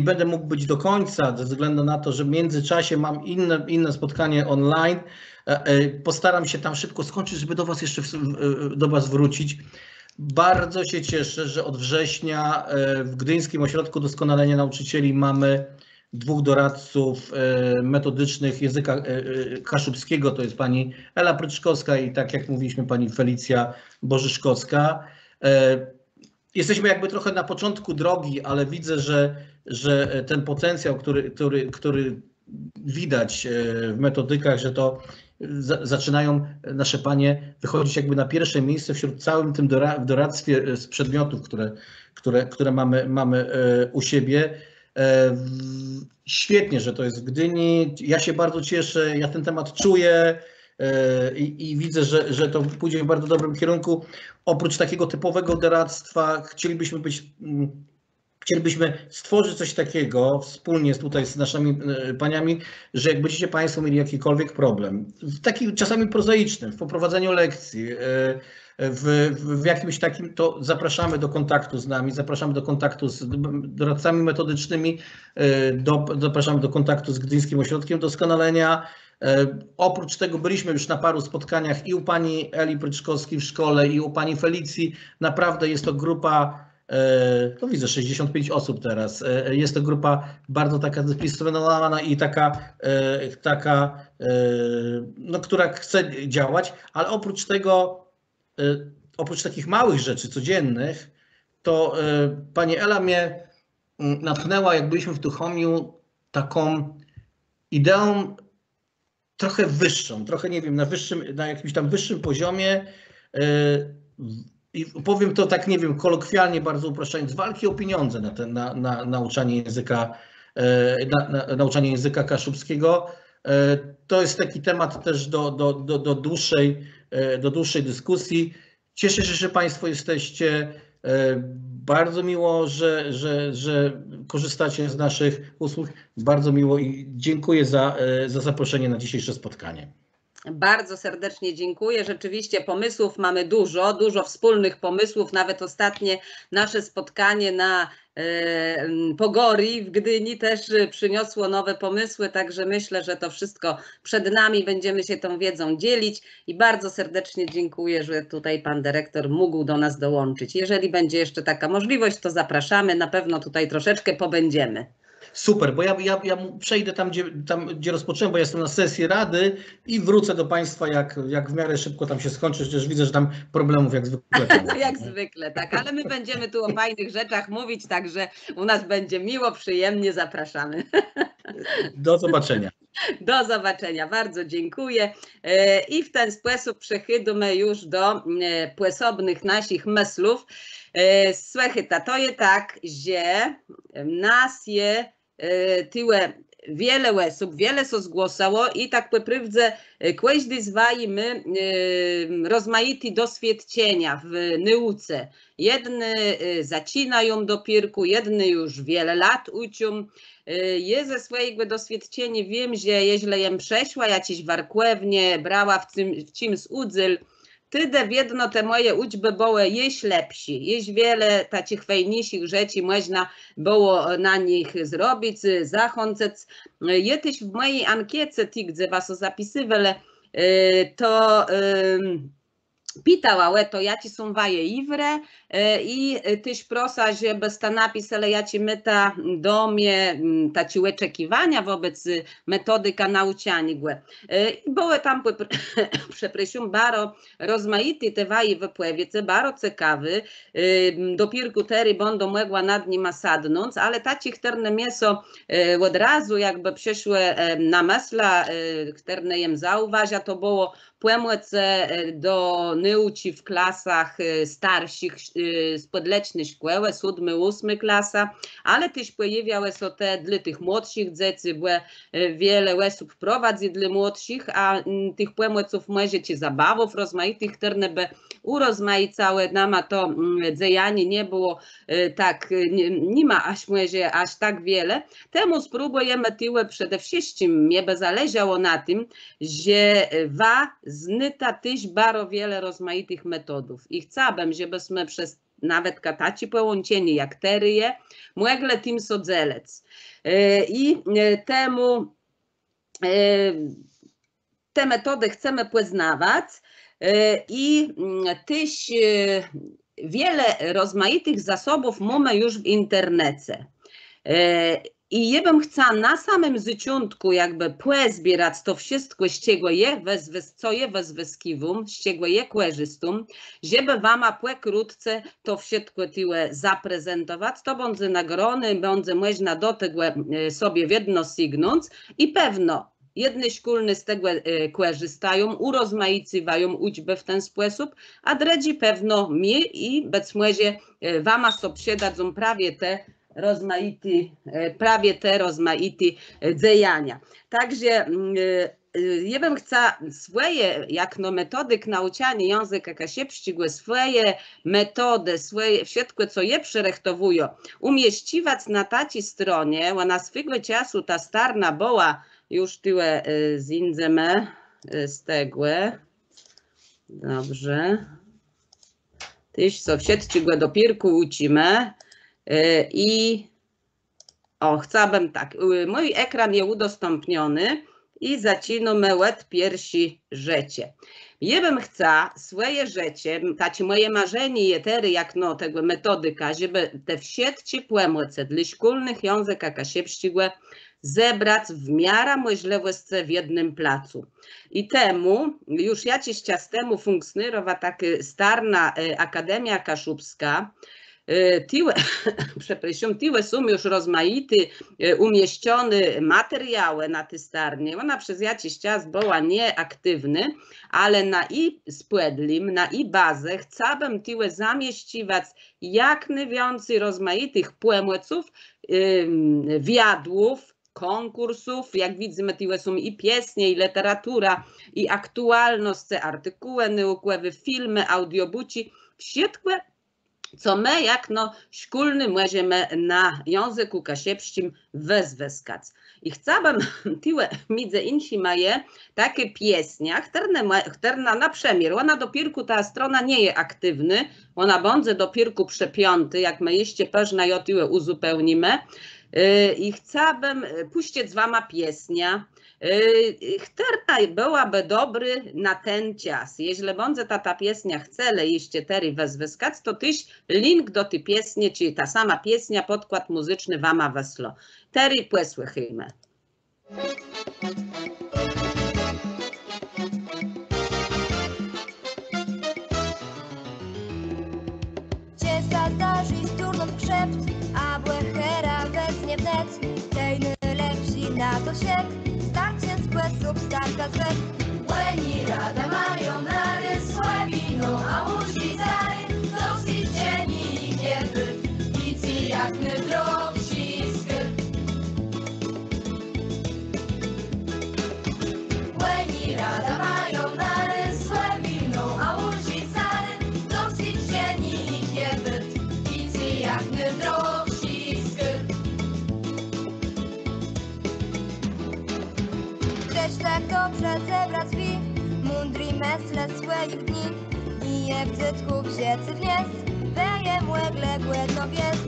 będę mógł być do końca, ze względu na to, że w międzyczasie mam inne spotkanie online. Postaram się tam szybko skończyć, żeby do Was wrócić. Bardzo się cieszę, że od września w Gdyńskim Ośrodku Doskonalenia Nauczycieli mamy 2 doradców metodycznych języka kaszubskiego. To jest pani Ela Pryczkowska i, tak jak mówiliśmy, pani Felicja Bożyszkowska. Jesteśmy jakby trochę na początku drogi, ale widzę, że ten potencjał, który widać w metodykach, że to zaczynają nasze panie wychodzić jakby na pierwsze miejsce wśród całym tym w doradztwie z przedmiotów, które mamy u siebie. Świetnie, że to jest w Gdyni. Ja się bardzo cieszę, ja ten temat czuję i widzę, że to pójdzie w bardzo dobrym kierunku. Oprócz takiego typowego doradztwa chcielibyśmy stworzyć coś takiego wspólnie tutaj z naszymi paniami, że jak będziecie Państwo mieli jakikolwiek problem, taki czasami prozaiczny, w poprowadzeniu lekcji, w jakimś takim, to zapraszamy do kontaktu z nami, zapraszamy do kontaktu z doradcami metodycznymi, zapraszamy do kontaktu z Gdyńskim Ośrodkiem Doskonalenia. Oprócz tego byliśmy już na paru spotkaniach i u pani Eli Pryczkowskiej w szkole, i u pani Felicji. Naprawdę jest to grupa, to widzę 65 osób teraz. Jest to grupa bardzo taka zdyscyplinowana i taka no, która chce działać, ale oprócz tego, oprócz takich małych rzeczy codziennych, to pani Ela mnie natchnęła, jak byliśmy w Tuchomiu, taką ideą trochę wyższą, trochę nie wiem, na jakimś tam wyższym poziomie. I powiem to tak, nie wiem, kolokwialnie, bardzo upraszczając, walki o pieniądze na nauczanie języka, nauczanie języka kaszubskiego. To jest taki temat też do dłuższej dyskusji. Cieszę się, że Państwo jesteście. Bardzo miło, że korzystacie z naszych usług. Bardzo miło i dziękuję za zaproszenie na dzisiejsze spotkanie. Bardzo serdecznie dziękuję. Rzeczywiście pomysłów mamy dużo wspólnych pomysłów. Nawet ostatnie nasze spotkanie na Pogori w Gdyni też przyniosło nowe pomysły, także myślę, że to wszystko przed nami. Będziemy się tą wiedzą dzielić i bardzo serdecznie dziękuję, że tutaj pan dyrektor mógł do nas dołączyć. Jeżeli będzie jeszcze taka możliwość, to zapraszamy. Na pewno tutaj troszeczkę pobędziemy. Super, bo ja przejdę tam, gdzie rozpocząłem, bo jestem na sesji rady i wrócę do Państwa, jak w miarę szybko tam się skończy, chociaż widzę, że tam problemów jak zwykle. No jak zwykle, tak, ale my będziemy tu o fajnych rzeczach mówić, także u nas będzie miło, przyjemnie, zapraszamy. Do zobaczenia. Do zobaczenia, bardzo dziękuję. I w ten sposób przechodzimy już do płesobnych naszych myślów. Słuchajcie, to jest tak, że nas je tyle wiele osób, wiele co zgłosało i tak po prawdzie każdy z was my rozmaite doświadczenia w nauce. Jedni zaczynają dopiero, jedni już wiele lat uczą. Ja ze swojego doświadczenia wiem, że jeśli jem przeszła jakieś warkłewnie, brała w czymś udział, wtedy jedno te moje uczby były jeść lepsze, jeść wiele takich fajniejszych rzeczy można było na nich zrobić, zachęcać. Ja też w mojej ankiecie, gdzie was zapisywali, to pitała, to jakie są waje iwre i też prosa, żeby sta napisali, jakie my ta domie, takie oczekiwania wobec metodyka nauczania. I były tam, przepraszam, bardzo rozmaite te waje wypływice, bardzo ciekawe, dopiero tery będą mogła nad nim sadnąć, ale takich terne mięso od razu jakby przyszły na myśla, które jem zauważa, to było pomoce do nauki w klasach starszych, spodlecznych szkoły, 7, 8 klasa, ale też pojawiały się te dla tych młodszych dzieci, bo wiele osób prowadzi dla młodszych, a tych pomoców możecie zabawów rozmaitych, które by urozmaicały nama to dziejanie nie było tak, nie ma aż tak wiele. Temu spróbujemy tyle przede wszystkim, mnie by zależało na tym, że znyta też bardzo wiele rozmaitych metodów i chciałabym, żebyśmy przez nawet kataci połączeni, jak teryje, młegle tym sodzelec. I temu te metody chcemy poznawać i też wiele rozmaitych zasobów mamy już w internecie. I ja bym chciała na samym zaczątku jakby pozbierać to wszystko, z czego co je wezwyskiwum, z czego je korzystam, żeby wam pokrótce to wszystko tyłe zaprezentować. To będzie nagrony, będzie można do tego sobie jedno signąć i pewno jedne szkolne z tego korzystają, urozmaicają uczbę w ten sposób, a dredzi pewno mi i być może wam sobie przydadzą prawie te rozmaite działania. Także ja bym chciała swoje, jak no metodyk nauczania języka kasiepszczego, swoje metody, swoje wszystko, co je przerechtowują, umieściwać na taci stronie, ona swego czasu ta starna była już tyle zindzemy z tego. Dobrze. Tyś co wszystkiego dopierku uczymy. I chciałabym tak, mój ekran jest udostępniony i zaczynamy od pierwszej rzeczy. Ja bym chciała swoje rzeczy, takie moje marzenie je tery, jak no tego metodyka, żeby te wszystkie pomocy dla szkolnych języka kasiepszczego zebrać w miarę możliwości w jednym placu. I temu, już jakiś czas temu funkcjonowała taka starna Akademia Kaszubska. Tyle są już rozmaite umieścione materiały na tej starnie. Ona przez jakiś czas była nieaktywna, ale na i spłedlim, na i bazę chciałabym tyle zamieściwać jak najwięcej rozmaitych pomysłów, wiadłów, konkursów, jak widzimy, tyle są i pieśnie, i literatura, i aktualności, artykuły naukowe, filmy, audiobuci, wszystko, co my, jak no szkolny, możemy na języku kasiepszczym wezwyskać. I chciałabym tyle między innymi takie pieśnia, która na przemiar, ona dopiero ta strona nie jest aktywna, ona będzie dopiero przepiąty, jak my jeszcze pewnie ją tyle uzupełnimy. I chciałabym puścić z wama pieśnia, która byłaby dobry na ten czas. Jeśli będzie ta pieśnia chce jeszcze tery wezwyskać, to też link do tej pieśni, czyli ta sama pieśnia, podkład muzyczny wama weslo. Tery posłuchajmy. Ciesta zdarzy sturnon krzept, a błechera weznie wnet. Tej najlepsi na to świat, starciem z płeców starta zwet. Łeni rada mają narys słabiną, a musi zaj, dosyć cieni i nieby, nic i jak my drog ślisky. Łeni rada mają narys słabiną, a musi zaj, dosyć cieni i nieby, nic i jak my drog ślisky. Chcesz tak dobrze zebrać wi, mądry mesle swoich dni i je w cytku wsiecy wniest, weje młegle błędno jest.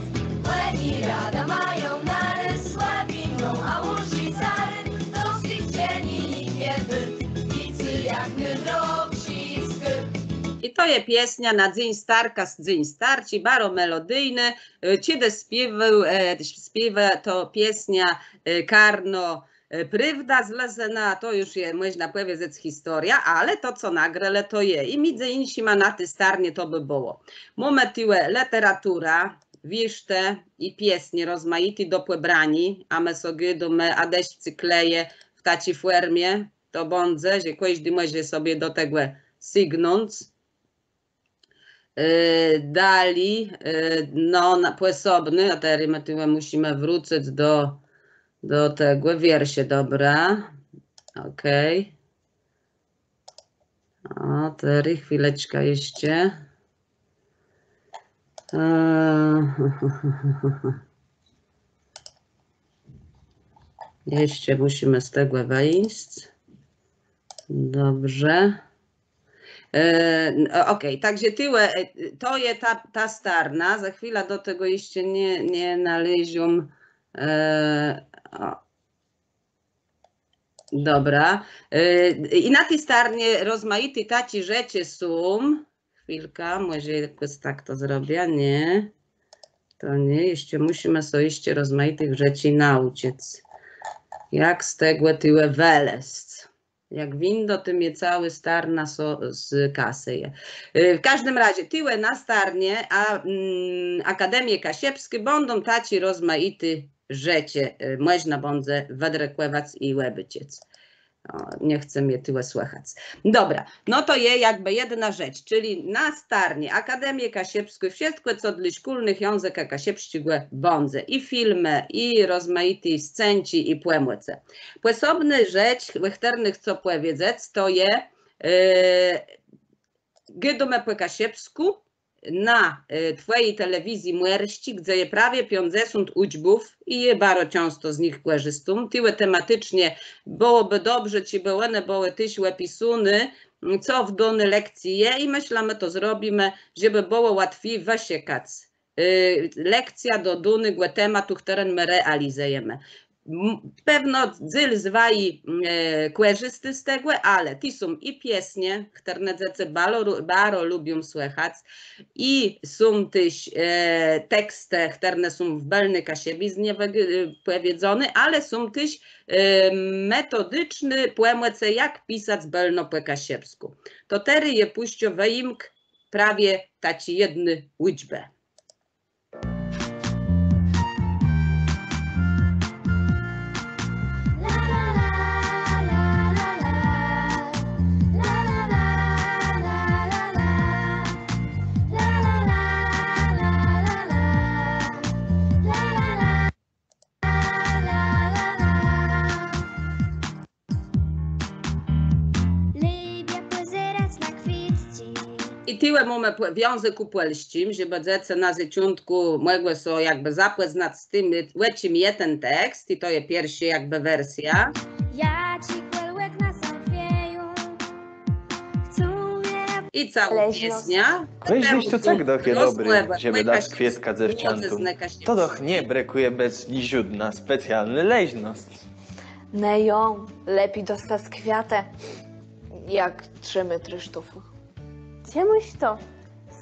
Łeni rada mają narys słabiną, a musi zary, dosyć cieni i nieby, nic jak my drog ślisky. I to jest pieśnia na dzień starka z dzień starci, bardzo melodyjne. Kiedy śpiewa to pieśnia Karno Prawda zlezena, to już je, można powiedzieć, historia, ale to, co nagrele, to je. I między innymi na tej starnie to by było. Mamy tyle literatura, wiszte i pieśni rozmaite do pobrani, a my sobie my adeścy kleje w taci formie, to bądze, że każdy może sobie do tego sygnąć. Dali, no, posobny, a teraz my tyle musimy wrócić do tego wiersie, dobra. Okej. O, teraz chwileczkę jeszcze. Jeszcze musimy z tego wyjść. Dobrze. Okej, także tyłe, to jest ta starna, za chwilę do tego jeszcze nie nalezium. Dobra. I na tej starnie rozmaite taci rzeczy są. Chwilka, może jakoś tak to zrobię, nie. To nie, jeszcze musimy sobie jeszcze rozmaitych rzeczy nauczyć. Jak z tego tyłe welest. Jak windo, tym je cały starna z kasy je. W każdym razie, tyłe na starnie, a Akademie Kasiepskie będą taci rozmaity rzeczy. Można będzie wedrekływać i łebyciec. Nie chcę mnie tyle słychać. Dobra, no to jest jakby jedna rzecz, czyli na starnie Akademię Kasiepską, wszystko co dla szkolnych języka kasiepskiego będzie, i filmy, i rozmaite scenci, i płemłyce. Posobna rzecz, wychternych co powiedzieć, to jest Gydomę po kasiepsku na twojej telewizji młerści, gdzie jest prawie 50 uczbów i je bardzo często z nich korzystam. Tyłe tematycznie byłoby dobrze, ci były tyś lepisuny, co w danej lekcji je i myślimy to zrobimy, żeby było łatwiej wysiekać lekcja do danego tematu, który my realizujemy. Pewno dzyl zwai korzysty z tego, ale ty są i piesnie, które dzieci bardzo lubią słychać, i są też teksty, które są w belny kasiebiznie powiedzone, ale są też metodyczne płemłece, jak pisać belno po kasiebsku. To tery je puścio wyimk prawie taci jedny liczbę. I tyle mamy wiązek upłelścim, żeby dzieci na zaczątku mogły sobie jakby zapoznać z tym, lecim jest ten tekst, i to jest pierwsza jakby wersja. Ja ci kłełek na samfieju, I cała piesnia. Weź gdzieś tu cek doch je dobry, żeby dać kwietka zewciantu. To doch nie brakuje bez niziudna specjalny leźnost. Neją, lepiej dostać kwiatę, jak 3 metry sztufu. Czemuś to?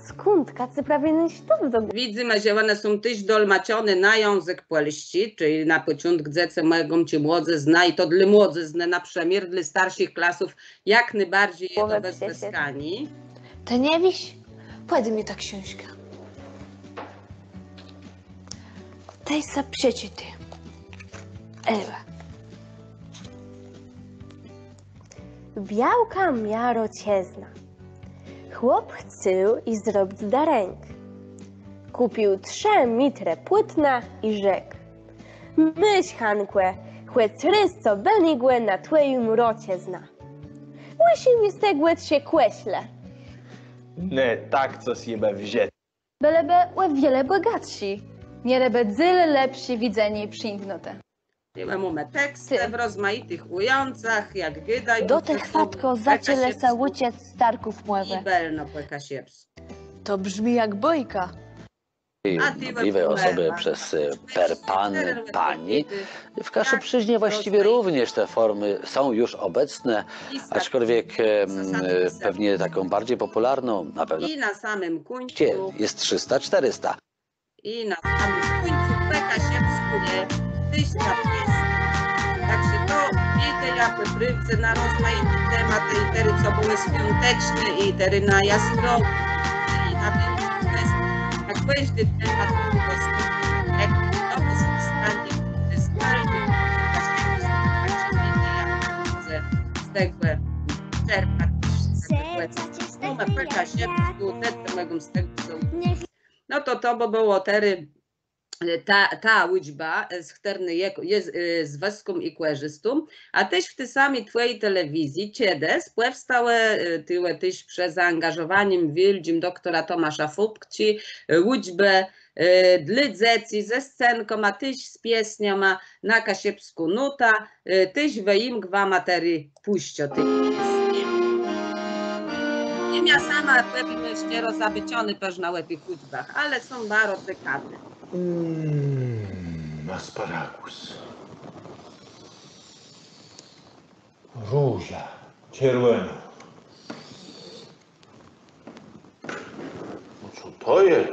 Skąd kacy prawie sztów do Widzimy, że one są też dolmaczone na język polski, czyli na początku dzieci mogą ci młodzy zna, i to dla młodzy na przemiar, dla starszych klasów jak najbardziej jest to bez bezkani. Ty nie wiesz? Pojdę mi ta książka. Tej se przeczytaj. Ewa. Białka miaro ciezna. Chłop chciał i zrobić dareńk. Kupił 3 mitre płótna i rzekł: Myśl, Hankłe, chłe trysto benigłe na twoim rocie zna. Łysi mi stegłet się kłeśle. Nie, tak co zjebę wzięć. Byleby o wiele bogatsi. Nierebe dzyle lepsi widzenie i przyjmnote. Mamy teksty w rozmaitych ującach, jak gydaj. Do tych chwatko zaciele se łuciec starków I młewe. belno po kasiepsku. To brzmi jak bojka. Możliwe osoby przez per pan, pani. W Kaszybrzyźnie właściwie również te formy są już obecne, aczkolwiek pewnie taką bardziej popularną na pewno I na samym końcu. jest 300-400. I na samym końcu po kasiepsku je tyś na pies. Także to wiecie, jak wyprywce na rozmaite tematy, i tery, co były świąteczne, i tery na jasno, i na tym, jak będzie temat udostępniony, jak to jest stanie fiskalnym, z tego czerpać, mamy po kasiepsku, te mogą z tego są. No to by było tery, ta liczba, z której jest z weską i korzystam, a też w tej samej twojej telewizji ciedes powstały tyle też przez zaangażowaniem wielkim doktora Tomasza Fupkci liczbę dla dzieci ze scenką, a też z pieśnią na kasiepsku nuta, też wyimk w amatery puścio tych pieśni. nie miała sama pewnie ściero zabyciony też na łepich chudbach, ale są bardzo ciekawe. Asparagus. Róża czerwona. No co to jest?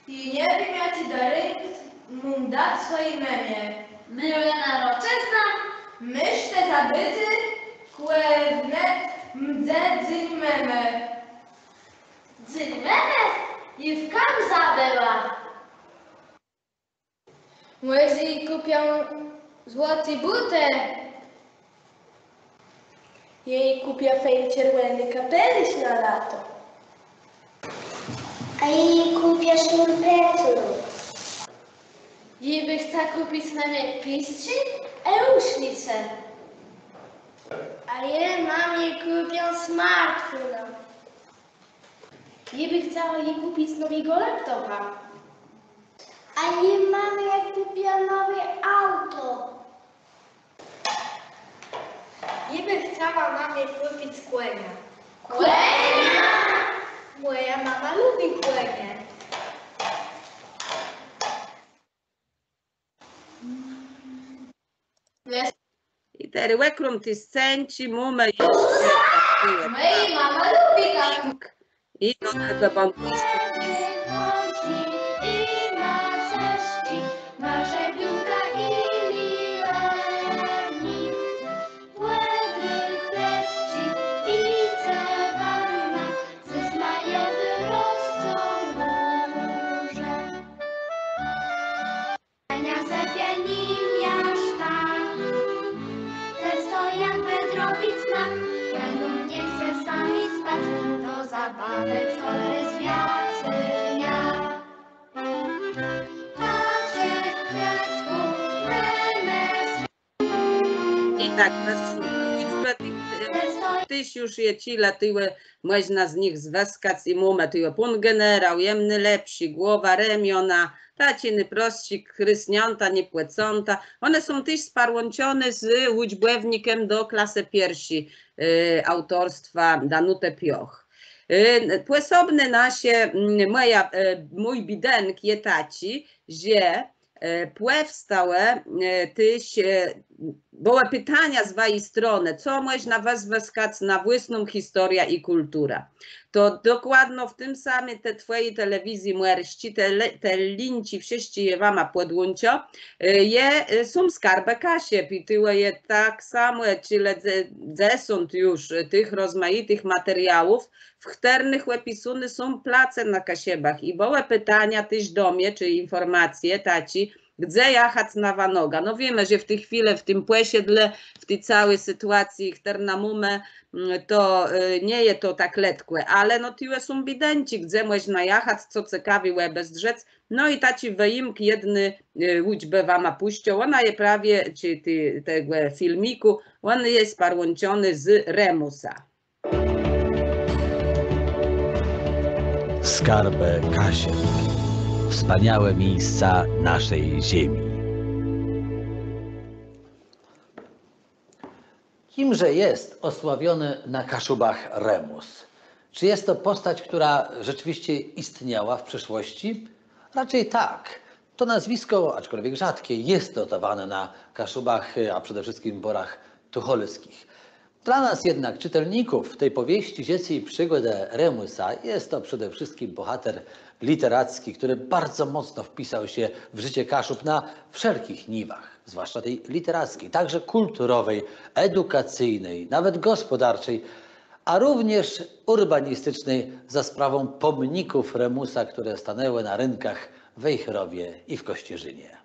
I nie wiem, jaki darek mu dać swojej memie. Milena roczesna, mysz te zabyty, kłewnet mdze dzyń meme. Dzyń meme? I w kam zabyła. Młezi kupią złoty butę. Jej kupia fej czerwony kapelusz na lato. A jej kupię szurpetu. Jej by chce kupić na mnie pistrzy, a usznice. A jej mamie kupią smartfona. Jej by chciała jej kupić nowego laptopa. A jej mamie kupię nowe auto. Jej by chciała mamie kupić kłenia. Kłenia! Moja mama lubi kłenie. I te łekrum ty scenci, mumy jeszcze. Mojej mama lubi tak. I do tego bąkistów. I tak, tyś już je cile, tyły można z nich zweskać i mumę, tyły pun generał, jemny lepsi, głowa, remiona, taciny prostsi, krysniąta, niepłecąta. One są też sparłączone z łódźbłewnikiem do klasy piersi autorstwa Danute Pioch. Płysobny nasie, mój bidenk je taci, że powstałe tyś, były pytania z waszej strony, co można was weskać na własną historię i kultura. To dokładno w tym samym te twojej telewizji młerści, te linci wszyscy je wama podłączo, je są skarbę kasie, pituły je tak samo, czyli zesąd już tych rozmaitych materiałów, w których łepisuny są place na kasiebach i były pytania tyś do mnie, czy informacje taci, gdzie jechać na wanoga. No wiemy, że w tej chwili, w tym płesiedle, w tej całej sytuacji, na mumę, to nie jest to tak letkłe, ale no tyłe są bidenci, gdzie można jechać, co ciekawi bez drzec. No i taci wyimk jedny łódźbę wama puścią, ona je prawie, czy tego filmiku, on jest parłączony z Remusa. Skarbę Kasie. Wspaniałe miejsca naszej ziemi. Kimże jest osławiony na Kaszubach Remus? Czy jest to postać, która rzeczywiście istniała w przeszłości? Raczej tak. To nazwisko, aczkolwiek rzadkie, jest notowane na Kaszubach, a przede wszystkim borach tucholskich. Dla nas jednak, czytelników tej powieści dziecięcej przygody Remusa, jest to przede wszystkim bohater literacki, który bardzo mocno wpisał się w życie Kaszub na wszelkich niwach, zwłaszcza tej literackiej, także kulturowej, edukacyjnej, nawet gospodarczej, a również urbanistycznej za sprawą pomników Remusa, które stanęły na rynkach w Wejherowie i w Kościerzynie.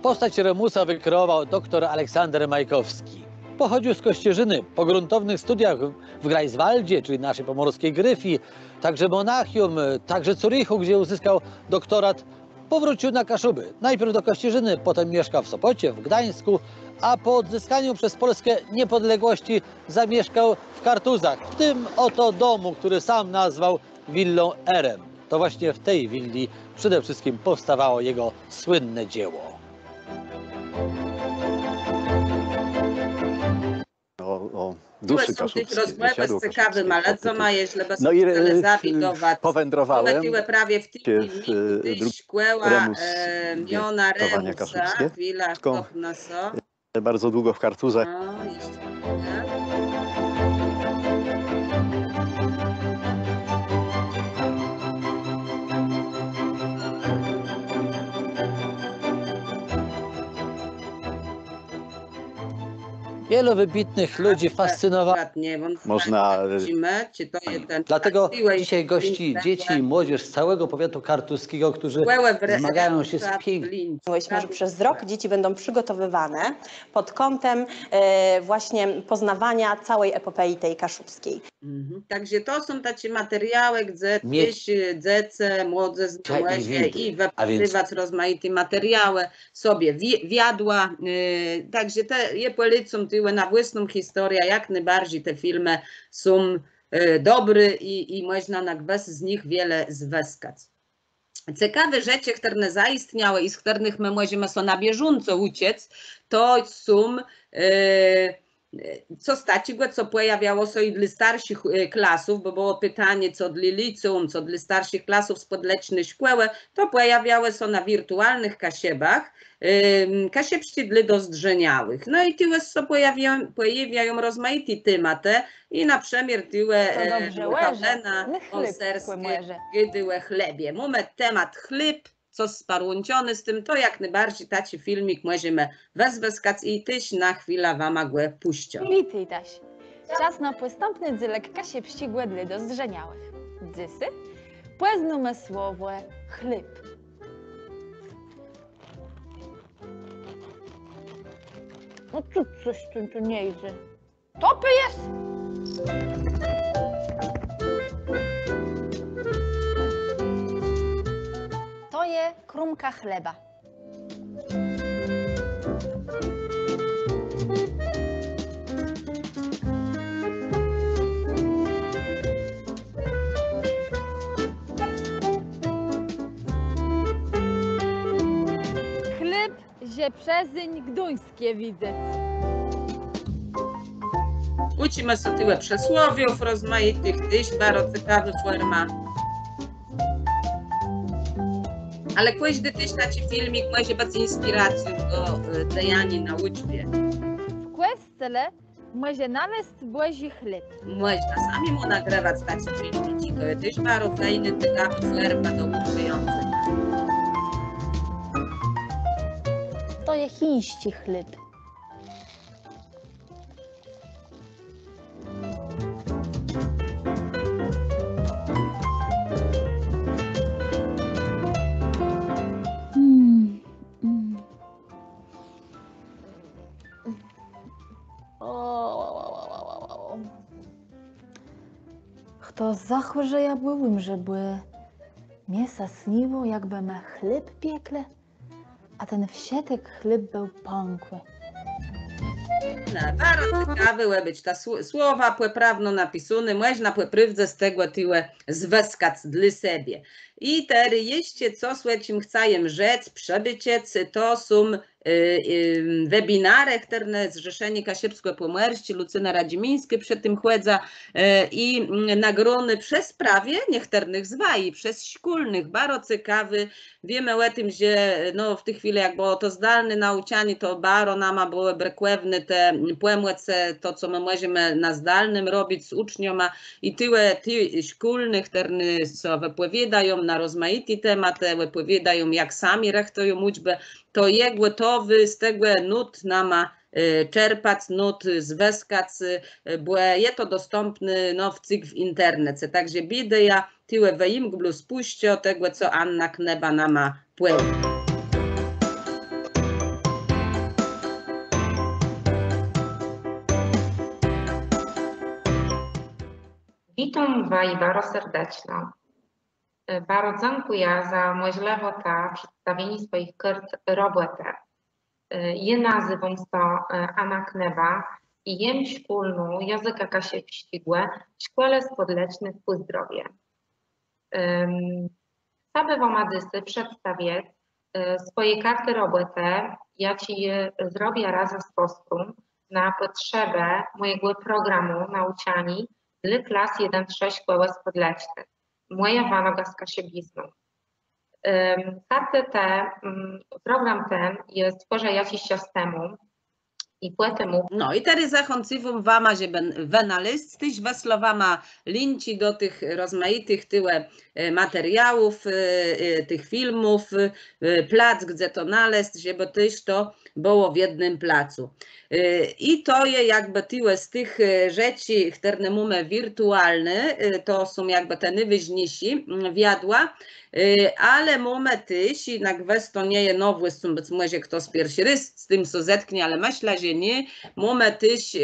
Postać Remusa wykreował dr Aleksander Majkowski. Pochodził z Kościerzyny, po gruntownych studiach w Greifswaldzie, czyli naszej pomorskiej Gryfii, także Monachium, także Zurichu, gdzie uzyskał doktorat, powrócił na Kaszuby. Najpierw do Kościerzyny, potem mieszkał w Sopocie, w Gdańsku, a po odzyskaniu przez Polskę niepodległości zamieszkał w Kartuzach, w tym oto domu, który sam nazwał Willą Erem. To właśnie w tej willi przede wszystkim powstawało jego słynne dzieło. O duszy kaszubskiej, ciekawym, ale co ma jeśli bez zawidować. Powędrowałem prawie w tym szkłęła miona Remusa, chwila, bardzo długo w Kartuzach. Wielu wybitnych ludzi fascynowało. Można. Dlatego dzisiaj gości dzieci i młodzież z całego powiatu kartuskiego, którzy zmagają się z pięknem. Że przez rok dzieci będą przygotowywane pod kątem właśnie poznawania całej epopei tej kaszubskiej. Także to są takie materiały, gdzie dzieci, młodze znaleźli i wypływać rozmaite materiały sobie wiadła. Także te je polecam tyłe na własną historię, jak najbardziej te filmy są dobre i można na z nich wiele zwyskać. Ciekawe rzeczy, które zaistniały i z których my możemy sobie na bieżąco uciec, to są co takiego, co pojawiało się i dla starszych klasów, bo było pytanie, co dla liceum, co dla starszych klasów z podlecznej szkoły, to pojawiały się na wirtualnych kasiebach, kasiebści dla dozdrzeniałych. No i tyle się pojawiają rozmaite tematy i na przemiar tyle konserskie, gdyły chlebie. Mamy temat chleb, co sparłączony z tym, to jak najbardziej taki filmik możemy wezwać i tyś na chwilę wam go puścią. Witaj, Taś. Czas na postępny dzylek kasiebści dla dozdrzeniałych. Dzysy, płeznume słowo chleb. No tu coś tu nie idzie. Topy jest! To je krumka chleba. Chleb, że przezeń gduńskie widzę. Uczymy się tyle przysłowiów rozmaitych, tyś bardzo ciekawy forma. Ale każdy też taki filmik może być inspiracją do działania na uczbie. W kwestele może nawet błazi chleb. Można samemu nagrywać takie filmiki, to jest też bardzo fajny, ciekawy forma do uczących. To jest chiński chleb. To zachór, że ja byłem, żeby mięsa sniło, jakby me chleb piekle, a ten wsietek chleb był pąkły. Bardzo ciekawe być ta słowa poprawno napisane, można poprawdze z tego tyle zwyskać dla siebie. I teraz jeszcze co słuchajcie, chcę rzec, przebyciec, to są webinary, które Zrzeszenie Kasiebsko-Pomorski, Lucyna Radzimińska przy tym chłodza i nagrody przez prawie niektórych zwai, przez szkolnych, bardzo ciekawy. Wiemy o tym, że no, w tej chwili jak było to zdalne nauczanie, to bardzo nam było brakowne te płemłece, to co my możemy na zdalnym robić z uczniami i tyle szkolnych, które co wypowiadają na rozmaite tematy, wypowiadają jak sami rechtują uczbę, to je gotowy z tego nut nama czerpać, nut zwyskać, bo jest to dostępne no, w internecie. Także bidę ja tyle wyimglu spuśćcie tego, co Anna Kneba nama płynęła. Witam Was bardzo serdecznie. Bardzo dziękuję za możliwość przedstawienia swoich kart roboty. Ja nazywam się Anna Kneba i jem szkolną języka kasiewścigłe w Szkole Spodlecznej w Pozdrowie. Chcę Wam adysy przedstawić swoje karty roboty, ja Ci je zrobię razem z Postą na potrzebę mojego programu nauczania dla klas 1-6 Szkoły Spodlecznej. Moja wanoga z kasiebizną. Karty te, program ten jest stworzony jakiś czas temu i temu. No i teraz zachęcam Wama, żeby wynaleźć tyś Wama linki do tych rozmaitych materiałów, tych filmów, plac, gdzie to znaleźć, żeby tyś to było w jednym placu. I to jest jakby tyle z tych rzeczy, które mamy wirtualne, to są jakby te najważniejsze wiadła, ale mamy też, jednak to nie jest nowy, być może ktoś pierwszy raz z tym się zetknie, ale myślę, że nie, mamy też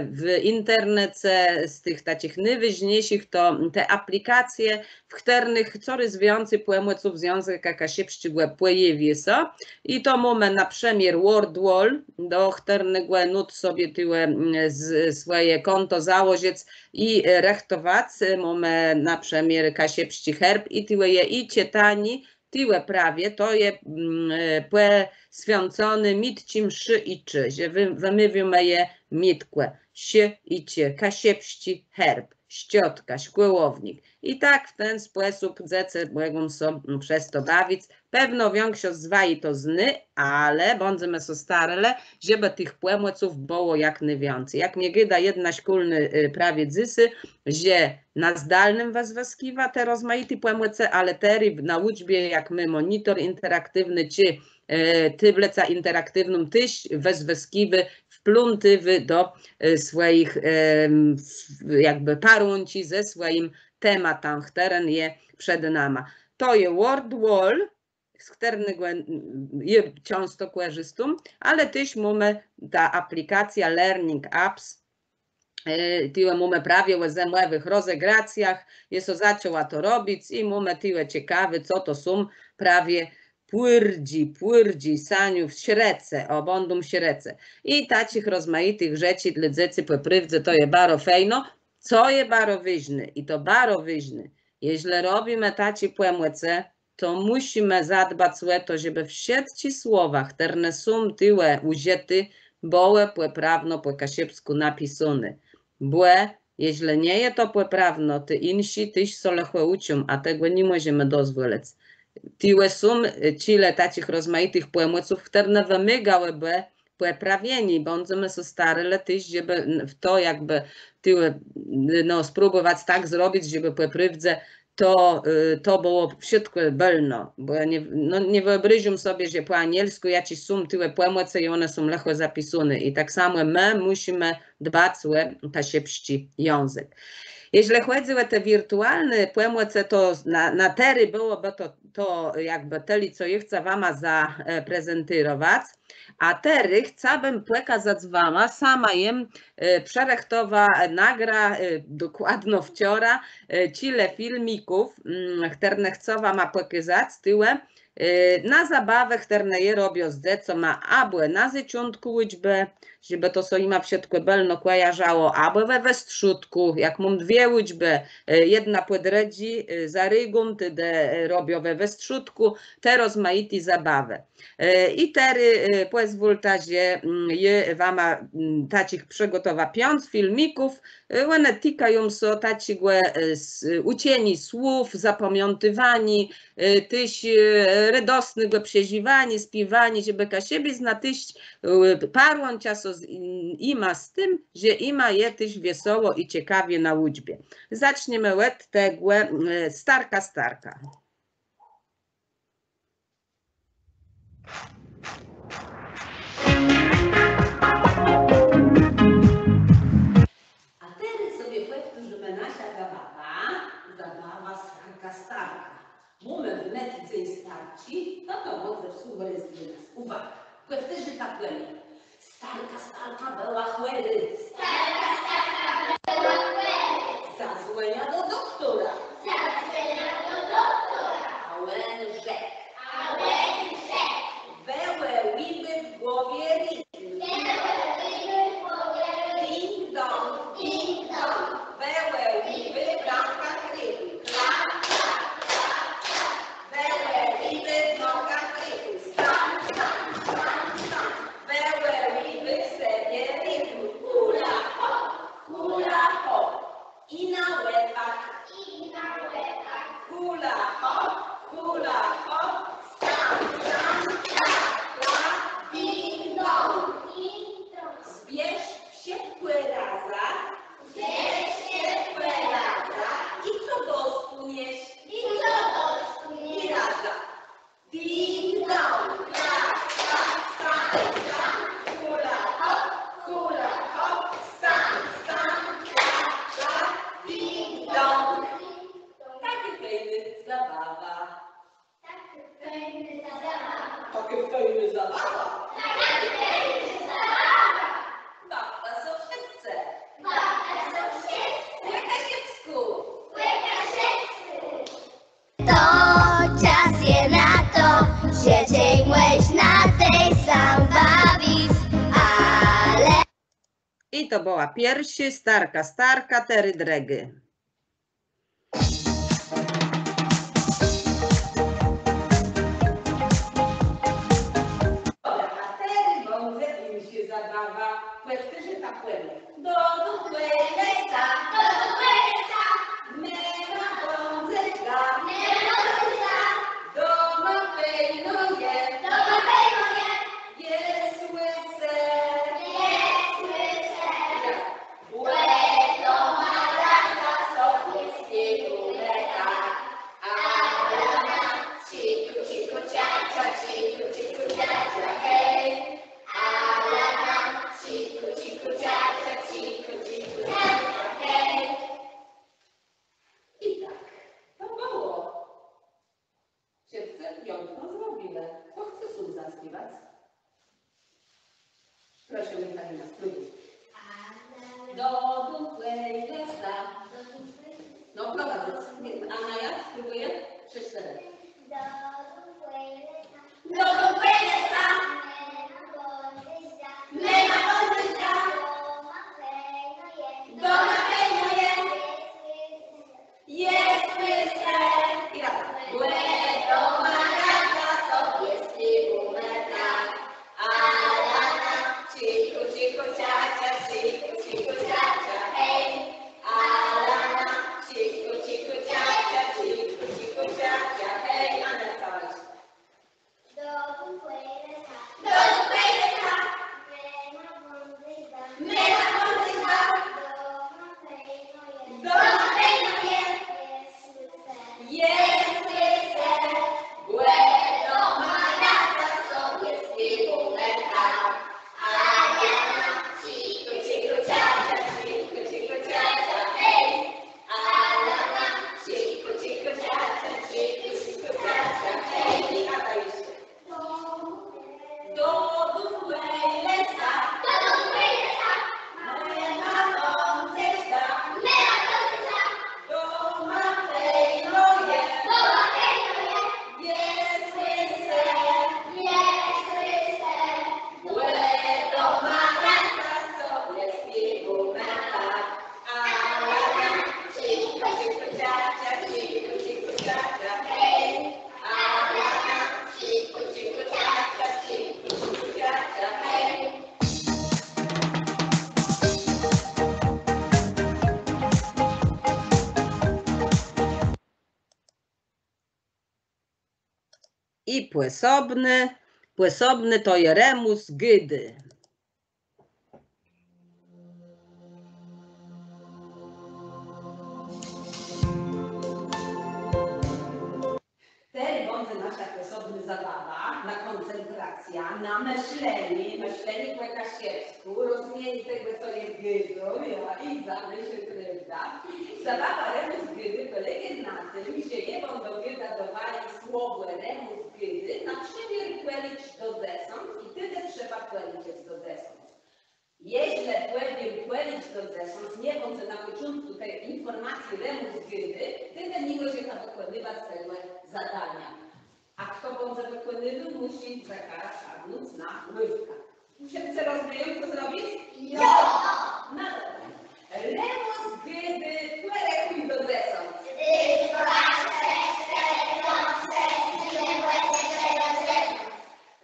w internecie z tych takich najważniejszych to te aplikacje, w których coraz więcej pojemców języka kasiewskiego pojawi się i to mamy na przykład WordWall, do którego nut sobie tyle swoje konto założyć i rechtować, mamy na przykład kasiewski herb i tyle je i czytani, tyle prawie, to jest poświęcony mitcim szy i czy, że wymówimy je mitkłe, się i cie, kasiewski herb, ściotka, szkłownik. I tak w ten sposób dzieci mogą się przez to bawić. Pewno większość z was to zny, ale będziemy się starali, żeby tych pojemców było jak najwięcej. Jak mnie gada jedna szkolna prawie dzysy, że na zdalnym was wyskiwa te rozmaite pojemce, ale teraz na uczbie, jak my monitor interaktywny czy tableca interaktywną też wyskiwy wplątywy do swoich jakby parunci ze swoim tematem, który je przed nami. To jest WordWall, z którego je często korzystam, ale też mamy ta aplikacja Learning Apps, tyle mamy prawie w zemowych rozegracjach, jest zaczęła to robić i mamy tyle ciekawe, co to są prawie płyrdzi, saniów, śrece, będą śrece. I takich rozmaitych rzeczy dla dzieci po prywce to jest bardzo fajno, co jest bardzo ważne i to bardzo ważne. Jeśli robimy takie pojemce, to musimy zadbać o to, żeby wszystkie słowa, które są tyle użyte, były poprawno po kasiepsku napisane. Bo jeśli nie jest to poprawno, to inni też się lecho uczą, a tego nie możemy dozwolić. Tyle są tyle takich rozmaitych pojemców, które wymagałyby poprawieni, będziemy się starali też, żeby to jakby tyle, no, spróbować tak zrobić, żeby po prywce to było wszystko wolno, bo nie wyobrażam sobie, że po anielsku jakieś są tyle pojemce i one są lecho zapisane i tak samo my musimy dbać o kasiepski język. Jeśli chodzi o te wirtualne pojemce, to na tery byłoby to jakby tyle, co ja chcę wam zaprezentować, a tery chciałabym pokazać wam, sama jem przerechtowa nagra dokładno wczoraj tyle filmików, które chcę wam pokazać tyle, na zabawę, które je robią z dzieckiem, albo na zaczątku uczby, żeby to sobie ima wszystko belno kojarzało, albo we westrzutku, jak mam dwie uczby, jedna podredzi za rygą, te robią we westrzutku, te rozmaite zabawy. I tery pozwólcie, że je wam takich przygotowa 5 filmików, one tykają się takiego uczeni słów, zapamiętywani, też radosnego przeżywania, śpiewania, żeby siebie znatyść parłą czasu ima z tym, że ima je też wesoło i ciekawie na uczbie. Zaczniemy od tego starka. A teraz sobie powtórzymy nasza zabawa starka. Mamy wnet dzień starci, to może super jest dla nas. Uwaga, powtórzy tak będzie. Starka była chłedy. Zazłenia do domu. Jakie fajne zabawa. Babka soczewce. Łekasiewsku. To czas je na to, siedziej młeś na tej sam bawić, ale... I to była piersi, starka, starka, tery dregy. Zabawa, płetwy ta płynę. Do płynęca, mema bądzetka, doma pejnuje, jest łyse, łe to malaka, sopliskiego mleka, a rana, ciku, ciku, ciacia, ciku, ciku, ciacia, hej. Ciku, ciku, ciacia, ciku, ciku, ciacia, hej. I tak, to było. Siedźce piątką zrobimy. Kto chce słów zaśpiewać? Proszę mi pani na spróbuj. Do dupłej lesa. No prowadzę. A na jak spróbuję? 3-4. Do dupłej lesa. Mema bądzetka, doma pejnuje, jest łyse, łe to malaka, sopliskiego mleka, a rana, ciku, ciku, ciacia, ciku, ciku, ciacia, hej, a rana, ciku, ciku, ciacia, ciku, ciku, ciacia, hej, a na całość. Do dupłej lesa. Mema bądzetka, doma pejnuje, jest łyse, łe to malaka, sopliskiego mleka, a rana, ciku, ciku, ciacia, ciku, ciku, ciacia, hej, a rana, ciku, ciku, ciacia, ciku, ciku, ciacia, hej, i lata jeszcze. Do dupłej lesa. Mema bądzetka, doma pejnuje, jest łyse, łe to malaka, sopliskiego mleka, a rana, ciku, ciku, ciacia, ciku, ciku, ciacia, hej, a rana, ciku, ciku, ciacia, ciku, ciku, ciacia, hej. I płesobny to je remus gydy. Tej bądzy nasza płesobny zabawa, na koncentracja, na myślenie po kasiewsku, rozumienie tego, co jest gydą, ja i zamyśl, prawda? Zabawa remus gydy polega na tym, że je do gyda dowali słowo remus gydy, na przykład płelić do desąt i tyle trzeba płelić jest do desąt. Jeśli płelić do desąt, nie bądź na początku tej informacji remus gydy, tyle nie może wykonywać tego zadania. A kto bądź wykonywał, musi zakarać szarnąć na ływka. Wszyscy rozumieją, co zrobić? Ja! No dobra. Remus gydy, płelekuj do desąt.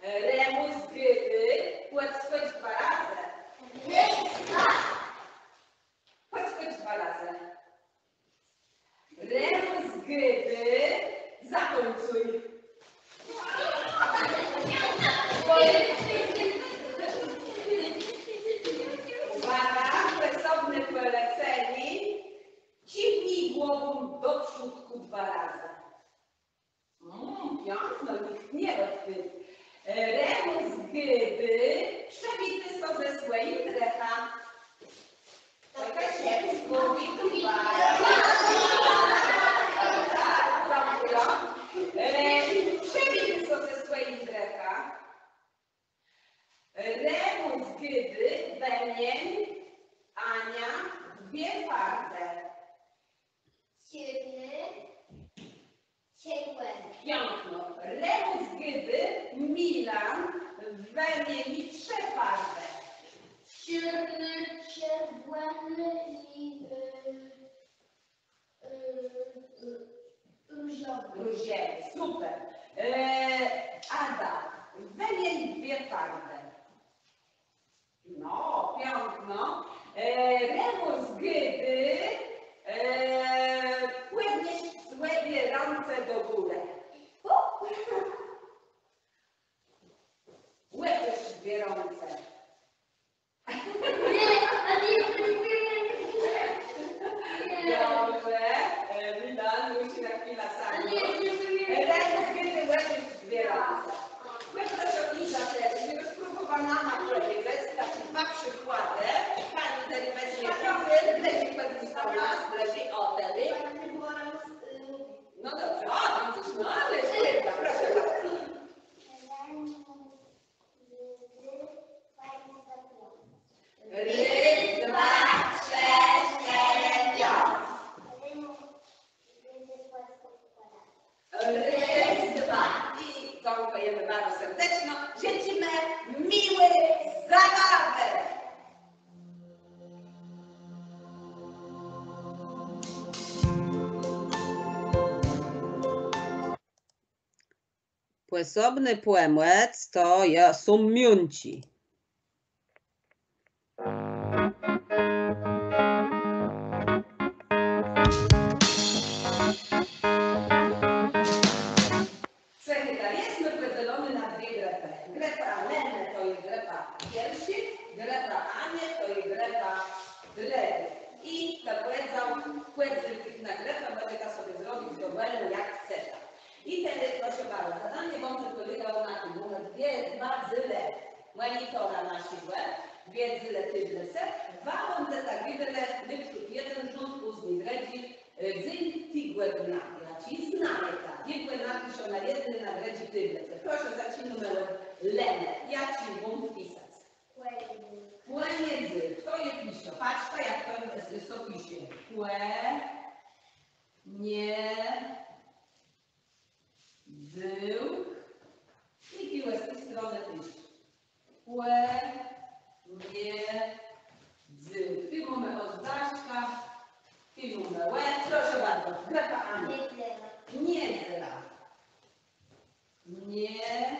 Remus gydy, płeć skończ 2 razy. Płeć skończ 2 razy. Remus gydy, zakońcuj. Uwaga, płesobne poleceni. Ciągnij głową do przódku 2 razy. Piękno, nikt nie odkrył. Remus gydy, przebity są ze swoim drecha. Taka się zgubi tu przebity są ze swoim drecha. gdy Milan we mi trzeparzę. Sierny, czerwony i różowy. Różowy, super. Ada, wymień dwie farby. No, piękno. Remus, gdy płyniesz sobie ręce do góry. Łypiesz dwie ręce. Dobrze, Milan musi na chwilę sam. Remus, gdy łypiesz dwie ręce. Proszę Liza też, żeby spróbowana na projekcie, takie dwa przykłady. Pani wtedy weźmie prawy, lepiej podpisał nas, lepiej o wtedy. No dobrze, o, widzisz, no ale świetna, proszę bardzo. Raz, dwa, trzy, cztery, pięć. Raz, dwa. I dziękujemy bardzo serdecznie. Życzymy miłych zabawek. Płesobny płemłec to są miunci. Jest podzielony na dwie grepy. Grepa Leny to jest grepa piersi, grepa Anie to jest grepa dredy. I ta płedzy tych na grepę będę sobie zrobić dowolnie jak chcesz. I wtedy proszę bardzo, zadanie będzie polegało na tym, że dwa zyle monitora na siłę, dwie zyle tydlece, dwa będę tak wiele, wyprzód jeden rząd później dredzi, dzień tigłe dna. Ci znamy tak, biegłe napiszą na jednym nagrzedzie tydlece. Proszę zacznij numerem Lenę. Ja ci mam wpisać. Płeniedzy. Kto je pisze? Patrz, jak to pisze. Nie. Zył. I piłę z tej strony pisze. Nie. Zył. Tu mamy ozdaszka. Tu mamy łeb. Proszę bardzo. Grepa Ania. Nie zela. Nie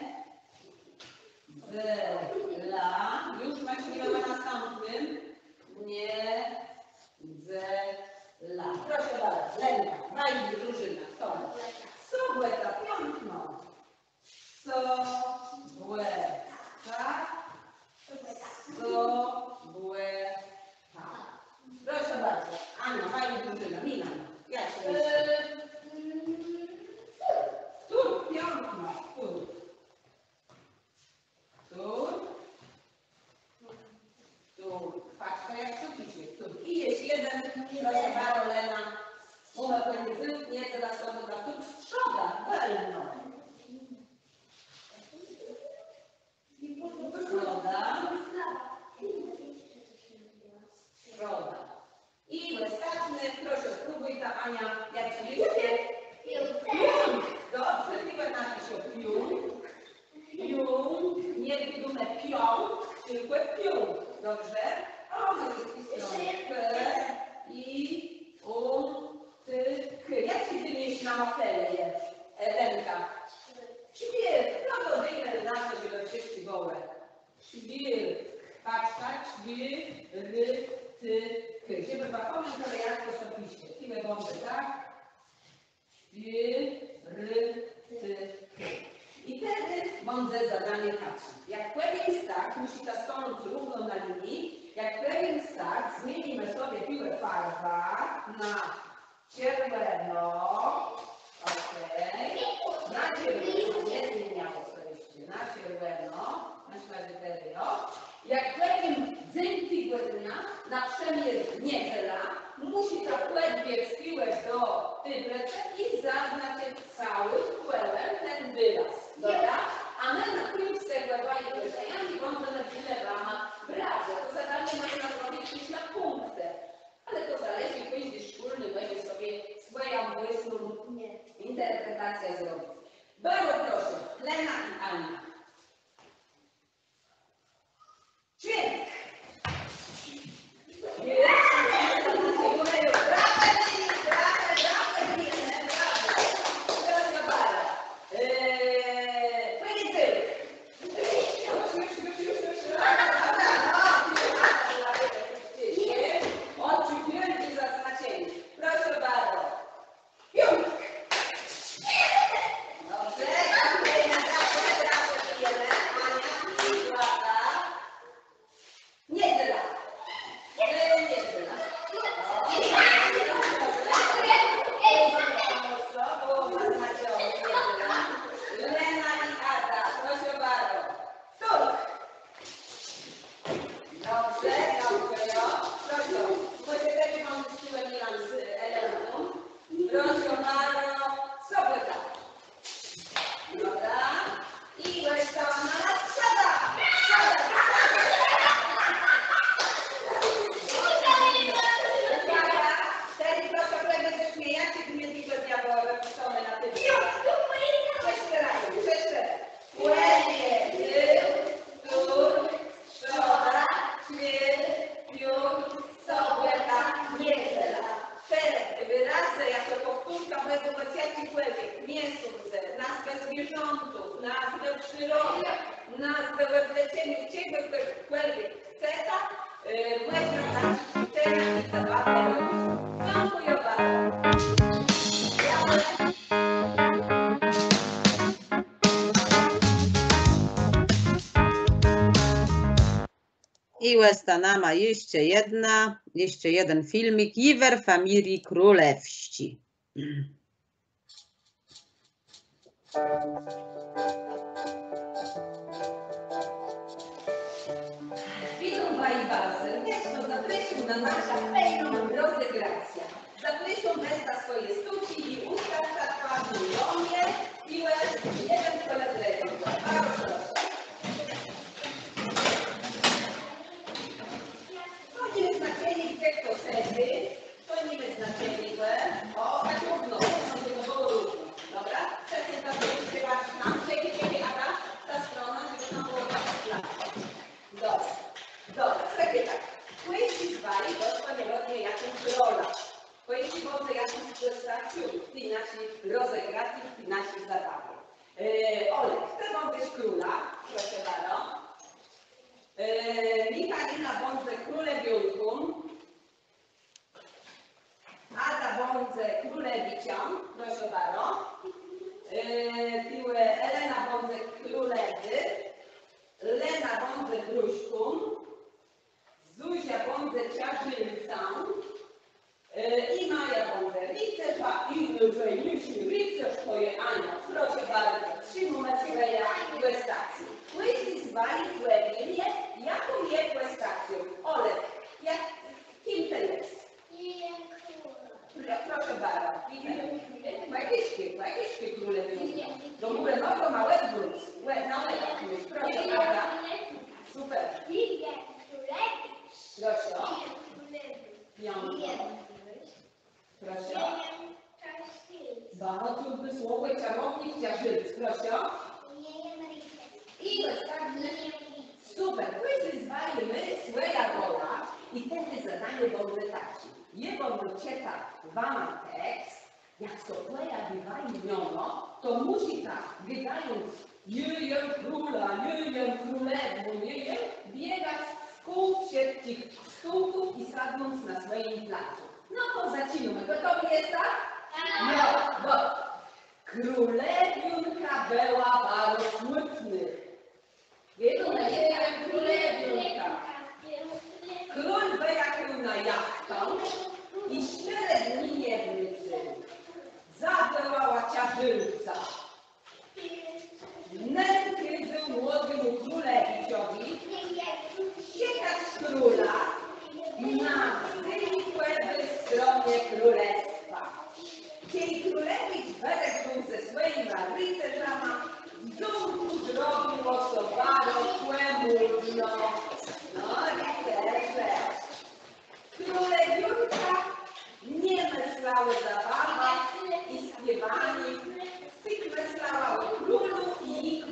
zela. Już macie na następnym. Nie zela. Proszę bardzo. Lenka. Majdy drużyna. Kto? Sobłeta. Piątno. Sobłeta. Sobłeta. Proszę bardzo. Anna. Majdy drużyna. Milan. Jak się myśli? Tu, piątno, tu. Tu. Tu. Patrz, jak tu pisze, tu. I jest jeden, proszę bardzo, Lena. Mowa będzie nie teraz sobie tu strzoda, wolno. Strzoda. I ostatni, proszę spróbuj ta Ania, jak się liczy. Dobrze, tylko napiszę piąt. Piąt, nie widzimy piąt, tylko piąt. Dobrze? O, to jest pisane. P, I, Ty, K. Jak się wynieść na mafelię, Elenka? Ćwir. No to wyjdę na to, żeby wszyscy gołe. Ćwir. Patrz, tak, ćwir, ty, K. Żeby zapomnieć, ale jak to sobie pisze. Tyle bomby, tak? I wtedy będzie zadanie tacie. Jak pewien start musi ta stanąć równo na linii, jak pewien start zmienimy sobie piłę farba na czerwono, na czerwono, nie zmieniało sobie, na czerwono, na szlageterio. Jak pewien dzień tego dnia, na przemier niedziela, musi ta płetwie wspiłać do tybrece i zaznaczyć cały płełem ten wyraz. Dobra? A my na klucz tego dwaj wyżejami będziemy tyle rama brać. To zadanie można zrobić na punkty. Ale to zależy, ktoś szkolny będzie sobie swoją własną interpretację zrobić. Bardzo proszę, Lena i Anna. Dźwięk. I Łesta nama jeszcze jeden filmik. Iwer Familii Królewści. Witam Was serdecznie, zapraszam na naszą fajną rozegrację. Zapraszam Westa swoje sztuki i ustawka twarzy do mnie, piłę, jeden koledrego. Bardzo proszę. To nie jest znaczenie, gdzie kto wtedy, to nie jest znaczenie, że o, tak równo, są tego było równo. Dobra? Wtedy ta wyśpiewać nam, czekaj, Ada, ta strona, żeby tam było tak szlak. Dobra, słuchajcie tak. Questi svari dospanielodnie jakąś rolę. Questi volte jakąś prestacją w tej naszej rozegracji, w tej naszej zabawie. Olek, chcę wam być króla, proszę bardzo. Michalina bądź królewionką. Ada bądź królewicią, proszę bardzo. Piłę Elena bądź królewy. Lena bądź gruszką. Zuzia bądź ciarzylcą. I Maja bądź rycerza. I rycerz to jest Ania. Proszę bardzo, 3 numery questacji. Questi svari querie, jaką je questacją? Olek, kim to jest? Proszę bardzo. Jakieś królewy. Do góry nogo małe wróć. Na łeb już. Proszę bardzo. Super. Proszę. Piątko. Proszę. Bardzo trudne słowo i czarownik ciażyc. Proszę. I ostatnie. Super. Questi svari swoja rola i wtedy zadanie będzie takie. Je będę czytał wam tekst, jak to pojawi wam to musi tak, biegając jejem króla, jejem królewą, jejem, biegać w kół wśród tych stółków i sadnąc na swoim placu. No to zaczynamy. Gotowi jest tak? No, bo królewionka była bardzo smutny. Wiedzą na jejem królewionka. Król wyjechał na jachtę i 4 dni nie wrócił. Zawołała ciarzylca. Nędzę młodemu królewiczowi siekać króla na zwykłe stronie królestwa. Kiedy królewicz weszł ze swoimi rycerzami, w domku zrobił osobaro kłębno. No i też królewiórka nie myślały zabawa i śpiewanie, tylko myślała o królu i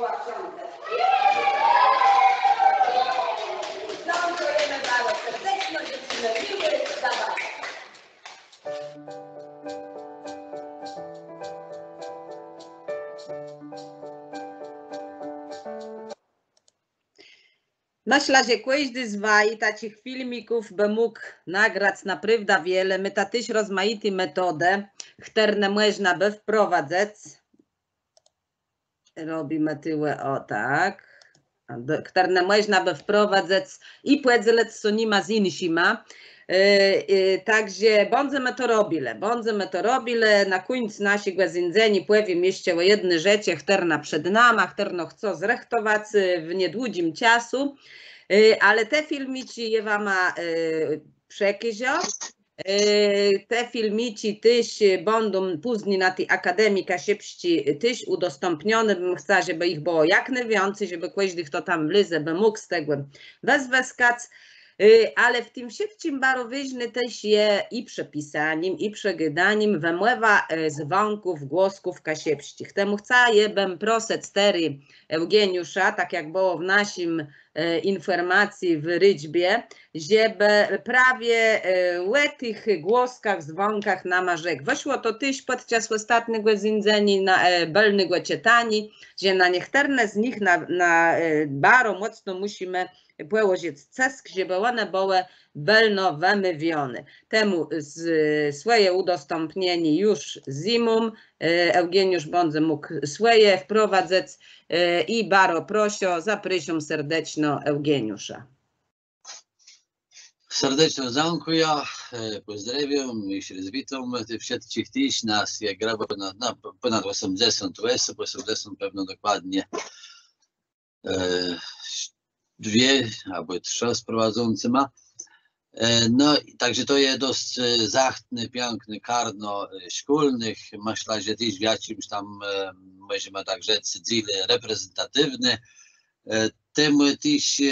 łapciątkę. Dziękujemy bardzo serdecznie, dziękujemy miły, dawaj. Myślę, że każdy z was takich filmików by mógł nagrać naprawdę wiele. My ta też rozmaite metody, które można by wprowadzać. Robimy tyłe o tak. Które można by wprowadzać i podzielić z nimi z innymi. Także będziemy to robili. Na końcu naszego zjedzenia powiem jeszcze o jednej rzeczy, która przed nami, którą chcę zrechtować w niedługim czasu. Ale te filmiki ja wam przekażę. Te filmiki też będą później na tej Akademii Kasiepści też udostępnione. Bym chciała, żeby ich było jak najwięcej, żeby każdy, kto tam wlezie, by mógł z tego wezwyskać. Ale w tym wszystkim bardzo ważne też jest i przepisaniem, i przegadaniem wymowa dzwonków, głosków kasiepskich. Temu chciałabym prosić stery Eugeniusza, tak jak było w naszym informacji w Rydźbie, żeby prawie o tych głoskach, dzwonkach nam rzekł. Wyszło to też podczas ostatniego zjedzenia na belnego czytania, że na niektóre z nich na bardzo mocno musimy położyć cesk, żeby one były belno wymówione. Temu swoje udostępnienie już zimą Eugeniusz będzie mógł swoje wprowadzać i bardzo proszę, zapraszam serdecznie Eugeniusza. Serdecznie dziękuję, pozdrawiam i się witam wszystkich też nas, jak graba ponad 80 osób, 80 pewno dokładnie. Dwie albo trzy z prowadzącymi. No, także to jest dość zachtny, piękny karno szkolnych. Myślę, że też w jakimś tam, możemy tak rzec, cele reprezentatywne. Temu też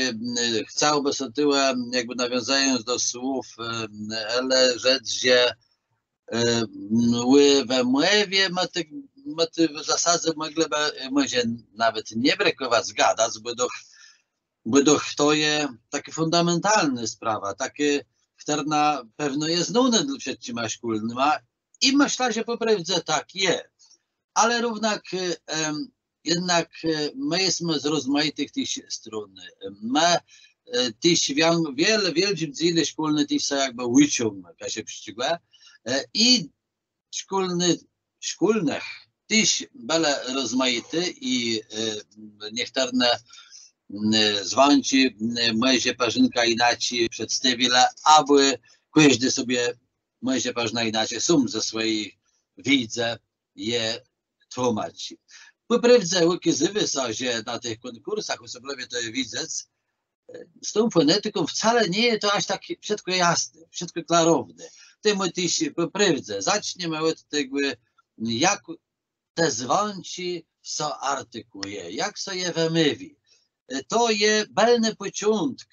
chciałbym sobie tyłem, jakby nawiązując do słów, ale rzec, że we mływie my w zasadzie mogliby, może nawet nie brakować zgadać, bo to jest taka fundamentalna sprawa, takie, która na pewno jest znana dla przedsiębiorstw szkolnych i myślę, że po prawdzie tak jest. Ale jednak my jesteśmy z rozmaitych tych stron. My też wiele dziedzin szkolnych też są jakby uczą, jak się przyczyniła. I szkolnych też były rozmaite i niektóre zwanci może parzynka inaczej przedstawiła, aby każdy sobie może parzna inaczej ze swojej wiedzy je tłumaczy. Po prawdzie ukazywa się, że na tych konkursach osobliwie to widzę, z tą fonetyką wcale nie jest to aż tak wszystko jasne, wszystko klarowne. Temu też po prawdzie zaczniemy od tego, jak te zwanci są artykułuje, jak są je wymówi. To jest belny początek,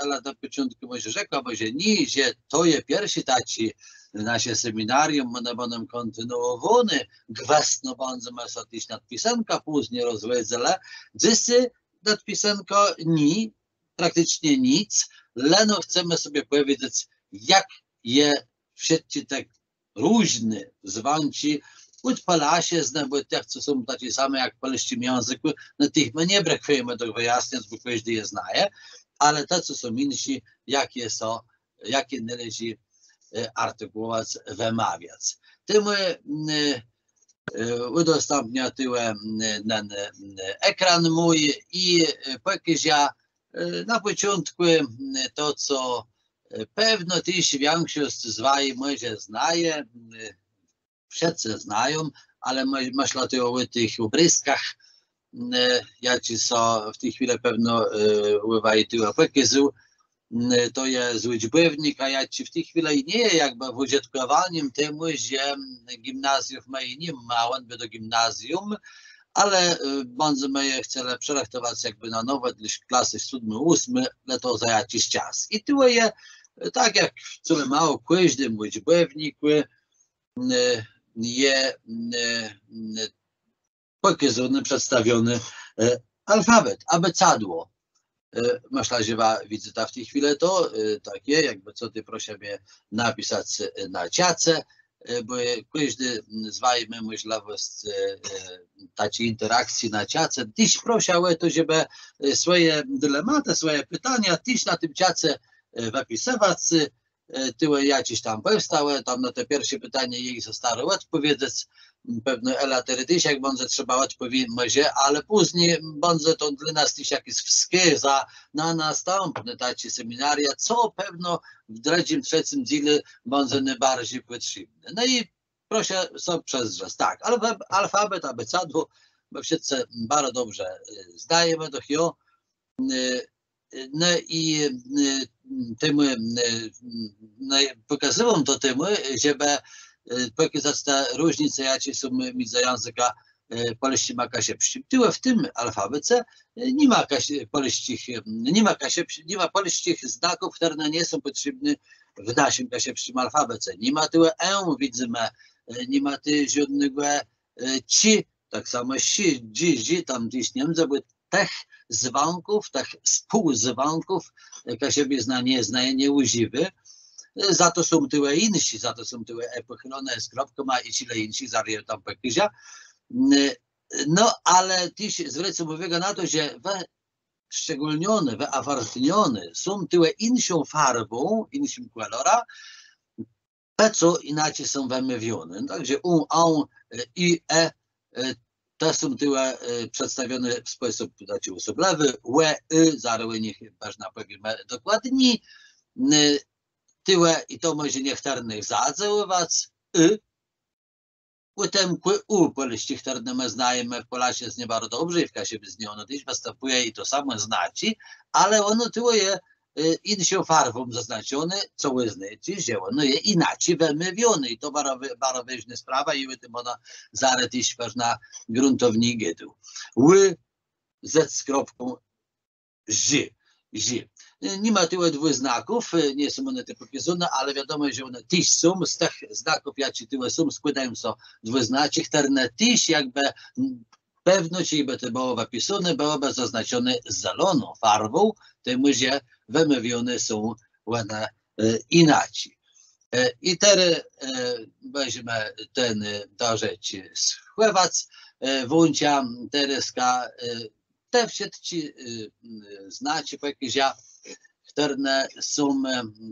ale na początku może rzekła, może nie, że to jest pierwszy taki nasze seminarium, my będziemy kontynuowane, gwestno będziemy sobie też nad pisanka później rozwiązali. Dzisiaj nad pisanka nie, praktycznie nic, leno chcemy sobie powiedzieć, jak je wszystkie te różne zwanci odpala się z bo tych, co są takie same jak w polskim języku, no tych my nie brakujemy do wyjaśnień, bo każdy je zna, ale te, co są insi, jakie należy artykułować, wymawiać. Tym udostępnię tyłem ekran mój i pokażę na początku to, co pewno też większość z was może znaje, wszyscy znają, ale myślę tu o tych obryskach, jakie są w tej chwili pewno uważają tyłu pokazu. To jest udziałownik, a ja ci w tej chwili nie jakby w użytkowaniem temu, że gimnazjów mają nie mało do gimnazjum, ale będziemy je chcieli przelektować jakby na nowe dla klasy 7-8, ale to za jakiś czas. I tu jest, tak jak w mało każdym udziałowniku, jest pokazany, przedstawiony Alfabet, abecadło. Myślę, że widzę w tej chwili to takie, jakby co ty proszę mnie napisać na ciace, bo każdy zwajmy możliwość takiej interakcji na ciace. Tyś prosił to, żeby swoje dylematy, swoje pytania tyś na tym ciace wypisywać. Tyłe jakiś tam powstały, tam na te pierwsze pytanie jej zostało odpowiedzieć. Pewno Ela teoretycznie, jak będzie trzeba odpowiedzieć, ale później będzie to dla nas też jakieś wskaza na następne takie seminaria, co pewno w drugim, trzecim dziele będzie najbardziej potrzebne. No i proszę sobie przezrzeć, tak, alfabet, abecadło, bo wszyscy bardzo dobrze zdajemy do chwilę. No i tym pokazują to tym, żeby pokazać te różnice, jakie są między języka polskich a kasiepskich. Tyle w tym alfabecie nie ma polskich znaków, które nie są potrzebne w naszym kasiepskim alfabecie. Nie ma tyle widzimy, nie ma tyle żadnego ci, tak samo si, dzi, tam gdzieś nie wiem, tych dzwonków, tych spółdzwonków, kasiebie nie używy. Za to są tyle insi, za to są tyle epochylone z kropką i tyle insi, zaryję tam pekizia. No, ale też zwrócę uwagę na to, że wyszczególnione, wyawartnione są tyle inną farbą, innym kolora, te co inaczej są wymówione. Także on, i, te są tyle przedstawione w sposób osobliwy, zaraz niech można powiemy dokładniej. Tyle i to może niechternych zadziaływać. Potem polskich, które my znajemy w Polasie jest nie bardzo dobrze i w kasie bez niej ono też występuje i to samo znaczy, ale ono tyle jest inną farbą zaznaczone, co wy znacie, że ono jest inaczej wymówione i to bardzo ważna sprawa i o tym ona zaraz też ważna gruntownie gadu. Z kropką ż. Nie ma tyle dwóch znaków, nie są one te pokazane, ale wiadomo, że one też są, z tych znaków, jakie tyle są, składają się dwuznaczne, które też jakby pewno, czy to było wypisane, byłoby zaznaczone zieloną farbą, tym, że wymówione są one inaczej. I teraz weźmy tę rzecz schływać, włącza Tereska, te wszystkie znaczy, które są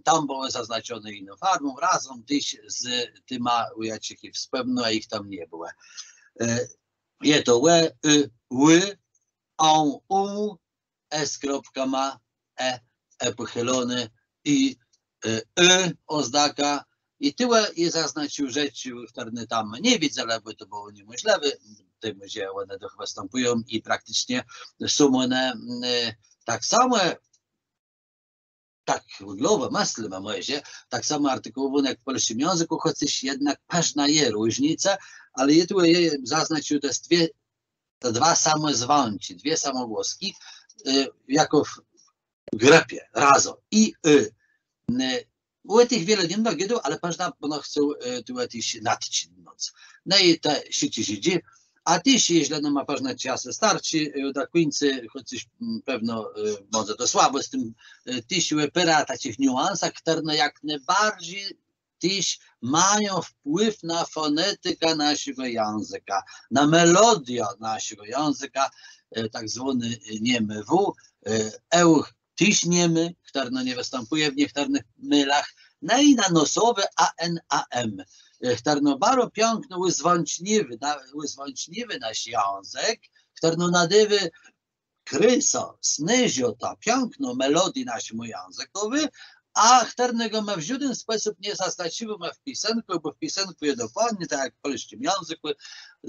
tam były zaznaczone inną farbą, razem też z tyma, jakich wspomnę, a ich tam nie było. Jest to on, s kropka ma, pochylone i oznaka. I tyle jest zaznaczył rzeczy, które tam nie widzę, ale by to było niemożliwe. Tym, że one występują i praktycznie są one tak samo, tak wygląda, myślę, może, tak samo artykułowane jak w polskim języku, chociaż jednak pewna jest różnica, ale je tu zaznaczył te dwa same dzwonki, dwie samogłoski, jako w grepie, razem. I u tych wiele nie ma gidu, ale pewna, bo chcą tu też nadcinąć. No i te sieci siedzi. A też, jeśli ma pewne czasy starczy, do końca, chociaż pewno może to słabo z tym, też wypiera takich niuansach, które jak najbardziej też mają wpływ na fonetykę naszego języka, na melodię naszego języka, tak zwany niemy W, też niemy, który nie występuje w niektórych mylach, no i na nosowy ANAM. Który bardzo piękno uzwączniwy nasz język, który nadywy krysa, snizio ta piękno melodii naszemu językowi, a którego my w żaden sposób nie zaznaczymy w pisenku, bo w pisenku jest dokładnie tak jak w polskim języku,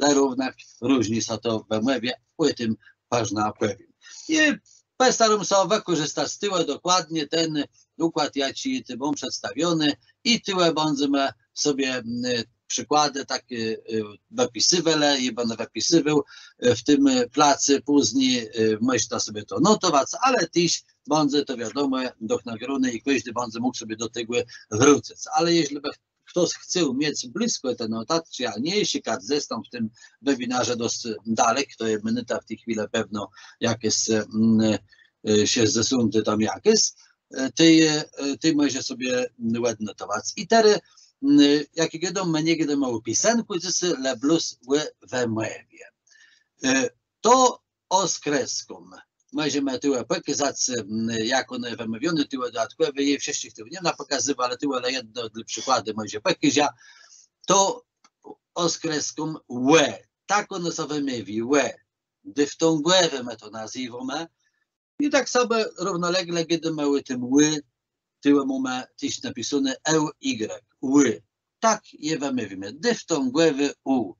ale również różni się to w mowie, o tym ważna powiem. I postaram się wykorzystać z tyłu dokładnie ten układ, jaki ty był przedstawiony i tyle będziemy sobie przykłady takie wypisywane i będę wypisywał w tym placu później, można sobie to notować, ale też będzie to wiadomo do nagrody i każdy będzie mógł sobie do tego wrócić. Ale jeśli kto chce mieć blisko te notacje, a nie jeśli zresztą w tym webinarze dosyć daleko, to jest minuta w tej chwili pewno jakieś się zesunąć tam jakieś, ty możesz sobie odnotować. I teraz, jak mnie mało pisanku, to jest le blues we mlewie. To z kreską. Możemy tyłe pokazać, jak one wymówione, tyłe dodatkowe, je wszystkich tyłe nie pokazywa, ale tyłe jedno dla przykłady może pokazać. To z kreską łe. Tak one się wymówi, łe. Dyftągowe my to nazywamy. I tak sobie równolegle, kiedy mamy tym ły, tyłe mamy też napisane y, ły. Tak je wymówimy. Dyftągowy u.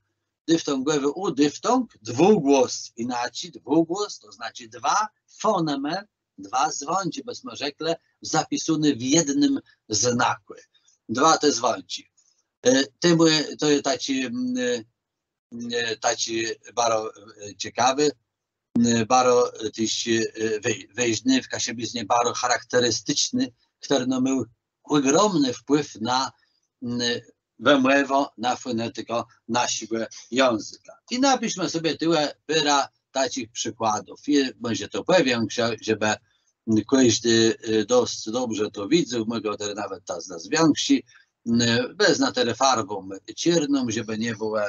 Dyftągowy u, dyftąg, dwugłos, inaczej dwugłos, to znaczy dwa fonemy, dwa dzwonci bezmożekle zapisane w jednym znaku. Dwa te dzwonci. To jest taki bardzo ciekawy, bardzo też ważny, w kasiebiznie bardzo charakterystyczny, który miał ogromny wpływ na wymowę, na fonetykę naszego języka. I napiszmy sobie tyle pyra takich przykładów. I będzie to powiem, żeby każdy dość dobrze to widział, mogę to nawet z więksi, bez na tyle farbą czarną, żeby nie było,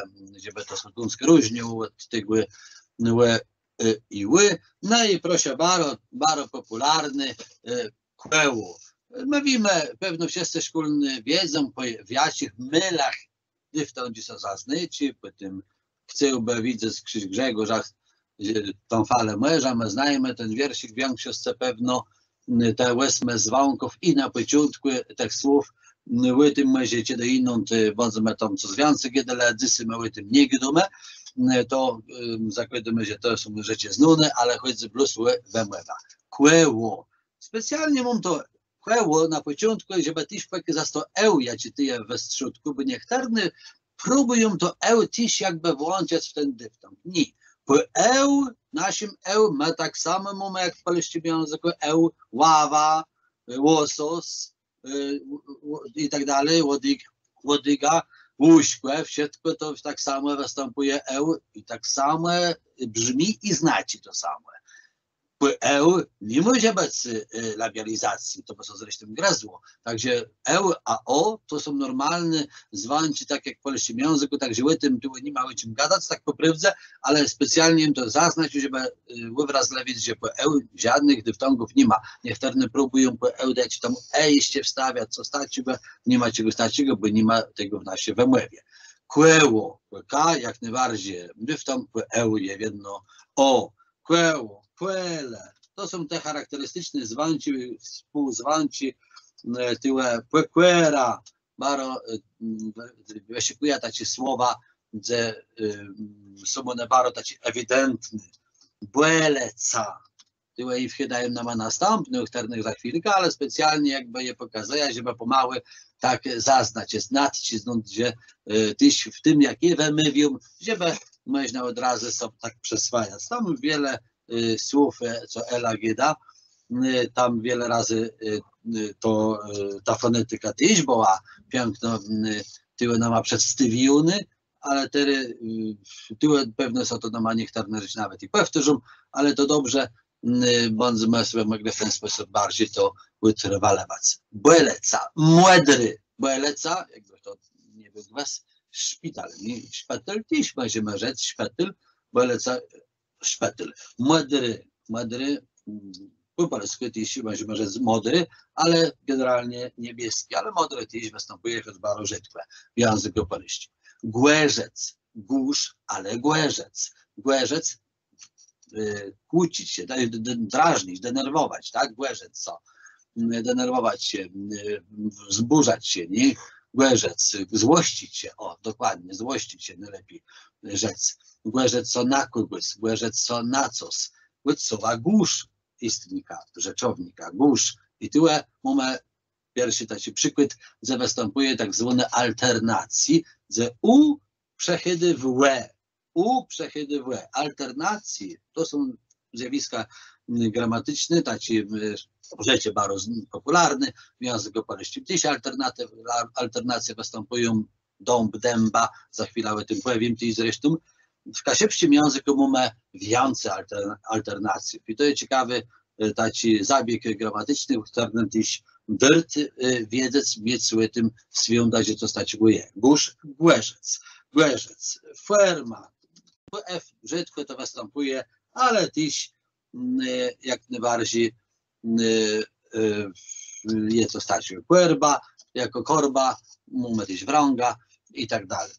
żeby to skunskie różniło od tego i ły. No i proszę bardzo popularny kweł. Mówimy, pewno wszyscy szkolni wiedzą, w jakich mylach dyftągi są zaznaczy, potem chcę widzieć Krzyś Grzegorza, tą falę męża, my znajemy ten wierszyk, większość pewno te łesme dzwonków i na początku tych słów, ły tym możecie do inną, będziemy tam co związek, ale dzysy my tym nie gdamy, to zakładamy, że to są rzeczy znane, ale chodzi plus wymywa. Kweło. Specjalnie mam to kweło na początku, żeby też pokazać to ja czytuję w środku, bo niektórzy próbują to też jakby włączać w ten dyftong. Nie. Po naszym my tak samo mamy jak w polskim języku ława, łosos i tak dalej, łodyga, łóżkłe, wszystko to tak samo występuje i tak samo brzmi i znaczy to samo. Nie może być labializacji, to po zresztą grazło. Także a o to są normalne dzwonki, tak jak w polskim języku, także o tym tu nie ma o czym gadać, tak po prawdzie, ale specjalnie im to zaznaczyć, żeby wyraźnie wiedzieć, że po żadnych dyftongów nie ma. Niektórzy próbują po dać tam jeszcze wstawiać, co stać, bo nie ma czego stać, bo nie ma tego w naszej wymowie. Kweło, k jak najbardziej dyftong, po jest jedno o, kweło. Kwele. To są te charakterystyczne dzwonci, współdzwonci, tyłe płekwera, bardzo wyszukuje takie słowa, że są one bardzo takie ewidentne. Błeleca. Tyłe i wchydają nam następnych ternych za chwilkę, ale specjalnie jakby je pokazać, żeby pomału tak zaznać, nadcisnąć, że tyś w tym, jak je wymówią, żeby można od razu sobie tak przyswajać. Tam wiele słów, co Ela gada, tam wiele razy to ta fonetyka też była piękno, tyłe nama przedstawione, ale tyłe pewne są to nama niektóre rzeczy nawet i powtórzą, ale to dobrze, będziemy sobie mogli w ten sposób bardziej to wytrwalewać. Błeleca, młodry, błeleca, jakby to nie był was, szpital, nie? Szpetel też możemy rzec, szpetel, błeleca, szpetel. Młodry, po polsku też możemy rzec modry, ale generalnie niebieski, ale modry też występuje choć bardzo rzadko w języku polskim. Głerzec, głusz, ale głerzec. Głerzec, kłócić się, drażnić, denerwować, tak? Głerzec co? Denerwować się, wzburzać się, nie? Głerzec, złościć się, o dokładnie, złościć się najlepiej rzec. Głerzec co na kogoś, głerzec co na coś. Łycowa głusz istnika, rzeczownika, głusz. I tyle mamy pierwszy taki przykład, że występuje tak zwane alternacji, że u przechydy w łe. U przechydy w łe. Alternacji to są zjawiska gramatyczny, taki rzeczy bardzo popularny, w języku polskim też alternacje występują, dąb, dęba, za chwilę o tym powiem też zresztą. W kasiepskim języku mamy więcej alternacji. I to jest ciekawy taki zabieg gramatyczny, w którym też dyrt wiedzieć mieć w tym związku, co stać guje. Gusz, głeżec, głeżec, ferma, f rzadko to występuje, ale też jak najbardziej jest to stać kwerba, jako korba, mamy też wrąga i tak dalej.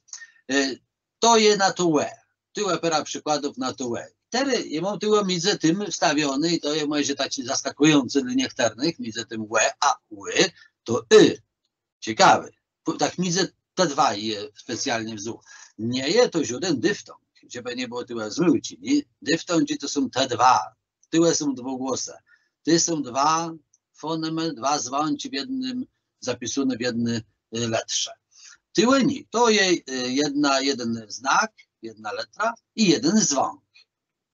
To jest na to łe. Tyłe pera przykładów na to łe. Teraz ja mam tyłe między tym wstawiony i to jest może taki zaskakujący dla niektórych, między tym łe a ły, to Ciekawy. Tak między te dwa je specjalnie wzór. Nie jest to żaden dyftong, żeby nie było tyłe zmyłci. Dyftongzi to są te dwa. Tyłe są dwugłosne. To są dwa fonemy, dwa dzwonki w jednym, zapisane w jednej letrze. Tyłe nie. To jest jeden znak, jedna letra i jeden dzwonk.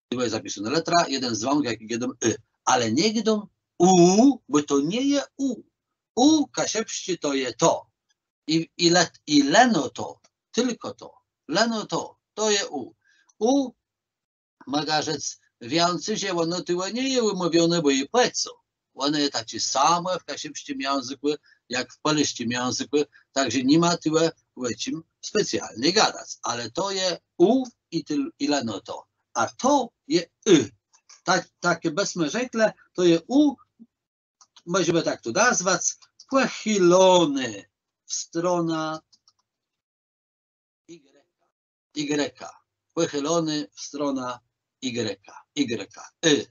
Tyłe jest zapisana letra, jeden dzwonk, jak i jeden Ale nie jedą bo to nie jest kasiepści to jest to. I leno to, tylko to. Leno to jest mogę rzec więcej, że ono tyłe nie jest umówione, bo i płecą. One jest takie same w kasiepskim języku, jak w polskim języku, także nie ma tyłe płecim specjalnie gadać. Ale to jest i leno to. A to jest takie bezmężekle, to jest możemy tak to nazwać, pochylony w stronę Y. Pochylony w stronę Y.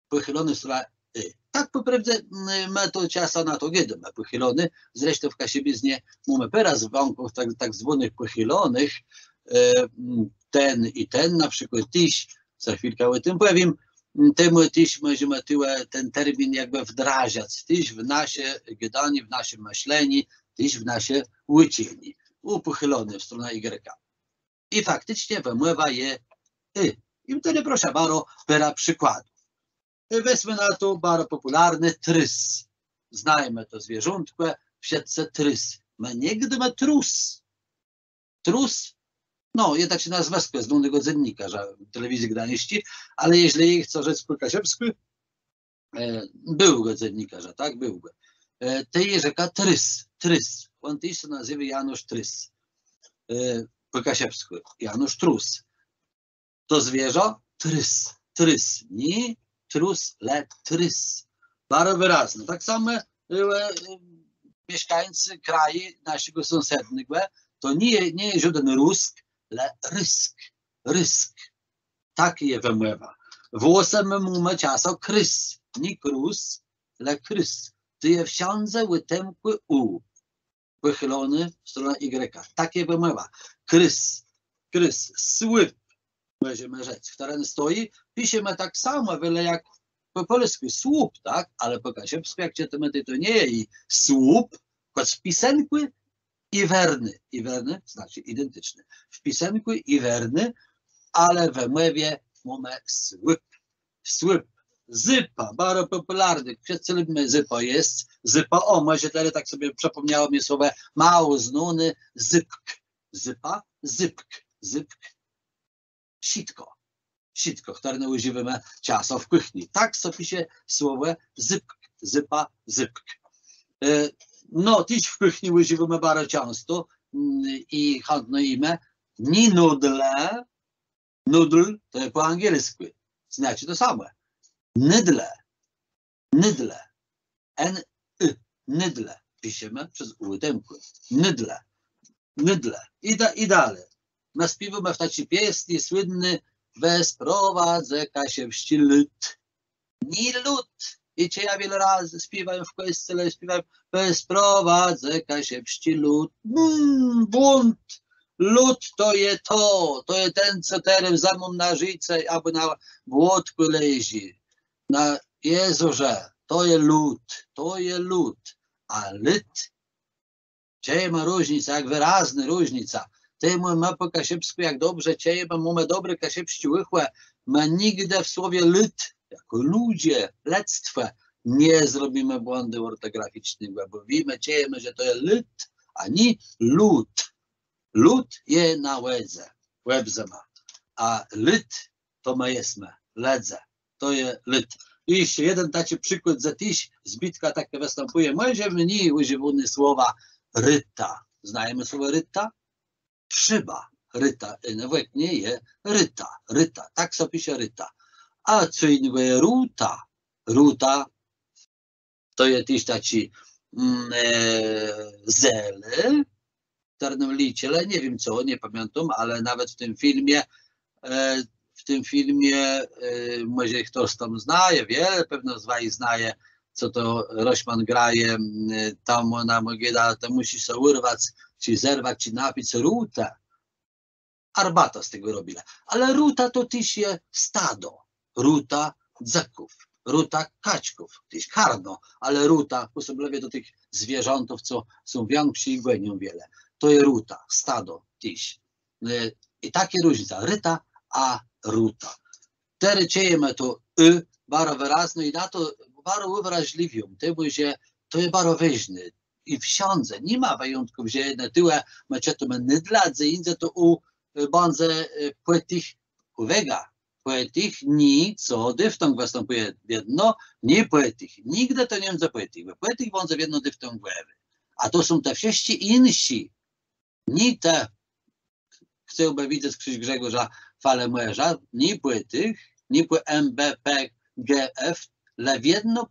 Pochylony w stronę Y. Tak po prawdzie my to czasem na to jedziemy, pochylony. Zresztą w Kasiebiznie mamy teraz wątków tak zwanych pochylonych, ten i ten, na przykład tyś, za chwilkę o tym powiem, temu tyś możemy ten termin jakby wdrażać, tyś w nasze gadanie, w naszym myśleniu, tyś w nasze łycieni, pochylony w stronę Y. I faktycznie wymowa je I wtedy proszę bardzo, pera przykładów. Weźmy na to bardzo popularny trys. Znajmy to zwierzątko w siatce trys. My nigdy ma trus. Trus, no, je tak się nazywa z dumnego dziennikarza w telewizji gdańskiej, ale jeśli chcę rzec po kasiepsku, byłego dziennikarza, tak, byłego. To jest rzeka Trys. On też się nazywa Janusz Trys. Po kasiepsku. Janusz Trus. To zwierzę Trys. Nie trus, le trys. Bardzo wyraźne. Tak samo mieszkańcy kraju naszego sąsiedniego, to nie jest żaden rusk, le rysk. Tak je wymowa. Włosem mamy czaso krys. Nie krus, le krys. To jest wsiądze łytemkły wychylony w stronę Y. Takie wymowa. Krys, słyp, możemy rzec, w którym stoi, piszemy tak samo, wiele jak po polsku słup, tak? Ale po kasiepsku, jak czytamy, to nie jest słup, choć w pisenku i werny znaczy identyczny. W pisenku i werny, ale w wymowie mamy słyp. Zypa, bardzo popularny. Wszyscy lubimy zypa jest. Zypa, może teraz tak sobie przypomniało mi słowo mało znany, zypk. Zypa, zypk. Sitko, które używamy często w kuchni. Tak sobie pisze słowo zypa, zypk. No, też w kuchni używamy bardzo często i handlujemy nie nudle. Nudl to jest po angielsku. Znaczy to samo. Nydle. Nydle. Piszemy przez łytemku. Nydle. I dalej. Naśpiewamy w takiej pieśni słynny Wesprowadzę kasiepści lud. Nie lud. I ja wiele razy śpiewałem w kościele, śpiewałem Wesprowadzę kasiepści lud. Błąd. Lud to jest ten, co teraz za mną na życie, albo na włodku leży. Na jezorze, to jest lud. A lyd, gdzie ma różnica, jak wyraźna różnica. Temu ma po kasiepsku, jak dobrze mamy dobre kasiepści łychłe, ma nigdy w słowie lyd jako ludzie, lectwo, nie zrobimy błędy ortograficznego, bo wiemy, że to jest lud, a nie lud. Lud je na łebze ma, a lud to my jesteśmy, ledze, to jest lud. I jeszcze jeden taki przykład za tyś, zbitka taka występuje, może mniej używane słowa ryta. Znajemy słowo ryta? Szyba, ryta, nawet nie je ryta, tak sobie pisze ryta. A co innego jest ruta, ruta to jest też taki zele, w czarnym liczele, nie wiem co, nie pamiętam, ale nawet w tym filmie, może ktoś tam znaje, wiele pewno z was znaje, co to Rośman graje, tam ona mówi, to musi się urwać, czy zerwać, czy napić rutę. Arbata z tego robiła. Ale ruta to też jest stado. Ruta dzeków, ruta kaczków, też karno, ale ruta, osobliwie do tych zwierzątów, co są więksi i gonią wiele. To jest ruta, stado też. I takie różnica, ryta, a ruta. Teraz czujemy to bardzo wyraźne i na to bardzo uwrażliwią, tym, że to jest bardzo ważne. I wsiądze, nie ma wyjątków, że na tyle macie to nie dladze, inne to u bądze poetich, uwaga, poetich nie, co dyftong występuje jedno, nie poetich. Nigdy to nie będzie poetich, bo poetich bądze jedno dyftong głowy. A to są te wszyscy inni. Nie te, chciałbym widzieć Krzyś Grzegorza falę męża, nie poetych, nie po MBPGF, ale jedno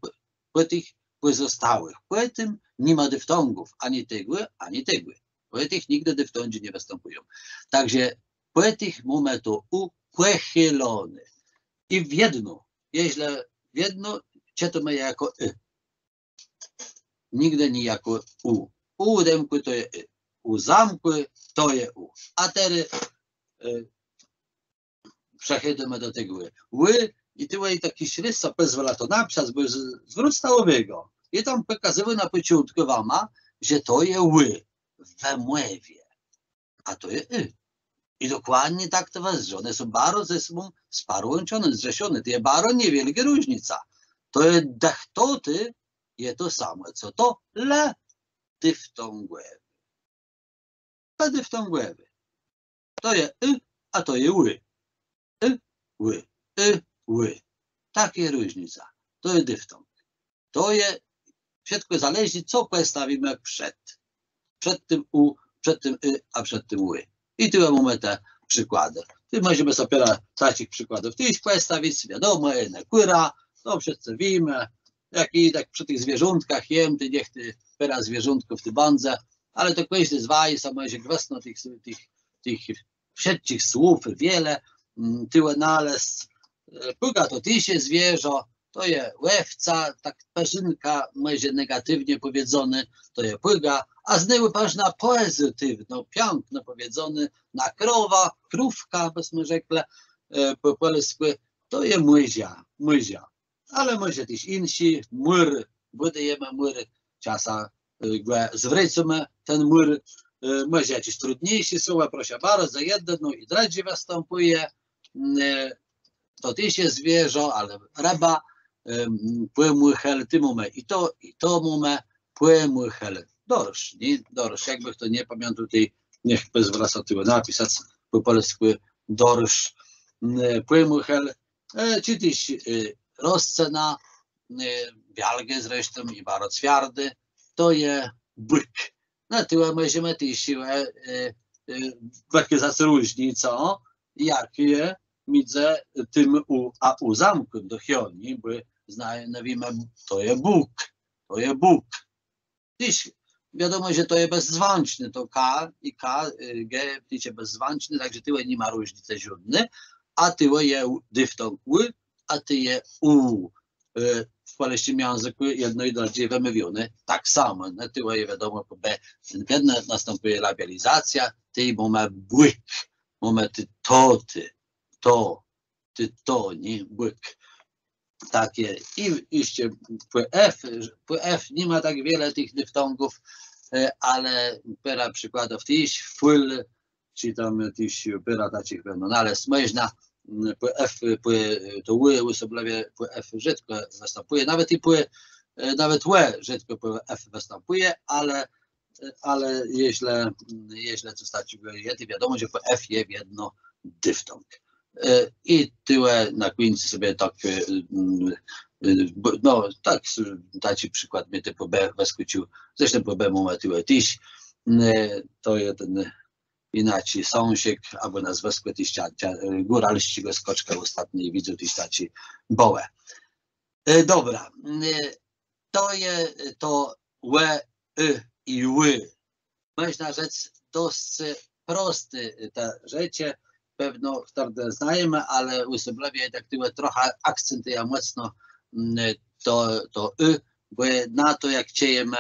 poetich pozostałych. Poetym nie ma dyftongów, ani tegły, ani tegły. Poetych nigdy dyftądzi nie występują. Także poetych mamy to upłechylony. I w jedno, jeśli w jedno, czytamy jako nigdy nie jako u. U demku to jest u zamku to jest u. A teraz przechodzimy do tego ły. I tutaj taki średca pozwala to napisać, bo zwrót stałowego. I tam pokazywał na początku wama, że to jest ły we mływie, a to jest I dokładnie tak to jest, że one są bardzo ze sobą sparłączone, zrzeszone. To jest bardzo niewielka różnica. To jest dechtoty, jest to samo, co to le dyftongłewy. Le dyftongłewy. To jest a to jest ły. Ły. Ły. Takie różnica. To jest dyftong. To jest, wszystko zależy, co postawimy przed. Przed tym u, przed tym a przed tym ły. I tyle mamy te przykłady. Tu możemy sobie takich przykładów też postawić, wiadomo, kura, to przedstawimy, jak i tak przy tych zwierzątkach jem, ty niech ty teraz zwierzątków ty bądze, ale to każdy z was, a może gwesno tych wszystkich słów wiele, tyle nalez, puga to ty się zwierzo, to jest łewca, tak perzynka, może negatywnie powiedzony, to jest płyga, a z niego ważna pozytywno, piękno powiedzony, na krowa, krówka, byśmy rzekli po polsku, to jest myzia. Ale może też insi, mur, budujemy mur, czasem zwrócimy ten mur, może jakieś trudniejsze słowa, proszę bardzo, jedno i drugie występuje, to też jest zwierzę, ale ryba, płymychel, ty mamy i to mamy płymychel, dorsz, nie? Dorsz, jakby to nie pamiętał, tej niech pozwala tyłu napisać po polsku dorsz, płymychel, czy też rozcena, bialge zresztą i bardzo twardy, to jest byk. Na tyle możemy też wykazać różnicę, jakie między tym a u zamku do Chioni, bo znajdziemy, to jest Bóg. Dziś wiadomo, że to jest bezzwączne, to K i K, G jest bezzwączne, także tyle nie ma różnicy żadnej, a tyle jest dyftong ły, a ty jest u. W polskim języku jedno i drugie wymówione tak samo. Na tyle jest wiadomo, po B następuje labializacja, ty mamy błyk, mamy ty, to, nie, błyk. Takie. I jeszcze po F nie ma tak wiele tych dyftongów, ale para przykładów też, full, czy tam też para takich, no ale można F, to ły osobliwie F rzadko występuje, nawet i nawet łe rzadko F występuje, ale jeśli to stać jest, wiadomo, że F jest jedno dyftong. I tyle na końcu sobie tak, no tak, dać przykład mnie typu B wyskocił, zresztą po B mamy tyle tyś, to jest ten inaczej sąsiek, albo nas wyskły tyś góralści go skoczka ostatniej widzą tyś taci bołę. Dobra, to jest to łe, i ły. Można rzec dosyć prosty te rzeczy, pewno wtedy znajemy, ale usoblewie tak tyle trochę akcentuje mocno to bo na to jak ciejemy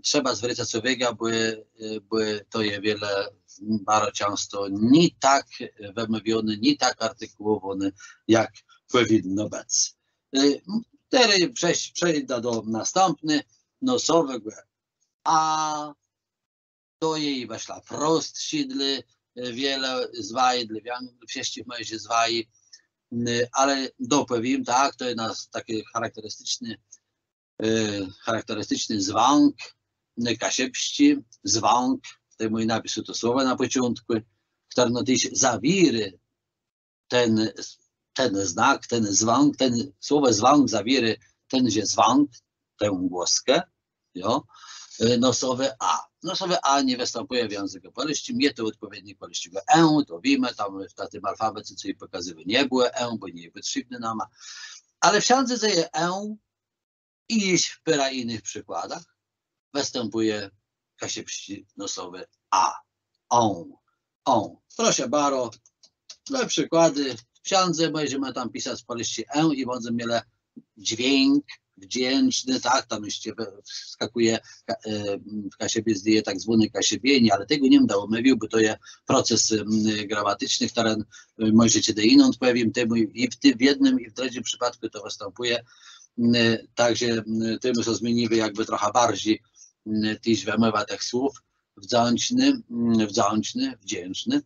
trzeba zwracać uwagę, bo to jest wiele, bardzo często nie tak wymówione, nie tak artykułowane, jak powinno być. Teraz przejdę do następny, nosowego A, to jej weszła prost sidły, wiele zwaji, wieści może zwaji, ale dopowiem, tak, to jest nas taki charakterystyczny zwank, kasiepści, zwank, to mój napis to słowa na początku, który no tyś zawiry ten znak, ten zwank, ten słowo zwank zawiry tenże zwank, tę głoskę, jo, nosowe A. Nosowe A nie występuje w języku polskim, jest to odpowiednik polskiego to wiemy, tam w tym alfabecie co jej pokazywy nie było bo nie jest potrzebne nam, ale w książce jest i w pyra innych przykładach występuje kasiepści nosowe A. On. Proszę bardzo, dla przykłady w książce możemy tam pisać w polskim i będziemy mieli dźwięk wdzięczny, tak, tam jeszcze wskakuje w kasiebie zdaje tak zwany kasiebienie, ale tego nie dało mówił, bo to jest proces gramatyczny, który możecie do inną powiem, i w jednym i w drugim przypadku to występuje, także tym co zmieniły jakby trochę bardziej tyś wymowa tych słów, wdzięczny, wdzięczny.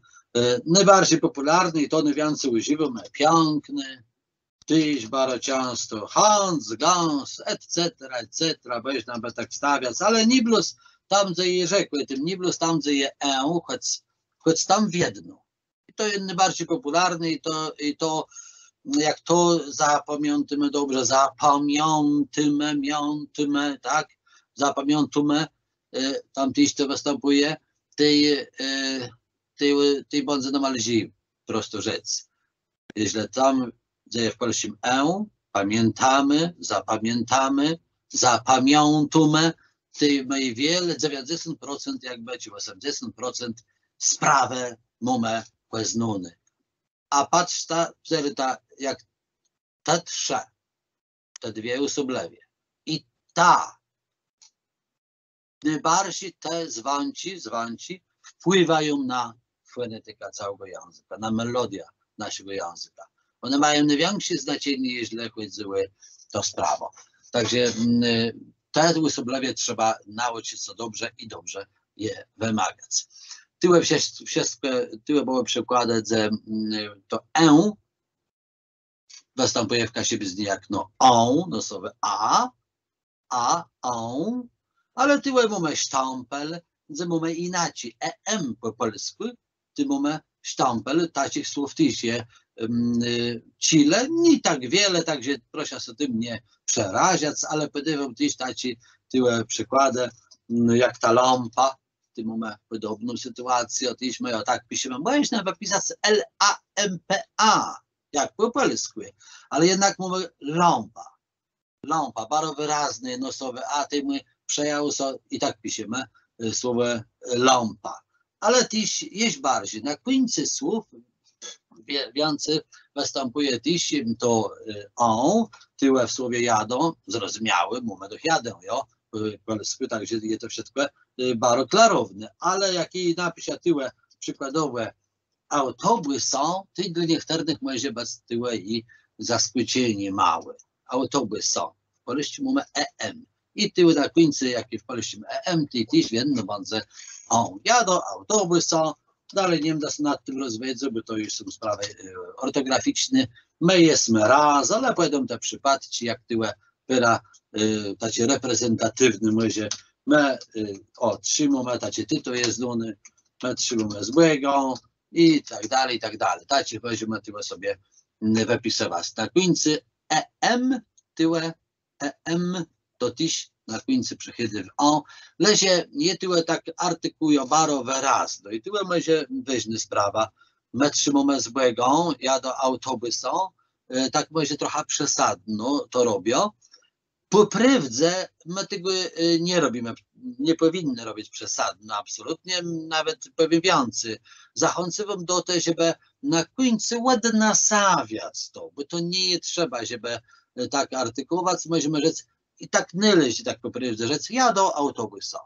Najbardziej popularny i to najwięcej używamy, piękny, tyś bardzo często, Hans, Gans, etc., weź nam tak stawiać, ale niblus tam, gdzie je rzekły, tym niblus tam, gdzie je choć tam w jedno. I to jest najbardziej popularny i to jak to zapamiętamy dobrze, zapamiętamy, tak, zapamiętamy, tam tyś to występuje, tej będzie nam leży, prosto rzec. Jeśli tam dzieje w polskim pamiętamy, zapamiętamy, zapamiętamy, tej my wiele, 90% jakby, czy 80% sprawę mamy poznane. A patrz jak te trzy, te dwie usoblewie i ta, najbardziej te zwanci wpływają na fonetykę całego języka, na melodię naszego języka. One mają największe znaczenie, jeśli chodzi o to sprawę. Także te usoblewie trzeba nauczyć się dobrze i dobrze je wymagać. Tyle wszystko, tyle było przykłady, że to występuje w kasiebie z jak nosowe on, ale tyle mamy sztampel, że mamy inaczej, po polsku, ty mamy sztampel, takich słów tyś je Chile, nie tak wiele, także proszę się tym nie przerażać, ale podywam też takie przykłady, jak ta lampa, tu mamy podobną sytuację, też my tak piszemy, można napisać L-A-M-P-A, jak po polsku, ale jednak mamy lampa, bardzo wyraźne, nosowe, a ty my przejawu i tak piszemy słowo lampa, ale też jest bardziej, na końcu słów więcej występuje też to tyle w słowie jadą, zrozumiały, mamy do jadę, także jest to wszystko bardzo klarowne, ale jaki napisze tyle przykładowe autobusy są, to dla niektórych może być tyle i zaskoczenie małe. Autobusy są, w polskim mamy EM i tyle na końcu, jak i w polskim EM, to też jedno będzie jadą autobusy są, dalej nie będę nad tym rozwiedzał, bo to już są sprawy ortograficzne. My jesteśmy raz, ale pojedą te przypadki, jak tyłe pyra, takie reprezentatywne, może my trzymamy, takie tytuł jest luny, my trzymamy złego i tak dalej, i tak dalej. Takie będziemy tyłe sobie wypisywać. Na końcu tyłe to tyś na końcu przechydy w o, lezie nie tyłe tak artykują bardzo wyraźno i tyłe może weźmy sprawa. My trzymamy złego, ja do autobusu, tak może trochę przesadno to robią. Po prawdzie my tego nie robimy, nie powinny robić przesadno, absolutnie, nawet powiem więcej. Zachęcam do tego, żeby na końcu ładnie nasawiać to, bo to nie jest trzeba, żeby tak artykułować, możemy rzec i tak nie leźć, tak po prawdzie rzec, ja do autobusu,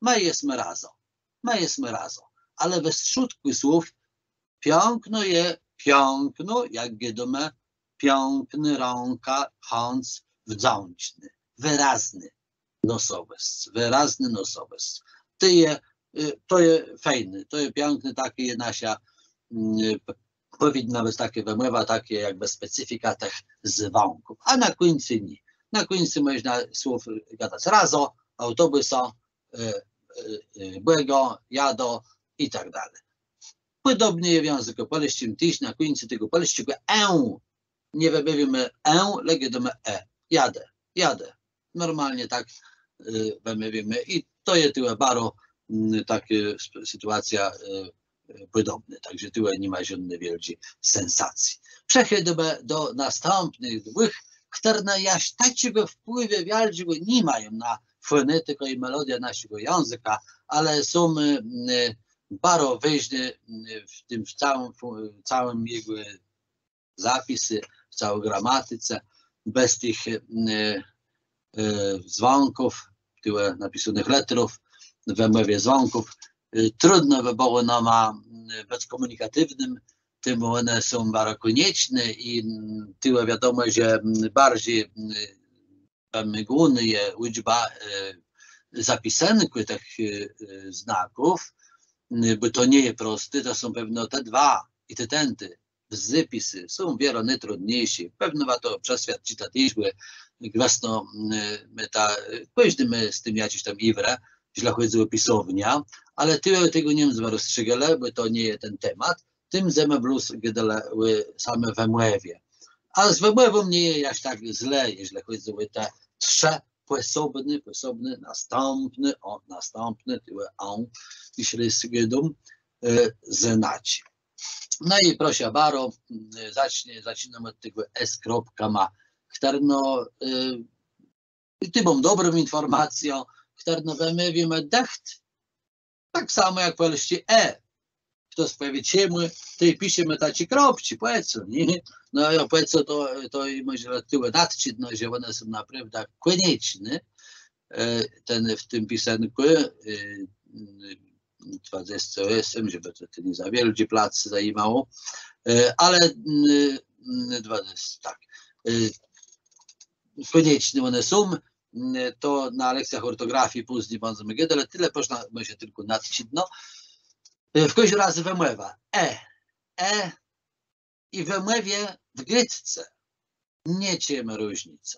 my jesteśmy razem, ale we środku słów piękno, jak wiadomo, piękny rąka, Hans wdzięczny, wyraźny nosowość. To jest fajne, to jest piękne, takie jest nasza, powinna być takie wymowa, takie jakby specyfika tych zwonków, a na końcu nie. Na końcu można słów gadać razo, autobusa, błego, jado i tak dalej. Podobnie w języku polskim też na końcu tego polskiego nie wymówimy ale wiadomo jadę. Normalnie tak wymówimy i to jest tyle bardzo taka sytuacja podobna, także tu nie ma żadnej wielkiej sensacji. Przechodzimy do następnych dwóch, które na takiego wpływu wielkiego nie mają na fonetykę i melodię naszego języka, ale są bardzo ważne w tym całym jego zapisy, w całej gramatyce. Bez tych dzwonków, tyle napisanych letrów, w mowie dzwonków, trudno by było nam być komunikatywnym, tym one są bardzo konieczne i tyle wiadomo, że bardziej główny jest liczba zapisanych tych znaków, bo to nie jest proste, to są pewno te dwa i te tenty. Zapisy są wiele trudniejsze. Pewno to przeświadczyć też, bo własno my z tym jakiś tam iwre, źle chodzi o pisownia, ale tyle tego nie wiem rozstrzygale, bo to nie jest ten temat. Tym zemy blues gdele same wymówie. A z wymówą nie jest aż tak źle, jeśli chodzi o te trzy posobny, następny, tyle jeśli zgodą znać. No i proszę bardzo, zaczynamy od tego s.ma, który tym dobrą informacją, który wymówimy decht, tak samo jak polskie Kto powie czemu, to i piszemy takie kropci, powiedzą, nie? No ja powiedzą, to może tyle nadczyć, no, że one są naprawdę konieczne, w tym pisanku, 28, żeby to nie za wielki plac zajmowało, ale 20, tak. Konieczne one są, to na lekcjach ortografii później będziemy gadać, ale tyle można się tylko nadczyć. No. W każdym razie wymowa i wymowie w grecce nie czujemy różnicy.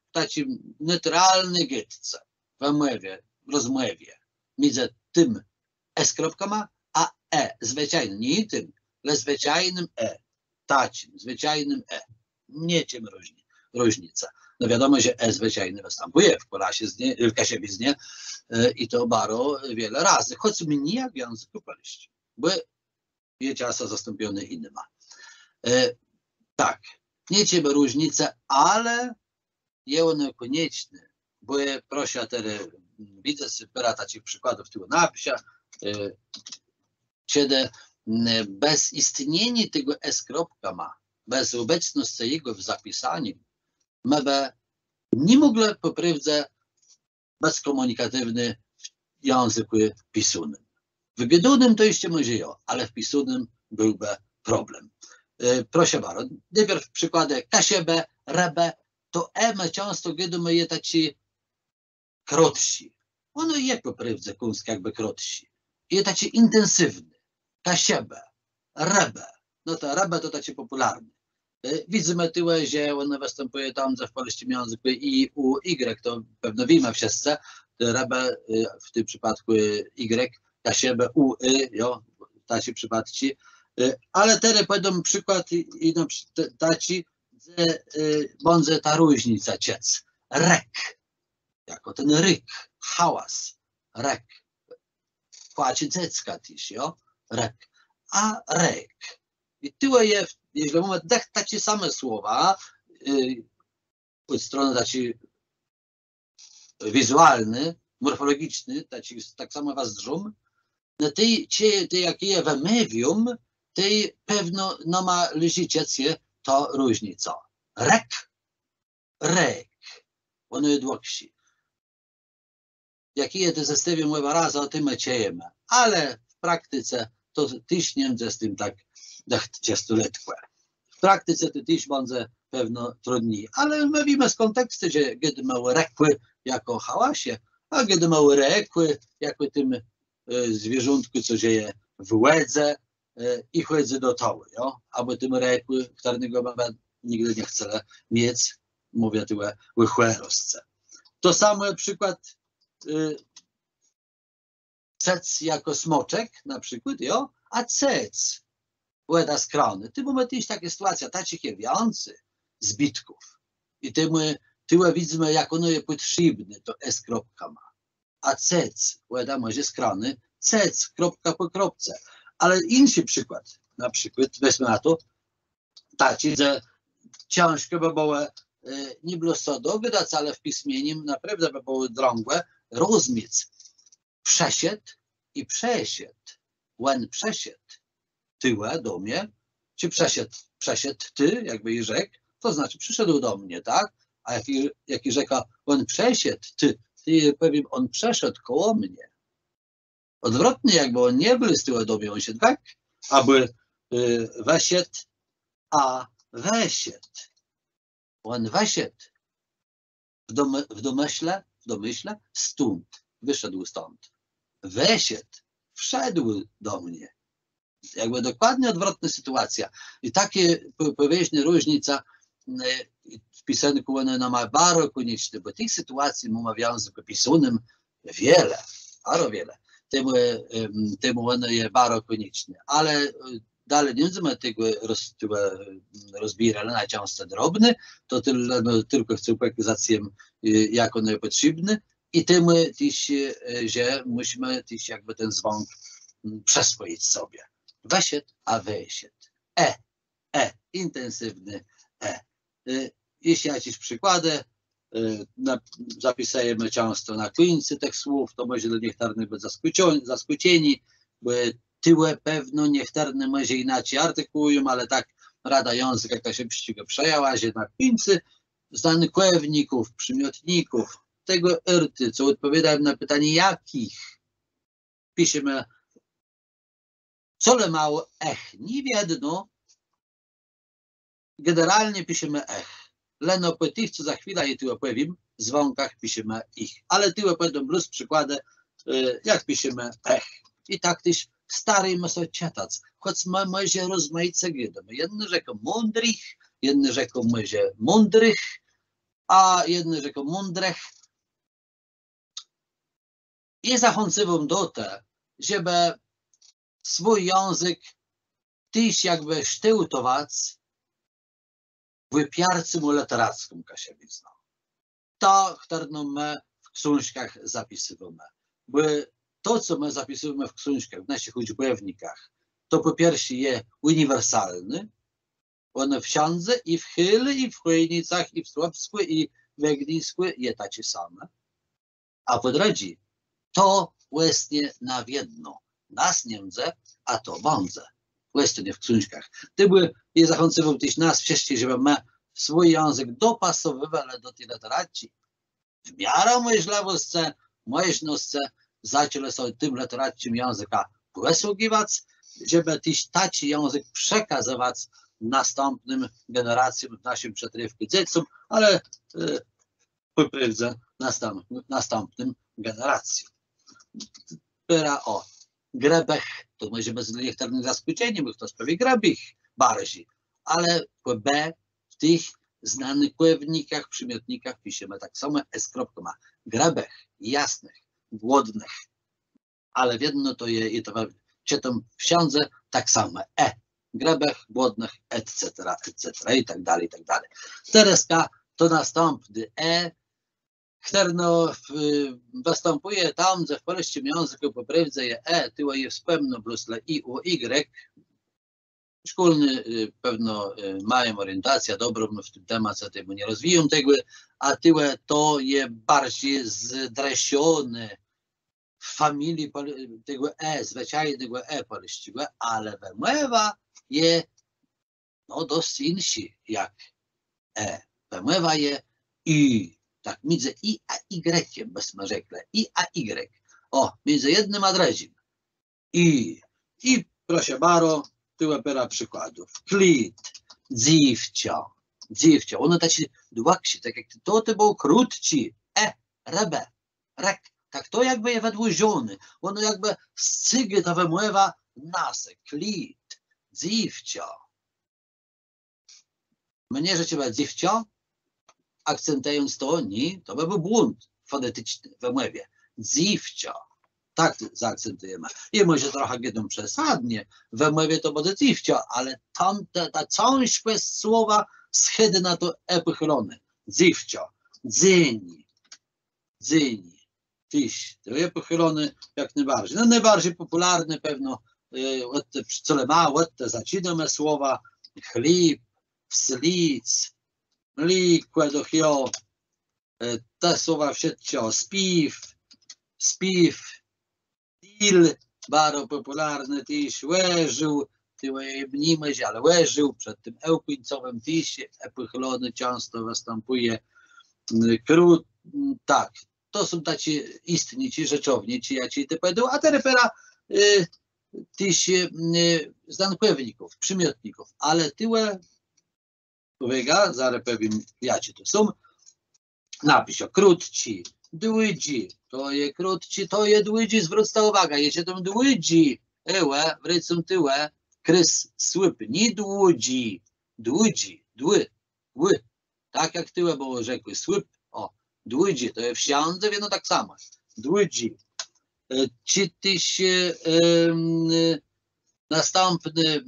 W takim neutralnej grecce, wymowie, rozmowie, między tym s.ma a zwyczajnym, nie tym, ale zwyczajnym takim, zwyczajnym nie czujemy różnicy. No wiadomo, że zwyczajny występuje w kasiewiznie i to bardzo wiele razy, choć mnie jak w języku polskim, bo jest czasem zastąpiony innym. Tak, nie czujemy różnicy, ale jest one konieczne, bo proszę teraz widzę sobie takich przykładów tu napisia, kiedy bez istnienia tego s.ma, bez obecności jego w zapisaniu, my by nie mogli po prawdzie być komunikatywny w języku pisanym. W gadanym to jeszcze może ja, ale w pisanym byłby problem. Proszę bardzo, najpierw przykłady kasiebę, rebę, to my często gadamy je takie krótsi. ono je po prywdze kunsk jakby krótsi. I taki intensywny. Kasiebę, rebę. No to rebę to taki popularny. Widzimy tyle, że one występuje tam w polskim języku i u Y, to pewno wiemy wszyscy. Rebę w tym przypadku Y, kasiebę, u, jo, taci przypadki. Ale teraz podam przykład i taci, bądź ta różnica ciec. Rek. Jako ten ryk, hałas, rek. Płaci dziecka też, jo? Rek. A rek. I tyle jest, jeśli mamy takie same słowa, od strony taki wizualny, morfologiczny, tak samo was drzum, no ty jak je wymówium, ty pewno no ma leżycie to różnica. Rek, rek. Ono jest dłuższe. Jak je to zestawiam mowa razy, o tym ciejemy. Ale w praktyce to też Niemcy z tym tak ciastoletłe. W praktyce to też będzie pewno trudniej. Ale my wiemy z kontekstu, że kiedy mamy rekły jako hałasie, a kiedy mamy rekły jako tym zwierzątku, co dzieje w łedze i chodzi do toły. Albo tym rekły, którego baba nigdy nie chce mieć, mówię tyle, łychłerosce. To samo przykład cec jako smoczek na przykład, jo? A cec łeda z krony. Ty mamy też takie sytuacje, takich wiący zbitków. I tyle widzimy, jak ono jest potrzebne, to S kropka ma. A cec łeda może z krony, cec kropka po kropce. Ale inny przykład, na przykład, weźmy na to, taci, że ciężko by było nie było co dogadać, ale w piśmieniu naprawdę by było drągłe rozumieć przesiedł i przesiedł. When przesiedł tyłe do mnie, czy przesiedł ty, jakby i rzekł, to znaczy przyszedł do mnie, tak? A jak i rzeka, on przesiedł ty powiem, on przeszedł koło mnie. Odwrotnie, jakby on nie był z tyłu do mnie, on się tak, aby weszedł, a weszedł. On weszedł w domyśle, stąd, wyszedł stąd. Weszedł, wszedł do mnie. Jakby dokładnie odwrotna sytuacja. I takie poważna różnica w pisanku ona ma bardzo konieczne, bo tych sytuacji mamy w języku pisanym wiele, bardzo wiele. Temu ono jest bardzo konieczne. Ale dalej nie będziemy tego rozbierali na często drobne, to tylko chcę pokazać, jak ono jest potrzebne i tym też, że musimy też jakby ten dzwon przeswoić sobie. Weszedł, a wyszedł. Intensywny Jeśli jakieś przykłady zapisujemy często na końcu tych słów, to może niektórzy być zaskoczeni, bo tyle pewno niektórzy może inaczej artykułują, ale tak Rada Języka jaka się przyściga przejęła, że na końcu znankowników, przymiotników, tego rty, co odpowiadają na pytanie jakich, piszemy co mało nie wiadomo, generalnie piszemy Leno po tych, co za chwilę je tu opowiem, w dzwonkach piszemy ich. Ale tu będą plus przykłady, jak piszemy I tak też stary ma sobie czytać. Choć ma może rozmaice grydomy. Jedne rzeką mądrych, jedne rzeką może mądrych, a jedne rzeką mądrych. I zachęcam do tego, żeby swój język też jakby sztyłtować w piarcym literackim kasiewicą. To, które my w książkach zapisujemy. Bo to, co my zapisujemy w książkach, w naszych uczbownikach, to po pierwsze jest uniwersalne. One wszędzie i w Chyle, i w Chojnicach, i w Słowsku, i w Egnisku jest takie same. A po drugie, to właśnie na jedno. Nas Niemcy, a to będzie. Właśnie w książkach. Ja zachęcam też nas wszystkich, żeby my swój język dopasowywali do tej literacji. W miarę możliwości, możliwości zaczęli sobie tym literackim języka posługiwać, żeby też taki język przekazywać następnym generacjom w naszym przetrywku dzieciom, ale po prawdzie następnym generacji. Pera o grebech, to może bez niechtarnych zaskutnień, bo kto sprawi grebich bardziej, ale po B w tych znanych płewnikach, przymiotnikach piszemy tak samo S ma grebech, jasnych, głodnych, ale w jedno to je i to czytam w ksiądze tak samo grebech, głodnych, etc., i tak dalej, i tak dalej. Teraz to następny Chterno występuje tam, że w polskim języku poprawdze je tyła je wspomno brusle i u y. Szkolny pewno mają orientację dobrą w tym temacie, temu nie rozwiją tego, a tyłe to je bardziej zdresione w familii tego zwyczajnego polskiego, ale wymowa je no dość insi jak wymowa je i. Tak, między I a Y byśmy rzekli. I a Y. O, między jednym a drugim. I proszę bardzo, tyle pera przykładów. Klit, dziwcio. One takie dłaksi, tak jak to był krótci. Rebe, rek. Tak to jakby je wydłużony. Ono jakby scygy to wymływa nasy. Klit, dziwcio. Mnie rzeczywiście dziwcio, akcentując to, nie, to by był błąd fonetyczny w wymowie. Dziwcio. Tak zaakcentujemy. I może trochę będą przesadnie. W wymowie to będzie dziwcio, ale tam ta część słowa schedy na to epochylone. Dziwcio. Dzyni. Tyś. To epochylone jak najbardziej. No najbardziej popularne pewno co ma, te zaczynamy słowa chleb, slic, liquedochio, te słowa wszystko, spiw, il, bardzo popularny tyś, łeżył, tyłe mnimyś, ale łeżył, przed tym ełkońcowym tyś, epochylony często występuje, tak, to są tacy istnici, rzeczownici, ja ci te powiedział, a terepera tyś znankowników, przymiotników, ale tyłe uwaga, zaraz powiem, jakie to są. Napisz o krótci, dłydzi, to je krótci, to je dłydzi, zwróćcie uwagę, jeśli tam dłydzi, wrycą tyłe, krys słypy, nie dłudzi, dły, tak jak tyłe było rzekły, słyp, o, dłydzi, to je wsiądze, no tak samo, dłydzi. Czy tyś następny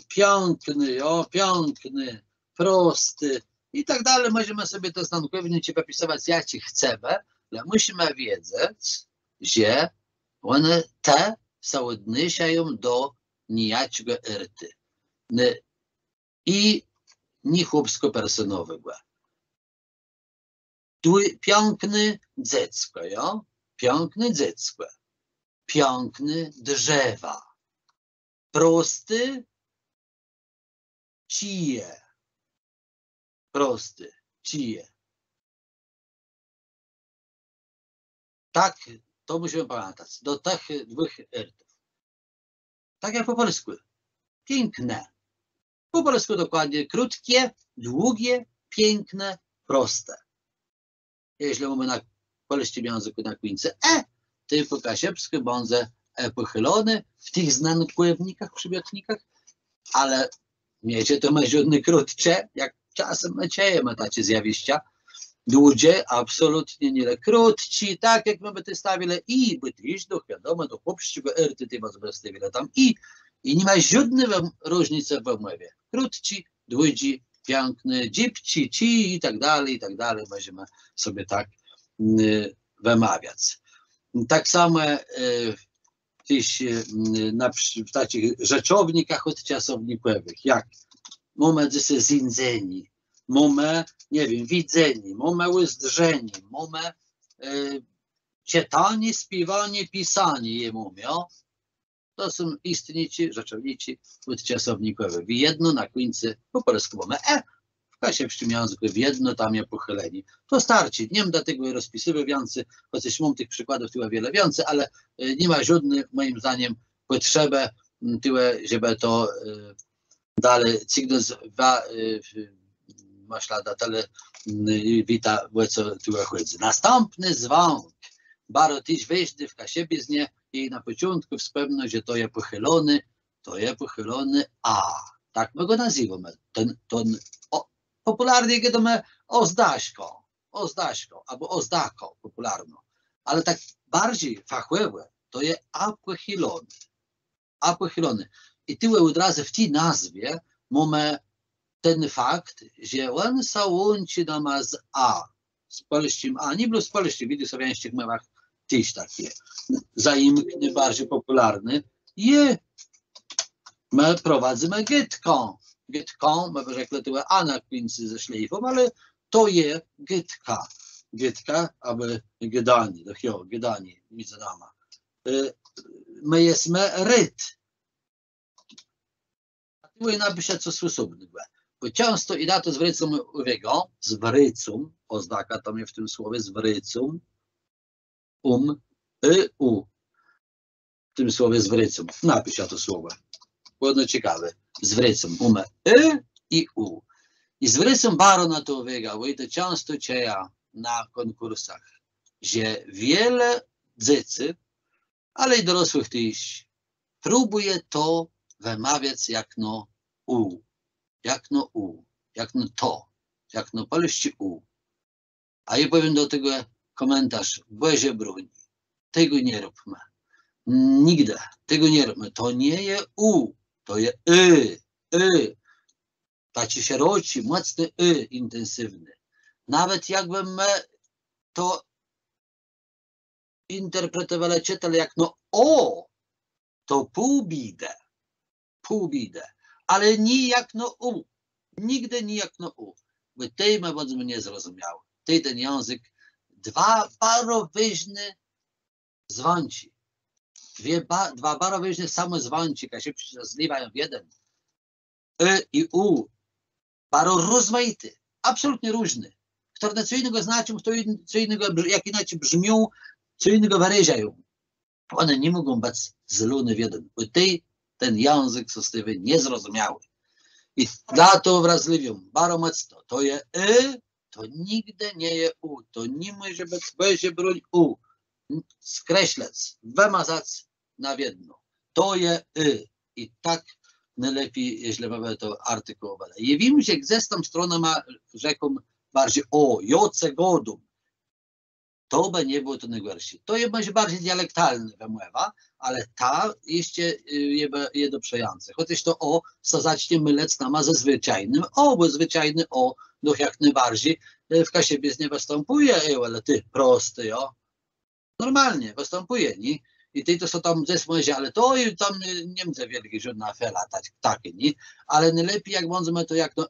piękny, prosty i tak dalej. Możemy sobie to znankownicie popisywać jak ci chcemy, ale musimy wiedzieć, że one te są odniesiają do nijaczego erty. I nie chłopsko-personowego. Piękny dziecko, piękne dziecko, piękne drzewa, prosty, cije. Tak, to musimy pamiętać. Do tych dwóch ertów. Tak jak po polsku. Piękne. Po polsku dokładnie krótkie, długie, piękne, proste. Jeśli mamy na polskim języku na końcu to po kasiepsku będzie pochylony w tych znanych pojemnikach, przymiotnikach, ale miecie to maziony krótsze, jak czasem maciejemy takie zjawiska. Ludzie absolutnie nie krótci, tak jak my by stawili i by tyś do wiadomo, do chłopskiego erty ty was stawili tam i nie ma żadnej różnicy w wymowie. Krótci, dłydzi, piękny, dzipci, ci i tak dalej, możemy sobie tak wymawiać. Tak samo w takich rzeczownikach odczasownikowych, jak mamy dzisiaj zindzeni, mamy, nie wiem, widzeni, mamy uzdrzeni, mamy czytanie, śpiewanie, pisanie je mówią. To są istnici, rzeczownici odczasownikowe. W jedno na końcu po polsku mamy w kasiepskim języku w jedno tam je pochyleni. To starczy. Nie mam do tego rozpisywać więcej, chociaż mam tych przykładów tyle wiele więcej, ale nie ma żadnej, moim zdaniem, potrzeby tyle, żeby to dalej cygnąć myślę, da tyle wita co tu chodzi. Następny dzwonk. Baro tyś weźdy w kasiebie z nie i na początku wspomnę, że to je pochylony A. Tak my go nazywamy. Ten popularnie gadamy ozdaśko, albo ozdako popularno. Ale tak bardziej fachowe to jest A pochylony. I tyle od razu w tej nazwie mamy ten fakt, że on łączy nam z A. Z polskim A. Nie było z polskim, widzę sobie w tych mowach też takie. Zaimkny, bardziej popularny. I my prowadzimy gytką. Gytką, my rzekli tyle A na końcu ze szlifą, ale to jest gytka. Gytka, aby gydani, gydani, widzę nama. My jesteśmy ryt. A tu jest napisać co sposobne. Bo często i na to zwracamy uwagę, oznaka to mnie w tym słowie, zwracam, u. W tym słowie zwracam. Napisz to słowo. Było ciekawe. Zwracam, i u. I zwracam bardzo na to uwagę, bo to często dzieje na konkursach, że wiele dzieci, ale i dorosłych też, próbuje to wymawiać jak no u. Jak no u. Jak no to. Jak no polści u. A ja powiem do tego komentarz. Boże broń. Tego nie róbmy. Nigdy. Tego nie róbmy. To nie jest u. To jest Taki szeroki, mocny intensywny. Nawet jakby my to interpretowali czytali jak no o, to pół bidę. Ale nie jak no u. Nigdy nie jak no u. Bo tej my bardzo nie zrozumiał. Ten język, dwa bardzo ważne zwanci. Dwa bardzo ważne samozwanci, które się zliwają w jeden. I u. Bardzo rozmaity. Absolutnie różny. Które co innego znaczą, co innego, jak inaczej brzmią, co innego wyrażają. One nie mogą być zlone w jeden. Bo ten język zostaje niezrozumiały. I dla to wrażliwią, bardzo mocno. To jest to nigdy nie jest u. To nie może być będzie broń u. Skreślec, wymazać na jedno. To jest I tak najlepiej, jeśli mamy to artykułowane. I wiem, że gdzieś tam strona ma, rzeką, bardziej o, joce godum. To by nie było to najgorsze. To jest może bardziej dialektalne wymowa, ale ta jeszcze jest do przejące. Chociaż to o, zacznie mylec nama ze zwyczajnym o, bo zwyczajny o, no jak najbardziej w kasiebie nie występuje, ale ty prosty, o. Normalnie występuje, nie? I ty to są tam gdzieś może, ale to i tam nie ma wielkiej żadna afera, takie, nie? Ale najlepiej jak możemy to jak no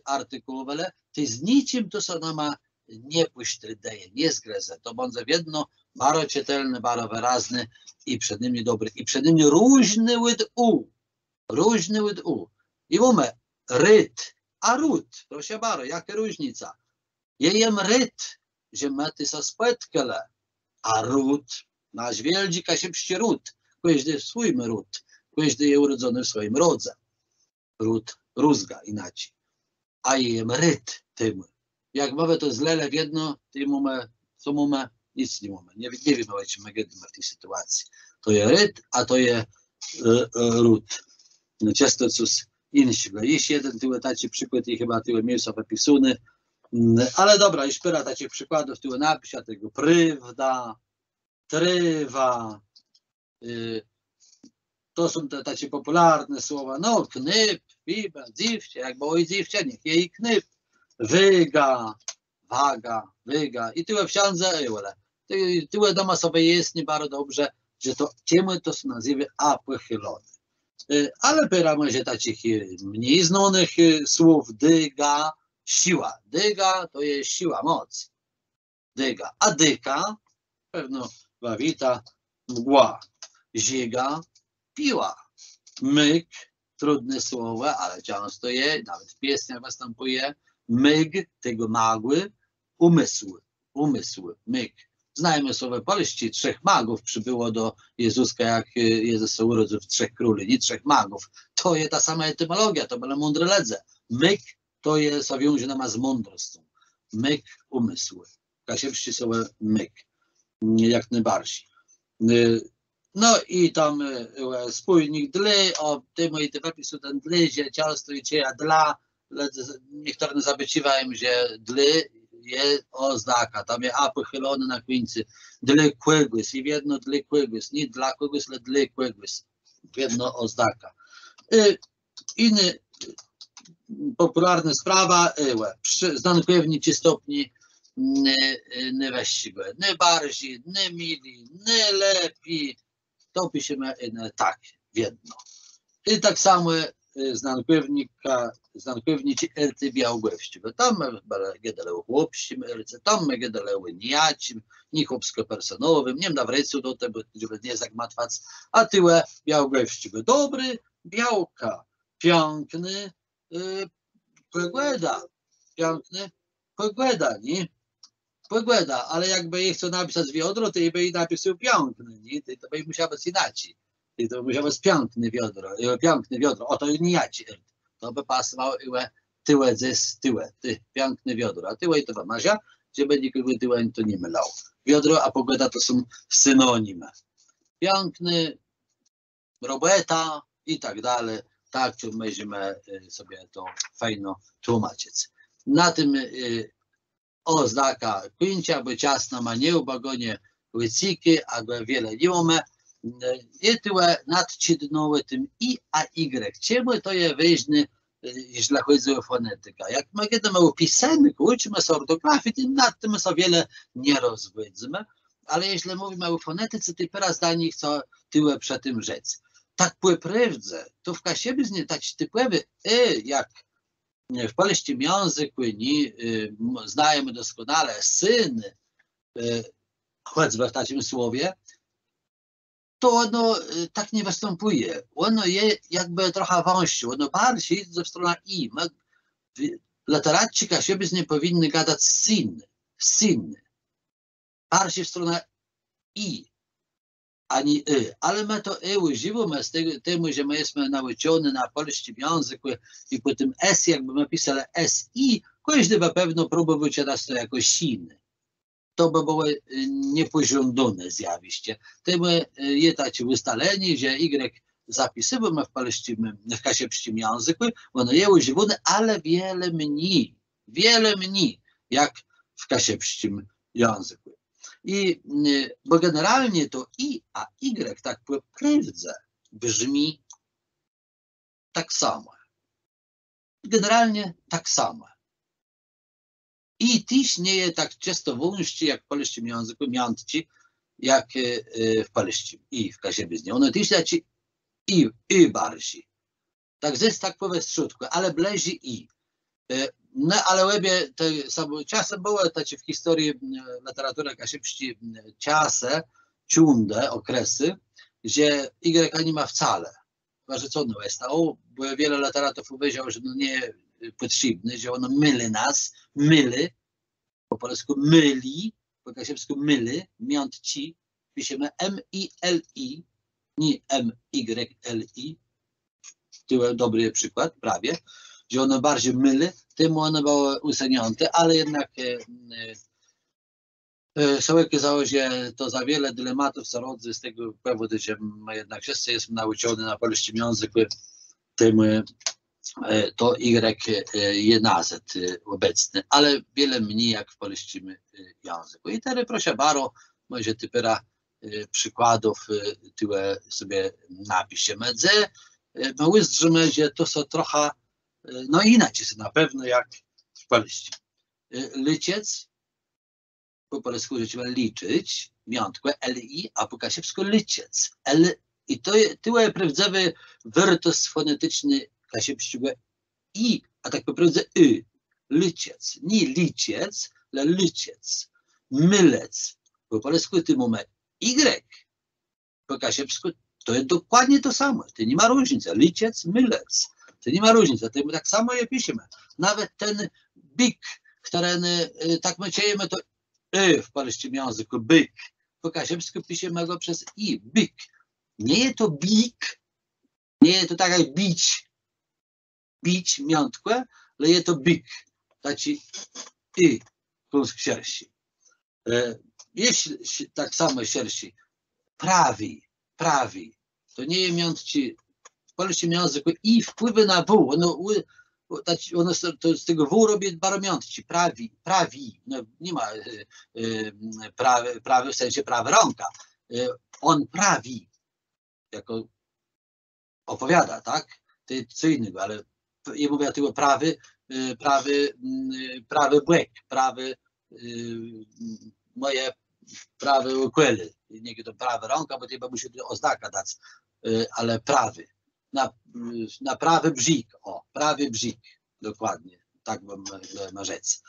artykułowane, to z niczym to są nama nie puśtrydeje, nie zgrezę. To będzie jedno bardzo czytelne, bardzo wyraźne i przed nimi dobry. I przed nimi różny łyd u. Różny łyd u. I mamy ryt, a ród. Proszę bardzo, jaka różnica? Jejem ryt, że my ty sa spetkele, a ród, nasz wieldzika się pści ród. Każdy w swoim ród. Każdy jest urodzony w swoim rodze. Ród, rózga inaczej. A jejem ryt tym. Jak mamy to zlele w jedno, co mamy, nic nie mamy. Nie wiem, co my gadamy w tej sytuacji. To jest ryt, a to jest ród. Często coś innego. Jest jeden taki przykład i chyba tyle miejsca wypisany. Ale dobra, już pyra takich przykładów, tyle napisać tego prawda, trywa. To są te takie popularne słowa. No, knyp, bibel, dziwcie, jak było i dziwcie, niech jej knyp. Wyga, waga, wyga i tyle wsiądze, tyle doma sobie jest nie bardzo dobrze, że to ciemy to się nazywa a pochylony. Ale pyra może takich mniej znanych słów dyga, siła. Dyga to jest siła, moc. Dyga. A dyka, pewno wawita, mgła. Ziga, piła. Myk, trudne słowo, ale często je, nawet w pieśniach występuje. Myg, tego magły, umysł, myg. Znajmy słowo polści, 3 magów przybyło do Jezuska, jak Jezus się urodził w 3 króli, nie 3 magów. To jest ta sama etymologia, to były mądre ledze. Myg to jest wiąże nama z mądrością. myk umysły. Kasiewści są myk, jak najbardziej. No i tam spójnik dly, o tym i te wypisy ten dly, że ciasto i cieja dla, niektóre zabyciwają, że dly jest oznaka, tam jest a pochylone na końcu, dly kłygłys i jedno dly kłygłys, nie dla kłygłys, ale dly kłygłys, jedno oznaka. Inny popularna sprawa, znankowniczy stopni nie właściwe, nie bardziej, nie mili, nie lepiej, to piszemy tak, jedno. I tak samo znankowniczy elty białogłewściwe. Tam gedaleł chłopścim elce, tam gedaleł niejacim, nie chłopsko-personowym, nie na wrecu do tego, żeby nie zagmatwać, a tyłe białogłewściwe. Dobry, białka, piękny, pogoda, piękny, pogoda, nie? Pogoda, ale jakby je chcą napisać wiodro, to by jej napisał piękny, nie? To by musiał być inaczej. To musiał być piękny wiodro, o to nie jaci. To by pasowało tyłe ze tyłe, piękne wiodro, a tyłe to Mazia, żeby nikogo tyłe to nie mylał. Wiodro a pogoda to są synonimy. Piękny, robota i tak dalej. Tak, będziemy sobie to fajno tłumaczyć. Na tym oznaka końca, bo ciasno ma nie ubagonie łyciki, a go wiele nie mamy. I tyłe nadcidnowe tym i a y. Czemu to jest ważne, jeśli chodzi o fonetykę? Jak my kiedy mamy pisemnik, uczymy się ortografii, tym nad tym sobie wiele nie rozwiedzmy, ale jeśli mówimy o fonetyce, to teraz zdanie chcę tyłe przed tym rzec. Tak prawdę, to w Kasiebiznie tak typowy jak w polskim języku nie znajemy doskonale syn, choćby w takim słowie, to ono tak nie występuje. Ono jest jakby trochę wąższe, ono bardziej ze strony i. Literaci Kasiebiznie powinny gadać syn. Bardziej w stronę i. Ani ale my to używamy z tego, że my jesteśmy nauczeni na polskim języku i po tym s, jakby my pisali si, każdy by pewno próbował wyczytać to jako sin. To by było niepożądane zjawisko. Tym jest takie ustalenie, że y zapisujemy w kasiepskim języku, ono jest używane, ale wiele mniej, jak w kasiepskim języku. Bo generalnie to i, a y tak po prawdzie brzmi tak samo. Generalnie tak samo. I też nie jest tak często wąższy jak w polskim języku, miętci, jak w polskim i w Kasiebiznie. Ono też jest i bardziej. Tak jest tak powiedz szutko, ale bliżej i. No ale łebie czasem było takie w historii literatury kasiepskiej czasy, ciunde, okresy, że y nie ma wcale. Chyba, że co ono jest. Bo wiele literatów powiedział, że no nie potrzebny, że ono myli, po polsku myli, po kasiepsku myli, miątci, piszemy M-I-L-I, nie M-Y-L-I. To dobry przykład, prawie. Że ono bardziej myli, tym ono było usunięte, ale jednak sobie okazało, że to za wiele dylematów co rodzi z tego powodu, że my jednak wszyscy jesteśmy nauczeni na polskim języku, tym to Y jest nazet obecny, ale wiele mniej jak w polskim języku. I teraz proszę bardzo, może typera przykładów tyle sobie napiszemy. My uzdrzymy, że to są trochę no inaczej na pewno jak w polskim. Liczyć, po polsku rzeczywiście liczyć, miątko, L-I, a po kasiepsku liczyć. I to jest prawdziwy wyraz fonetyczny kasiepskiego i, a tak po prawdzie y. Liczyć. Nie liczyć, ale liczyć. Mylec. Po polsku ty mamy Y. Po kasiepsku to jest dokładnie to samo. To nie ma różnicy. Liczyć, mylec. To nie ma różnicy, to tak samo je piszemy. Nawet ten byk, który tak my czujemy, to w polskim języku byk. Po kasiepsku piszemy go przez i, byk. Nie jest to bik, nie jest to tak jak bić miątkę, ale jest to byk. Znaczy kąsk sierści. Jeśli tak samo sierści prawi, to nie jest ci w polskim języku i wpływy na w. Ono to z tego w robi baromiątci, prawi. No, nie ma prawy w sensie prawa rąka. On prawi, jako opowiada, tak? To jest co innego, ale ja mówię tylko prawy błek, moje prawe układy. Nie to prawa rąka, bo chyba musi oznaka dać, ale prawy. Na prawy brzeg, prawy brzeg, dokładnie, tak ma rzec.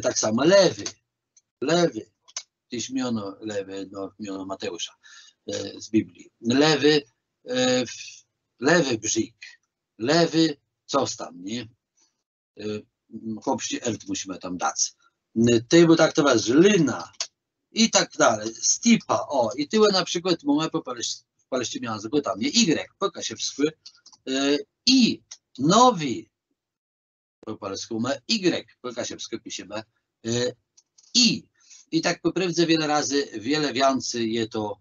Tak samo lewy, to jest miono lewy, no, miono Mateusza z Biblii. Lewy brzeg, lewy, coś tam, nie? Chłopści elt musimy tam dać. Tyły tak to was lina i tak dalej, stipa, i tyły na przykład mamy po polskim języku tam nie Y, po kasiewsku i nowy po polsku ma Y, po kasiewsku piszemy i tak po prawdzie wiele więcej jest to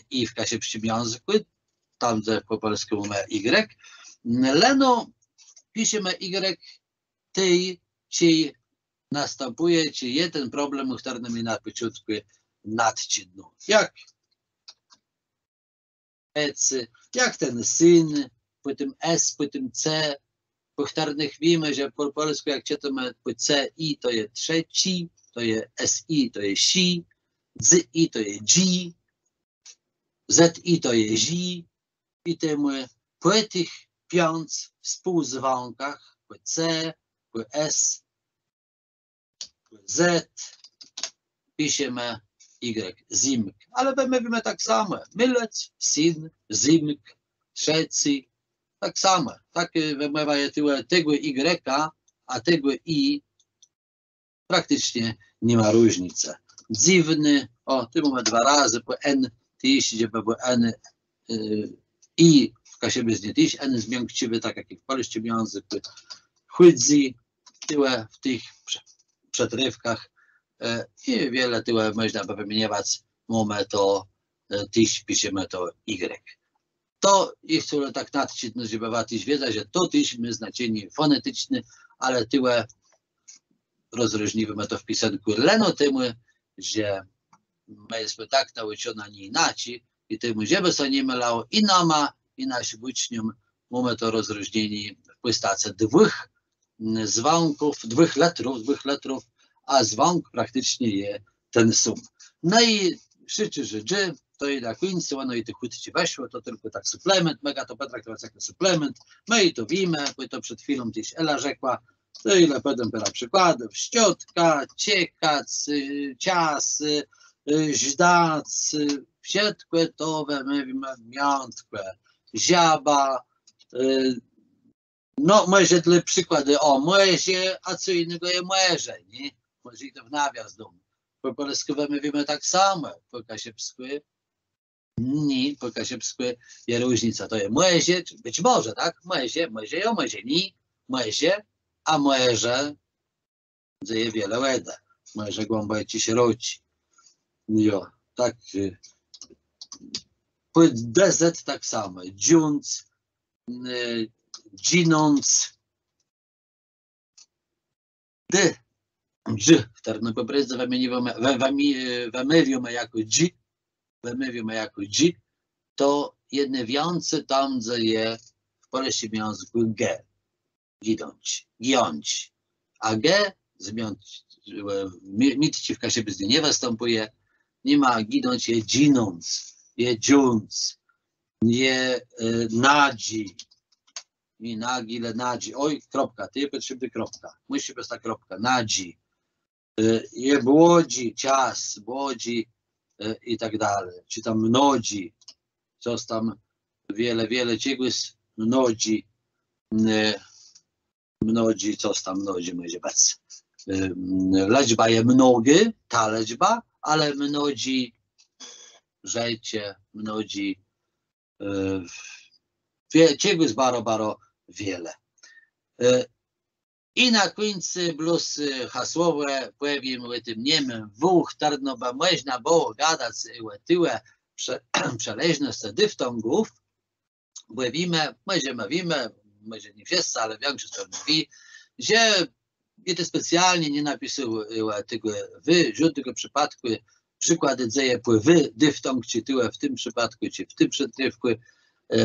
i w kasiewskim języku, tam gdzie po polsku ma Y, leno piszemy Y, tej, ci następuje ci jeden problem, który mi na początku nadcidną. Jak jak ten syn, potem S, potem C, po których wiemy, że po polsku jak czytamy po C, I to jest trzeci, to jest SI to jest si, ZI to jest G, ZI to jest Z i temu po tych 5 współzwonkach, po C, po S, po Z, piszemy Y, zimk, ale my mówimy tak samo, mylec, syn, zimk, trzeci, tak samo, tak wymawia tego Y, a tego I praktycznie nie ma różnicy. Dziwny, tu mamy 2 razy po N, ty jeśli po N, I w kasie bez nie tyś, N zmiękczywy, tak jak w polskim języku, chudzi, tyle w tych przetrywkach i wiele tyle można wymieniać, mamy to tyś, piszemy to Y. To jest tak nadczytno, żeby watyś wiedzieć, że to tyś my znaczenie fonetyczne, ale tyle rozróżniamy to w pisanku leno temu, że my jesteśmy tak nauczeni inaczej i temu, żeby się nie mylało i nama, i naszym uczniom, mamy to rozróżnienie w postaci 2 dzwonków, 2 letrów, a dzwonk praktycznie jest ten sam. No i krzyczy, że G, to i na końcu, ono i to chudcie weszło, to tylko tak suplement, mega to potraktować jako suplement, my i to wiemy, bo to przed chwilą gdzieś Ela rzekła, to ile podam na przykładów, ściotka, ciekac, cias, żdac, wsiedkłe towe, my wiemy, miątkłe, ziaba, no może dla przykłady, młezie, a co innego jest młeże, nie? Może i to w nawias dom. Po polsku my wiemy tak samo, po kasiepsku nie, po kasiepsku jest różnica, to jest młezie, być może, tak? Młezie, nie, młezie, a młeże, gdzie jest wiele łeda, młeże głęboko ci się rodzi. Jo, tak, po DZ tak samo, dziunc, dżinąc, D, w Tarnopobryce wymówimy jako G, to jedne więcej tam, gdzie jest w polskim języku G, giąć, a G, mitci w kasie bez nie występuje, nie ma giąć, jest dżinąc, jest dżunc, jest nadzi, i nagi, le nadzi, oj, kropka, ty potrzebny kropka, musi być ta kropka, nadzi, je błodzi, cias, błodzi i tak dalej, czy tam mnodzi, coś tam, wiele czegoś mnodzi, coś tam mnodzi, może być. Liczba jest mnogy, ta liczba, ale mnodzi życie, mnodzi czegoś baro wiele. I na końcu plus hasłowe powiem tym niemym wóch tarnoba można było gadać tyle przeleżność dyftongów, bo wiemy, może nie wszyscy, ale większość mówi, że to specjalnie nie napisał tego w żadnego przypadku przykłady dzieje wy dyftong, czy tyle w tym przypadku, czy w tym przytrywku,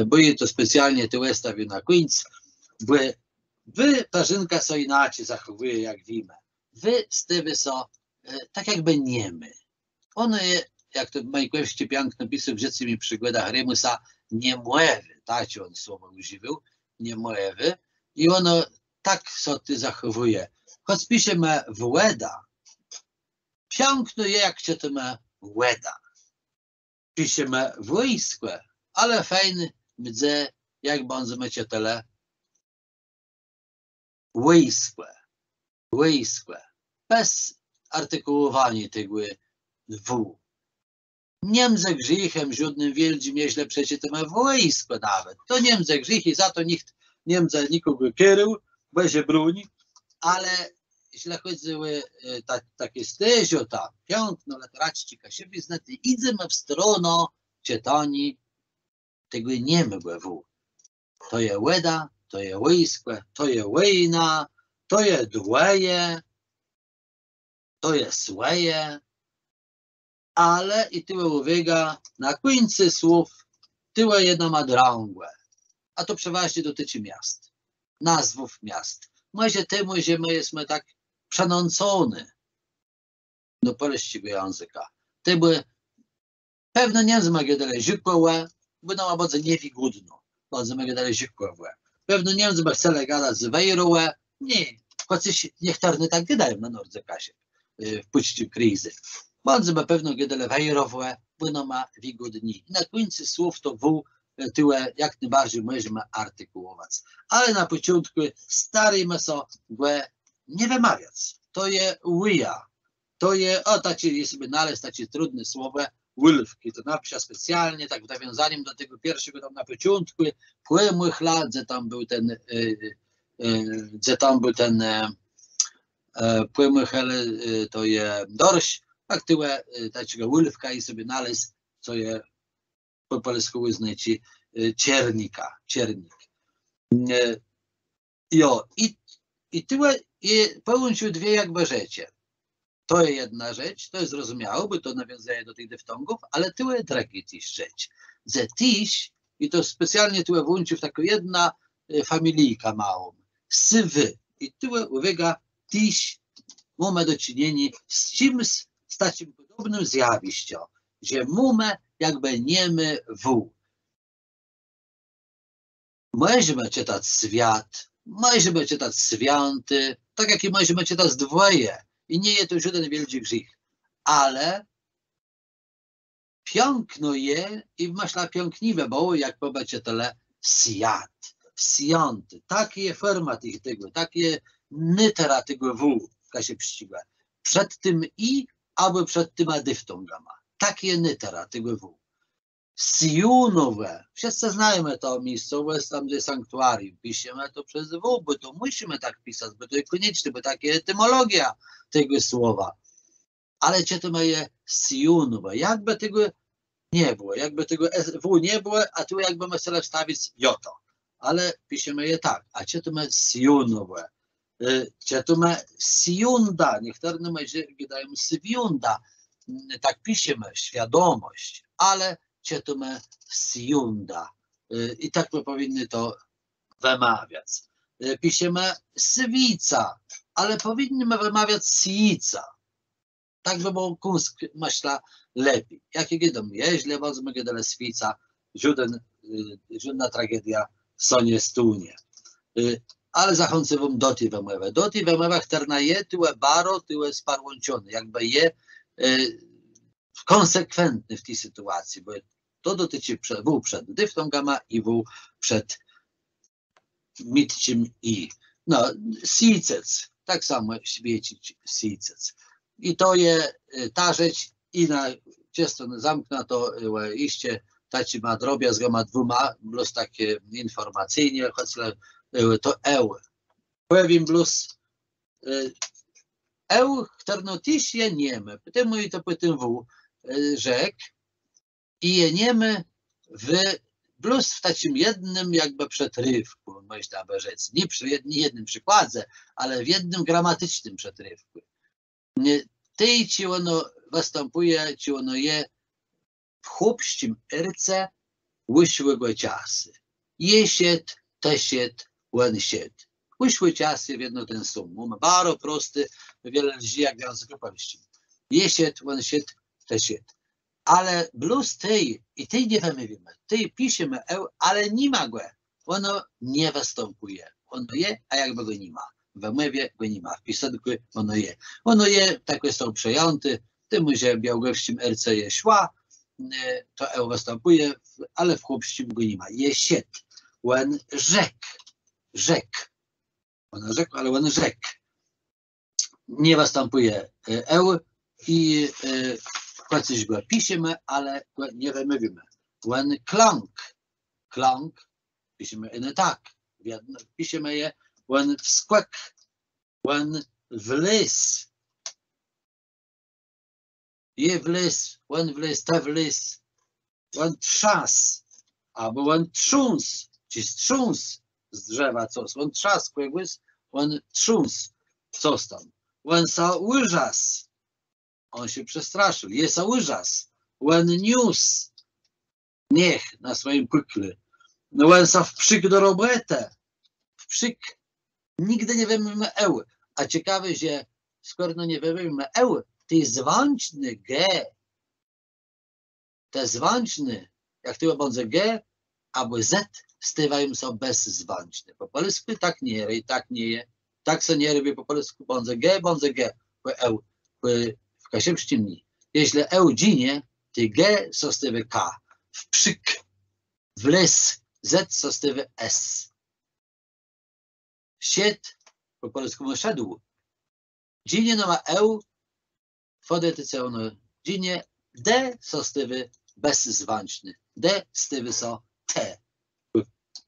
bo to specjalnie tyle stawił na końcu, bo wy parzynka so inaczej zachowuje, jak wiemy. Wy stywy są tak jakby niemy. One, jak to Majkłew Ściepiank napisał w życiowych przygodach Rymusa, niemłewy, tak on słowo używał, niemłewy. I ono tak so ty zachowuje. Choć piszemy włeda, piękno je, jak się to ma łeda. Piszemy wojsko, ale fajny widzę, jak będziemy tyle wojsko, bez artykułowania tego w. Niemcy grzechem żadnym wielkim nieźle przecież to ma wojsko nawet. To Niemcy grzechy, za to nikt Niemca nikogo kieruł, będzie broni, ale jeśli chodzi o takie stezio, ta piękno, literaczki siebie znaty, idziemy w stronę czytania tego niemego. To jest łeda, to jest wojsko, to jest wojna, to jest dwoje, to jest swoje, ale i tyle uwaga, na końcu słów tyle jedno ma drągłe, a to przeważnie dotyczy miast, nazwów miast. Może temu, że my jesteśmy tak przenącony do polskiego języka. To by pewno nie zmagę dalej żykłe, bo nam bardzo niewygodno, bo zmagę dalej żykłe. Pewno nie zmagę wcale gadać z wejrowe, nie, chociaż niektórzy tak gadają na Nordzekasie w puściu krizy. Bardzo by pewno gadali wejrowe, bo nam ma wygodniej. I na końcu słów to w tyle jak najbardziej możemy artykułować. Ale na początku starimy sobie nie wymawiać. To jest łyja. To jest, jest sobie naleźć takie trudne słowo, wylwki. To napiszę specjalnie, tak w nawiązaniem do tego pierwszego tam na początku, płymłych lat, gdzie tam był ten płymłych, to jest dorś, tak tyle takiego wylwka i sobie naleźć, co jest po polsku wyznaczy ciernika, ciernik. I tyle, i połączył dwie jakby rzeczy. To jest jedna rzecz, to jest zrozumiałe, bo to nawiązuje do tych dyftongów, ale tyle druga też rzecz. Że tyś, i to specjalnie tyle włączył w taką jedna familijka małą, sywy. I tyle, uwaga, tyś mamy do czynienia z czymś, z takim podobnym zjawiściem, że mamy jakby niemy w. Możemy czytać świat, możemy czytać święty, tak jak i możemy czytać dwoje. I nie jest to żaden wielki grzech. Ale piękno je i myślę piękniwe, bo jak popatrzcie tyle świat, święty. Taki jest format tego, takie litera tego w, jak się przyścigła. Przed tym i, albo przed tym a dyftongama. Takie litera tego w. Siunowe. Wszyscy znajemy to miejscowe, tam gdzie sanktuarium. Piszemy to przez W, bo to musimy tak pisać, bo to jest konieczne, bo taka etymologia tego słowa. Ale czy to jest siunowe? Jakby tego nie było, jakby tego W nie było, a tu jakby my sobie wstawić joto. Ale piszemy je tak. A czy to jest siunowe? Czy to jest siunda? Niektórzy gadają swiunda. Tak piszemy, świadomość. Ale czy to ma siunda. I tak my powinny to wymawiać. Piszemy swica, ale powinniśmy wymawiać sica. Tak by było kunsk, myślę, lepiej. Jak jedą źle, wozmy gadale swica, żadna tragedia co nie stunie. Ale zachęcam do tej wymawy. Do tej wymawy, która jest tyle baro, tyle sparłączony. Jakby je konsekwentny w tej sytuacji, bo to dotyczy W przed dyftongama i W przed mitciem i. No, sicec, tak samo świecić sicec. I to jest ta rzecz i na często zamknę to iście taci ma drobiazg, ma dwoma, plus takie informacyjnie, choć to powiem plus którą też jeniemy, potem mówi to potem rzek i jeniemy plus w takim jednym jakby przetrywku, można by rzec, nie przy jednym przykładzie, ale w jednym gramatycznym przetrywku. Tej, czy ono występuje, czy ono je w chłopszczym erce wyszłego czasy. Jesiet, tesiet, łensiet. Wyszły czasy w jedno ten sam. Mamy bardzo prosty, wiele ludzi jak w języku polskim. Jesiet, łensiet, tesiet. Ale plus tej, i tej nie wymówimy. Tej piszemy, ale nie ma go. Ono nie występuje. Ono je, a jakby go nie ma. W wymowie go nie ma. W pisanku ono je. Ono je, takie są przejęte. Tym, że w białgowskim erce je szła, to występuje, ale w chłopszczym go nie ma. Jesiet, łen rzek. Rzek. Ona rzekł, ale łen rzek. Nie występuje i coś go piszemy, ale go nie wymówimy. Łen klank. Klank piszemy nie tak. Piszemy je łen wskłek. Łen wlys. Je wlys, łen wlys, te wlys. Łen trzas. Albo łen trząs. Czy strząs z drzewa coś. Łen trzask, łen trząs. Co tam? Łen sa łyżas. On się przestraszył. Jest łyżas. Łen niósł. Niech na swoim pykle. Łen sa wprzyk do robotę. Wprzyk. Nigdy nie wymówimy A ciekawe, że skoro nie wymówimy to jest zwańczny G. Te zwańczny, jak to będzie G albo Z, stywają są bezzwańczne. Po polsku tak nie jest i tak nie jest. Tak se nie robi po polsku, będzie G. W kasiepszczym nie. Jeśli dzinie, to G są stywy K. Wprzyk, w les, Z są stywy S. Siet, po polsku szedł. Dzinie no ma fonetyce ono dzinie, D są stywy bezzwańczny. D stywy są T.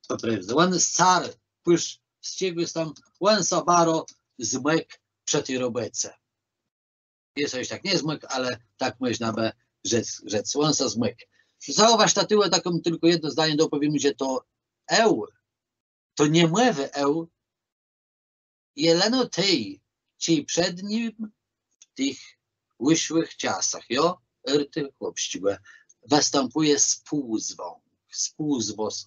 Poprawdę. Łen scar, pysz, z ciebie jest tam, łen sabaro, zmyk przy tej robece. Jest coś tak nie zmyk, ale tak można by rzec. Łen sa zmyk. Zauważ na tyłę taką tylko jedno zdanie dopowiem, że to to nie mływy jeleno tej, czyli przed nim w tych wyszłych czasach, erty chłopściwe, występuje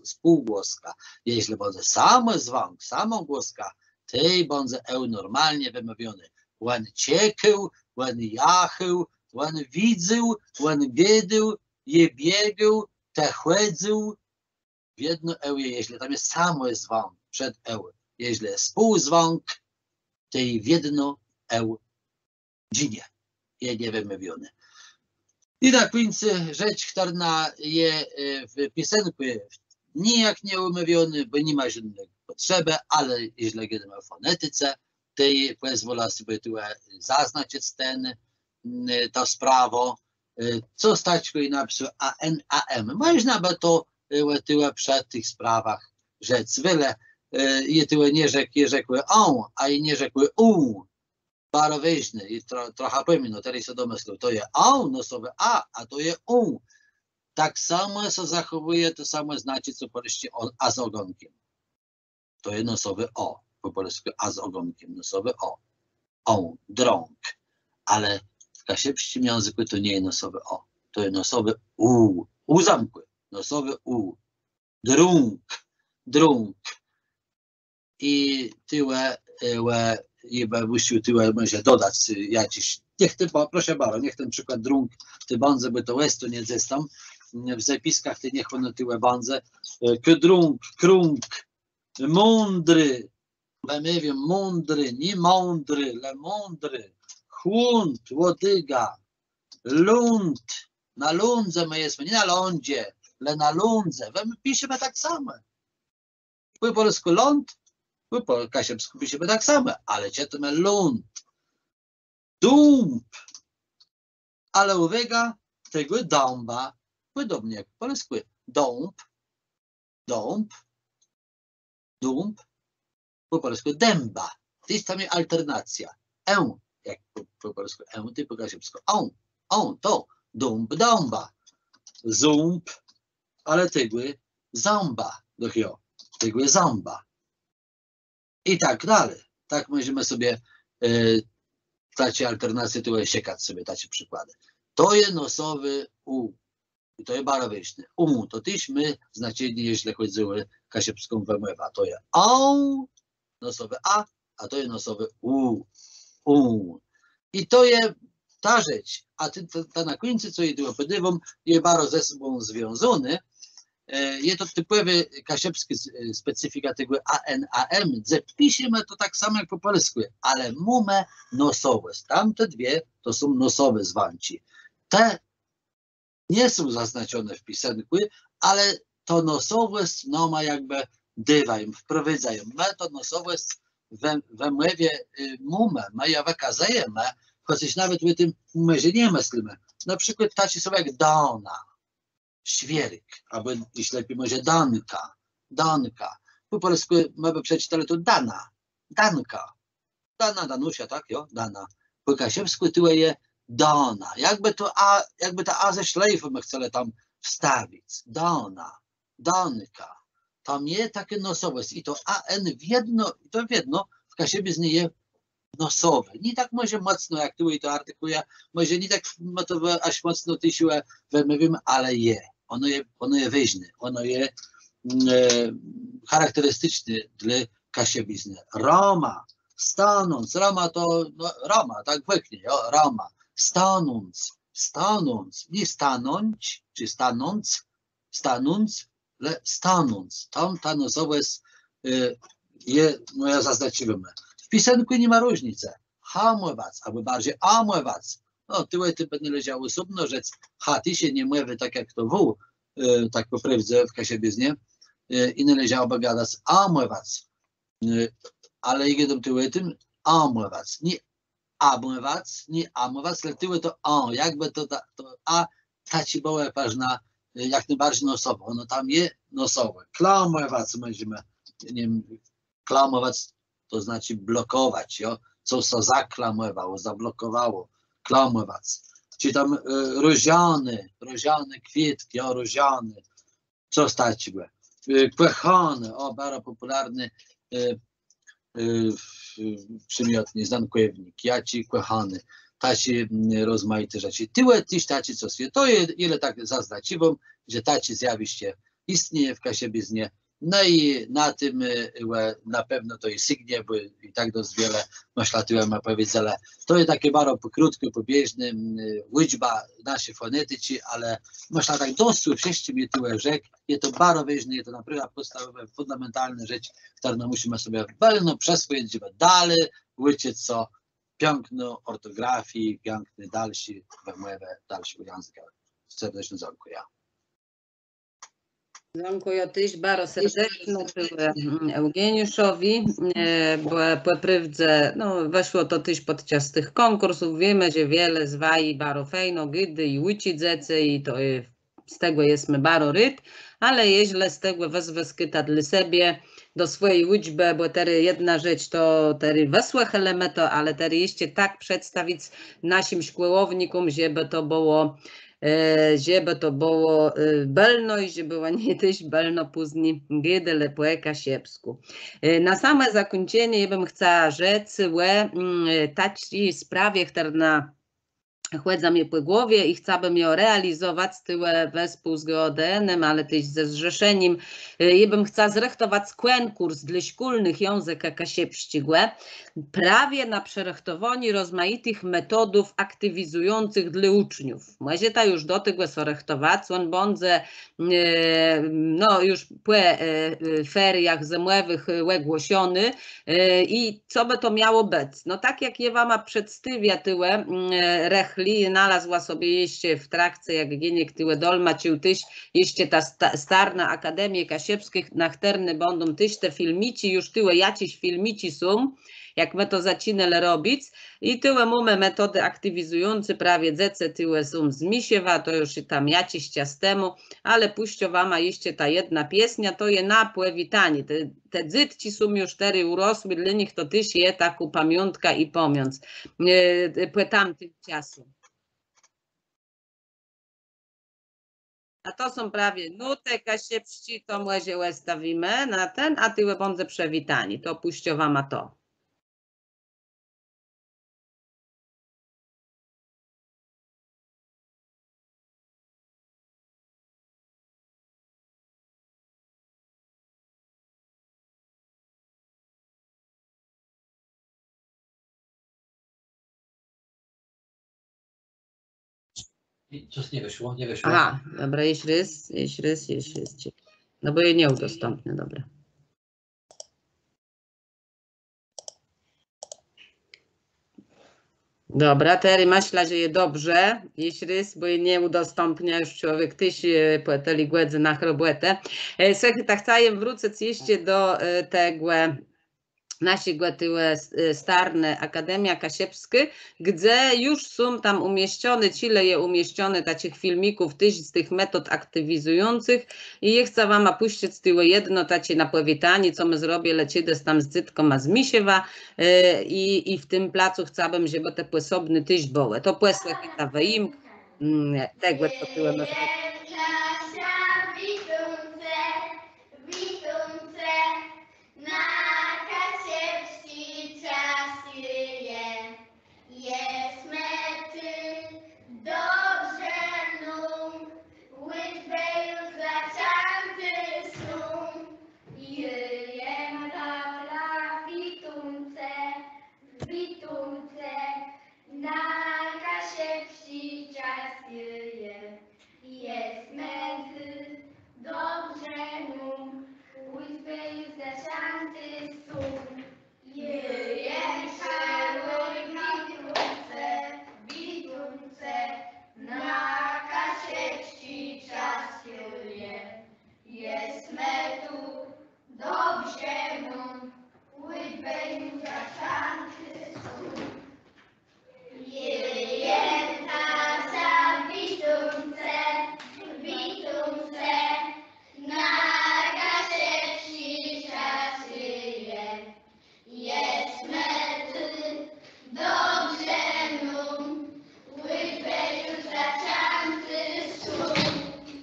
spółgłoska. Jeśli będzie samo zwąk, samo głoska, tej będzie normalnie wymówiony. Łen ciekył, łen jachył, łen widził, łen wiedział, je biegł, te chłedził. W jedno jeśli tam jest samo zwąk przed jeśli jest spółzwąk, to i w jedno dzinie. Je nie wymówione. I na końcu rzecz, która jest w piosenku nijak nie umówiony, bo nie ma żadnej potrzeby, ale jeśli gadamy o fonetyce, to pozwolę sobie tu zaznaczyć to sprawo, co stać i napisał AN, AM. Można by to przed tych sprawach rzec. Wiele je nie rzekły on, a i nie rzekły Bardzo ważne i trochę powiem, teraz się domyślę, to jest nosowe a to jest Tak samo się zachowuje, to samo znaczy, co po polsku a z ogonkiem. To jest nosowe po polsku a z ogonkiem, nosowe drąg. Ale w kasiepszczym języku to nie jest nosowe to jest nosowe zamkły, nosowe drąg. I tyłe musiał może dodać jakiś, proszę bardzo, niech ten przykład drąg, ty banze, by to jest, to nie zestam, w zapiskach ty niech one tyłe banze, drąg, krąg, mądry, my wiem, mądry, nie mądry, le mądry, chłunt, łodyga, ląd, na lądze my jesteśmy, nie na lądzie, ale na lądze, my piszemy tak samo. Po polsku ląd, po kasiepsku piszemy tak samo, ale czytamy ląd. Dąb. Ale uwaga, tego dąba, podobnie jak po polsku. Dąb, po polsku dęba. tyś tam jest alternacja. Jak po polsku, ty po kasiepsku, to, dąba, ząb, ale tygły, zamba, tygły zamba. I tak dalej. Tak możemy sobie tacie alternacje tyłe siekać sobie, tacie przykłady. To jest nosowy u. I to jest bardzo ważne. To tyś my znaczenie, jeśli chodziły kasiepską wemływa. To jest nosowe a to jest nosowe u. I to jest ta rzecz. A ta na końcu, co jej było podywą, jest bardzo ze sobą związane. Jest to typowy kasiepski specyfika tego ANAM, gdzie piszemy to tak samo jak po polsku, ale mamy nosowe. Tamte dwie to są nosowe zwanci. Te nie są zaznaczone w pisanku, ale to nosowe no ma jakby dywają, wprowadzają. My to nosowe we mływie mamy, my je wykazujemy, chociaż nawet w tym że nie myślimy. Na przykład taci są jak dana. Świeryk, albo jeśli lepiej może danka. Po polsku my by przeczytali to danka. Danusia, tak, jo, dana. Po kasiepsku tyłe je dana. Jakby ta a ze szlejfem chcemy tam wstawić. Danka. Tam jest takie nosowe. I to an w jedno w kasiebie z niej jest nosowe. Nie tak może mocno, jak tyłe i to artykuje, może nie tak aż mocno ty siłę wymówimy, ale je. Ono jest ważne, ono jest charakterystyczne dla kasiebizny. Roma, stanąc, Roma to, Roma, tak wyknie, Roma, stanąc, nie stanąć, czy stanąc, ale stanąc. Tam ta nosowość ja zaznaczyłem. W pisanku nie ma różnicy. Hamować, albo bardziej amować. No, tyłe ty będą leżały osobno rzec, ty się nie mówi tak jak to w, tak po prawdzie w kasiebiznie, i nie leżało gadać amować. Ale i kiedy tyłe tym amować. Nie amować, ale tyłe to jakby to ta ci była ważna, jak najbardziej nosowa. Ono tam jest nosowe. Klamować możemy, nie wiem, klamować to znaczy blokować, jo? Co zaklamowało, zablokowało. Klamować. Czy tam różane kwietki, różane. Co staciły? Kłechane, bardzo popularny przymiotny, znankownik. Jaci kłechany. Taci rozmaite rzeczy. Tyłe tyś taci co swie. To jest ile tak zaznaczywą, że taci zjawiście istnieje w kasiebiznie. No i na tym na pewno to jest sygnie, bo i tak dość wiele myślałem ma powiedzieć, ale to jest takie bardzo pokrótkie, pobieżne liczba naszej fonetyki, ale myślę tak dość wszyscy mi tyłe rzek, jest to bardzo ważne, jest to naprawdę podstawowe, fundamentalne rzecz, którą musimy sobie wolno przeswoić, żeby dalej uczyć co piękno ortografii, piękny dalszy wymowę, dalszego języka. Serdecznie dziękuję. Dziękuję też bardzo serdecznie Eugeniuszowi, bo po prawdzie weszło to też podczas tych konkursów. Wiemy, że wiele zwai bardzo fajno, gdy i uczyć dzieci i to z tego jesteśmy bardzo ryd, ale jeśli z tego wezwę dla siebie do swojej uczby, bo teraz jedna rzecz to teraz wesłych elementów, ale teraz jeszcze tak przedstawić naszym szkołownikom, żeby to było belno i żeby nie też belno później wiedele po kasiepsku. Na same zakończenie ja bym chciała rzec, takiej sprawie, która chłodza mnie po głowie i chciałabym ją realizować tyle wespół z GODN-em, ale też ze zrzeszeniem. Ja bym chciała zrechtować konkurs dla szkolnych języka kasiepszczego prawie na przerechtowanie rozmaitych metodów aktywizujących dla uczniów. Może to już do tego zrechtować, on będzie już po feriach zimowych ogłoszony i co by to miało być? No tak jak ja wam przedstawia tyle rechli, znalazła sobie jeszcze w trakcie, jak Gieniek tyłe dolmaczył tyś, jeszcze ta starna Akademia Kasiepskich na chterne będą tyś te filmici, już tyłe jacyś filmici są jak my to zaczynali robić. I tyle mamy metody aktywizujące, prawie dzece tyle są z misiewa, to już i tam jakiś czas temu, ale puścio wam jeszcze ta jedna piesnia, to je napłe witanie. Te dzieci są już 4 urosły, dla nich to też je taką pamiątka i pomiąc po tamtym czasu. A to są prawie nuty, kasiepści, to może łestawimy na ten, a tyle bądze przewitani. To puściowa ma to. Coś nie wyszło, nie wyszło. Aha, dobra, jest rys. No bo je nie udostępnię, dobra. Dobra, teraz myślę, że je dobrze, jest rys, bo je nie udostępnia już człowiek tyś po tej głędzy na chrobłetę. Słuchaj, tak chcę wrócić jeszcze do tego naszego tyłe starne Akademia Kasiepskie, gdzie już są tam umieszczone, cile je umieszczone takich filmików tyś z tych metod aktywizujących i ja chcę wam puścić tyłe jedno takie na powitanie, co my zrobię, lecides tam z Zytką, a z Misiewa i w tym placu chciałabym, żeby te płysobny tyś były. To płesłe chyta weim, tego to tyłe my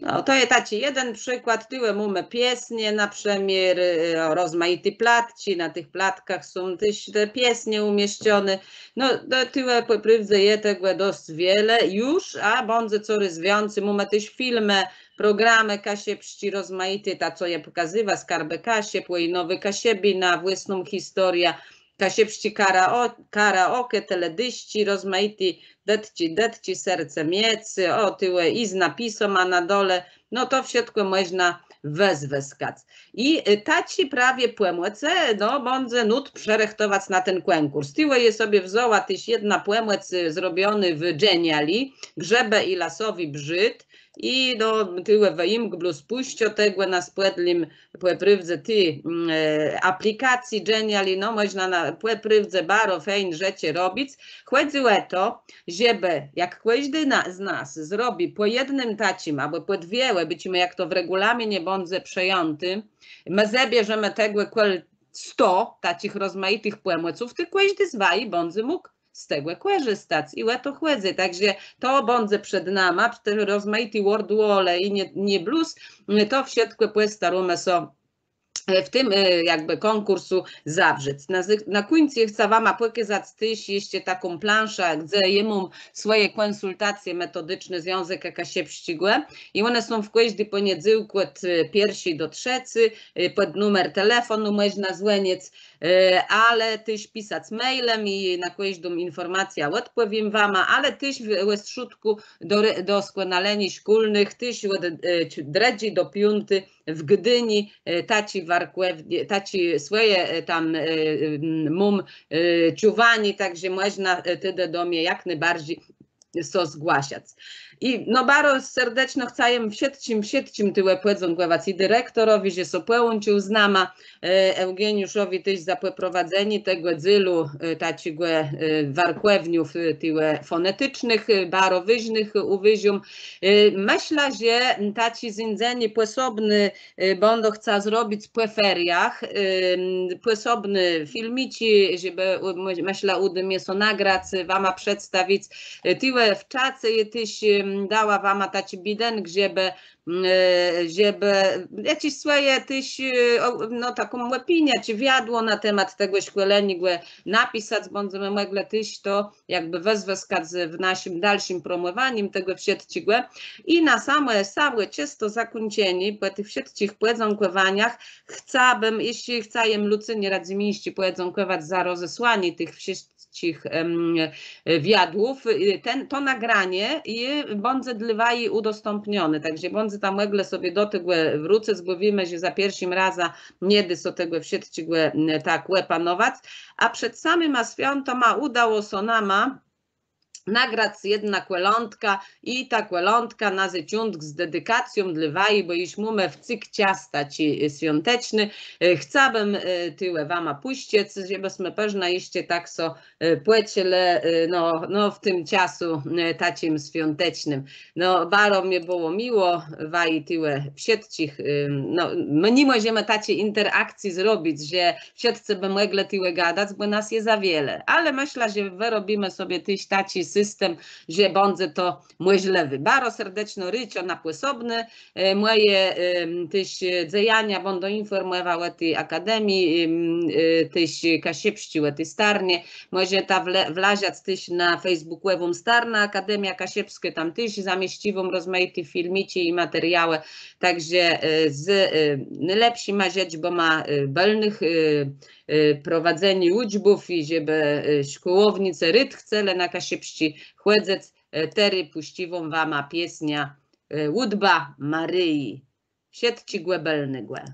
No, to jest taki jeden przykład, tyle mamy piesnie na przemier, rozmaity platci, na tych platkach są też te piesnie umieszczone, no tyle poprywdze je tego dość wiele już, a bądze coraz więcej, mamy też filmy, programy kasiepści rozmaite, ta co je pokazywa, skarby kasiep, nowy kasiebi na własną historię, kasiepści karaoke, teledyści, rozmaiti detci, serce miecy, o tyle i z napisem, a na dole, no to wszystko można wezweskać. I taci prawie płemłece, no bądze nut przerechtować na ten konkurs. Tyle je sobie wzoła tyś jedna płemłec zrobiony w Geniali, Grzebe i Lasowi Brzyd, i do tyle weimk blus puścio tego na spłedlim płeprywdze ty aplikacji Geniali, no można na płeprywdze baro fejn rzeczy robić. Chodziło to, żeby jak każdy z nas zrobi po jednym tacim, albo po dwiełe, bycimy jak to w regulaminie bądze przejęty, my zabierzemy tego 100 takich rozmaitych płemłeców, ty każdy z waj bądzy mógł z tego korzystać i to chłodzy. Także to bądze przed nami, te rozmaite wordwole i nie blues, to wszystko postaramy się w tym jakby konkursu zawrzeć. Na końcu chcę wam pokazać też jeszcze taką planszę, gdzie jemu swoje konsultacje metodyczne z języka kasiepścigłe i one są w każdy poniedziałek od 1 do 3, pod numer telefonu można dzwonić, ale też pisać mailem i na każdą informację odpowiem wam, ale też w szutku do skłonaleni szkolnych, też od 3 do 5 w Gdyni, taci swoje tam mum czuwani, także można wtedy do mnie jak najbardziej co zgłaszać. I no bardzo serdecznie chcę wszystkim tyle powiedzą i dyrektorowi, że so połączył z nami Eugeniuszowi też za poprowadzenie tego dzylu takiego warkłewniów tyle fonetycznych, bardzo wyżnych uwyzium. Myślę, że taci zindzeni posobny będą chciał zrobić po feriach, posobny filmici, żeby myślę uda mi się nagrać, wam przedstawić tyle w czacie i też dała wam taki bidenek, żeby jakieś swoje też, no taką opinię, czy wiadło na temat tego szkolenia napisać, będziemy mogli też to jakby wezwać w naszym dalszym promowaniu tego wszystkiego. I na same czysto zakończenie, po tych wszystkich podziękowaniach, chciałbym, jeśli chcę Lucynie Radzimiście podziękować za rozesłanie tych wszystkich wiadłów, to nagranie i będzie dla i udostępnione, także będzie tam mogli sobie do tego wrócić, bo wiemy, że za pierwszym razem nie da się tego wszystkiego tak panować, a przed samym świętem udało się nam nagrać jedna kłelątka i ta kłelątka na ciąg z dedykacją dla waj, bo już mamy w cyk ciasta ci świąteczny. Chciałbym tyle wam puścić, żebyśmy pewnie jeszcze tak so płecili no w tym czasu takim świątecznym. No bardzo mi było miło waj tyle wszystkich, no my nie możemy takiej interakcji zrobić, że wszyscy by mogli tyle gadać, bo nas jest za wiele, ale myślę, że wyrobimy sobie też taki system, że będzie to możliwe. Bardzo serdecznie ryczę na posobny. Moje też działania będą informowały o tej akademii, też Kasiepści, o tej starnie. Może ta wlaziać też na facebookową Starna Akademia Kasiepskie, tam też zamieściwą rozmaite filmici i materiały. Także z najlepszyma rzecz, bo ma belnych prowadzenie uczbów i żeby szkołownice ryt chcele na Kasiepści chłedzec, tery puściwą wama piesnia Łudba Maryi. Siedci głębelny głę.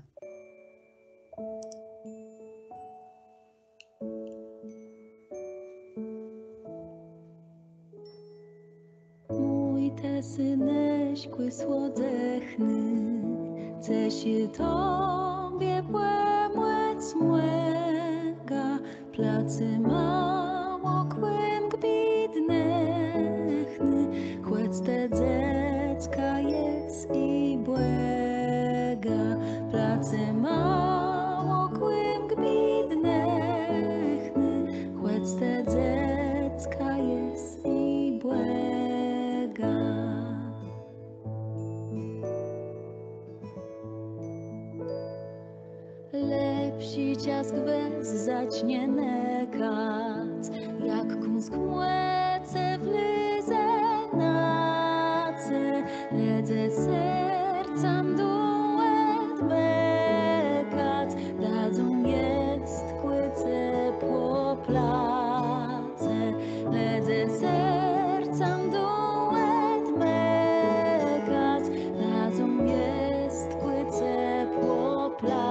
Mój te syneśkły słodzechny, chce się tobie płemłec młeka, placy mało kłęk bidnechny, chłec te dzecka jest i błega, placy mało kłęk bidnechny, chłec te dzecka jest i błega. Lepsi ciask bez zacznie nekac, jak kunsk młece wlyze nace, ledze sercam duet bekac, dadzą jest kłyce po place, ledze sercam duet bekac, dadzą jest kłyce po place.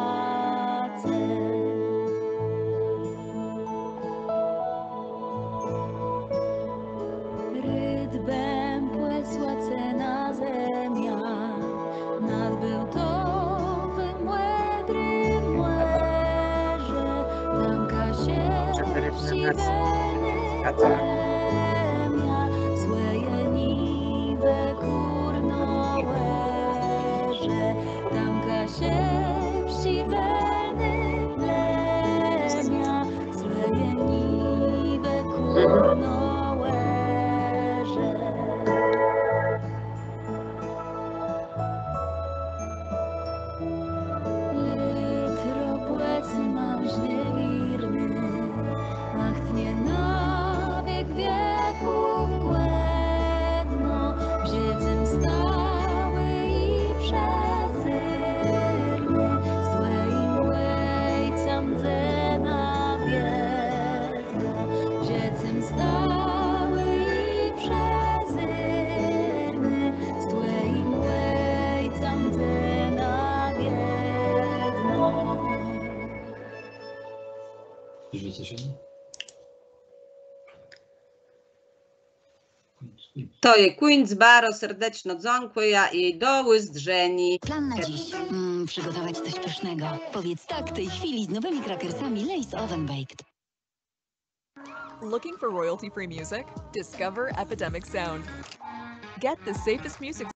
Rydbem płesła cena zemia, nadbył to wymłedry młeże, tam Kasiepści weny plemia, złeje niwe kurno łeże, tam Kasiepści weny plemia, złeje niwe kurno To je Queen's Baro serdeczno dziękuję i do uzdrzeni. Plan na dziś. Przygotować coś pysznego. Powiedz tak tej chwili z nowymi krakersami Lay's Oven Baked. Looking for royalty-free music? Discover Epidemic Sound. Get the safest music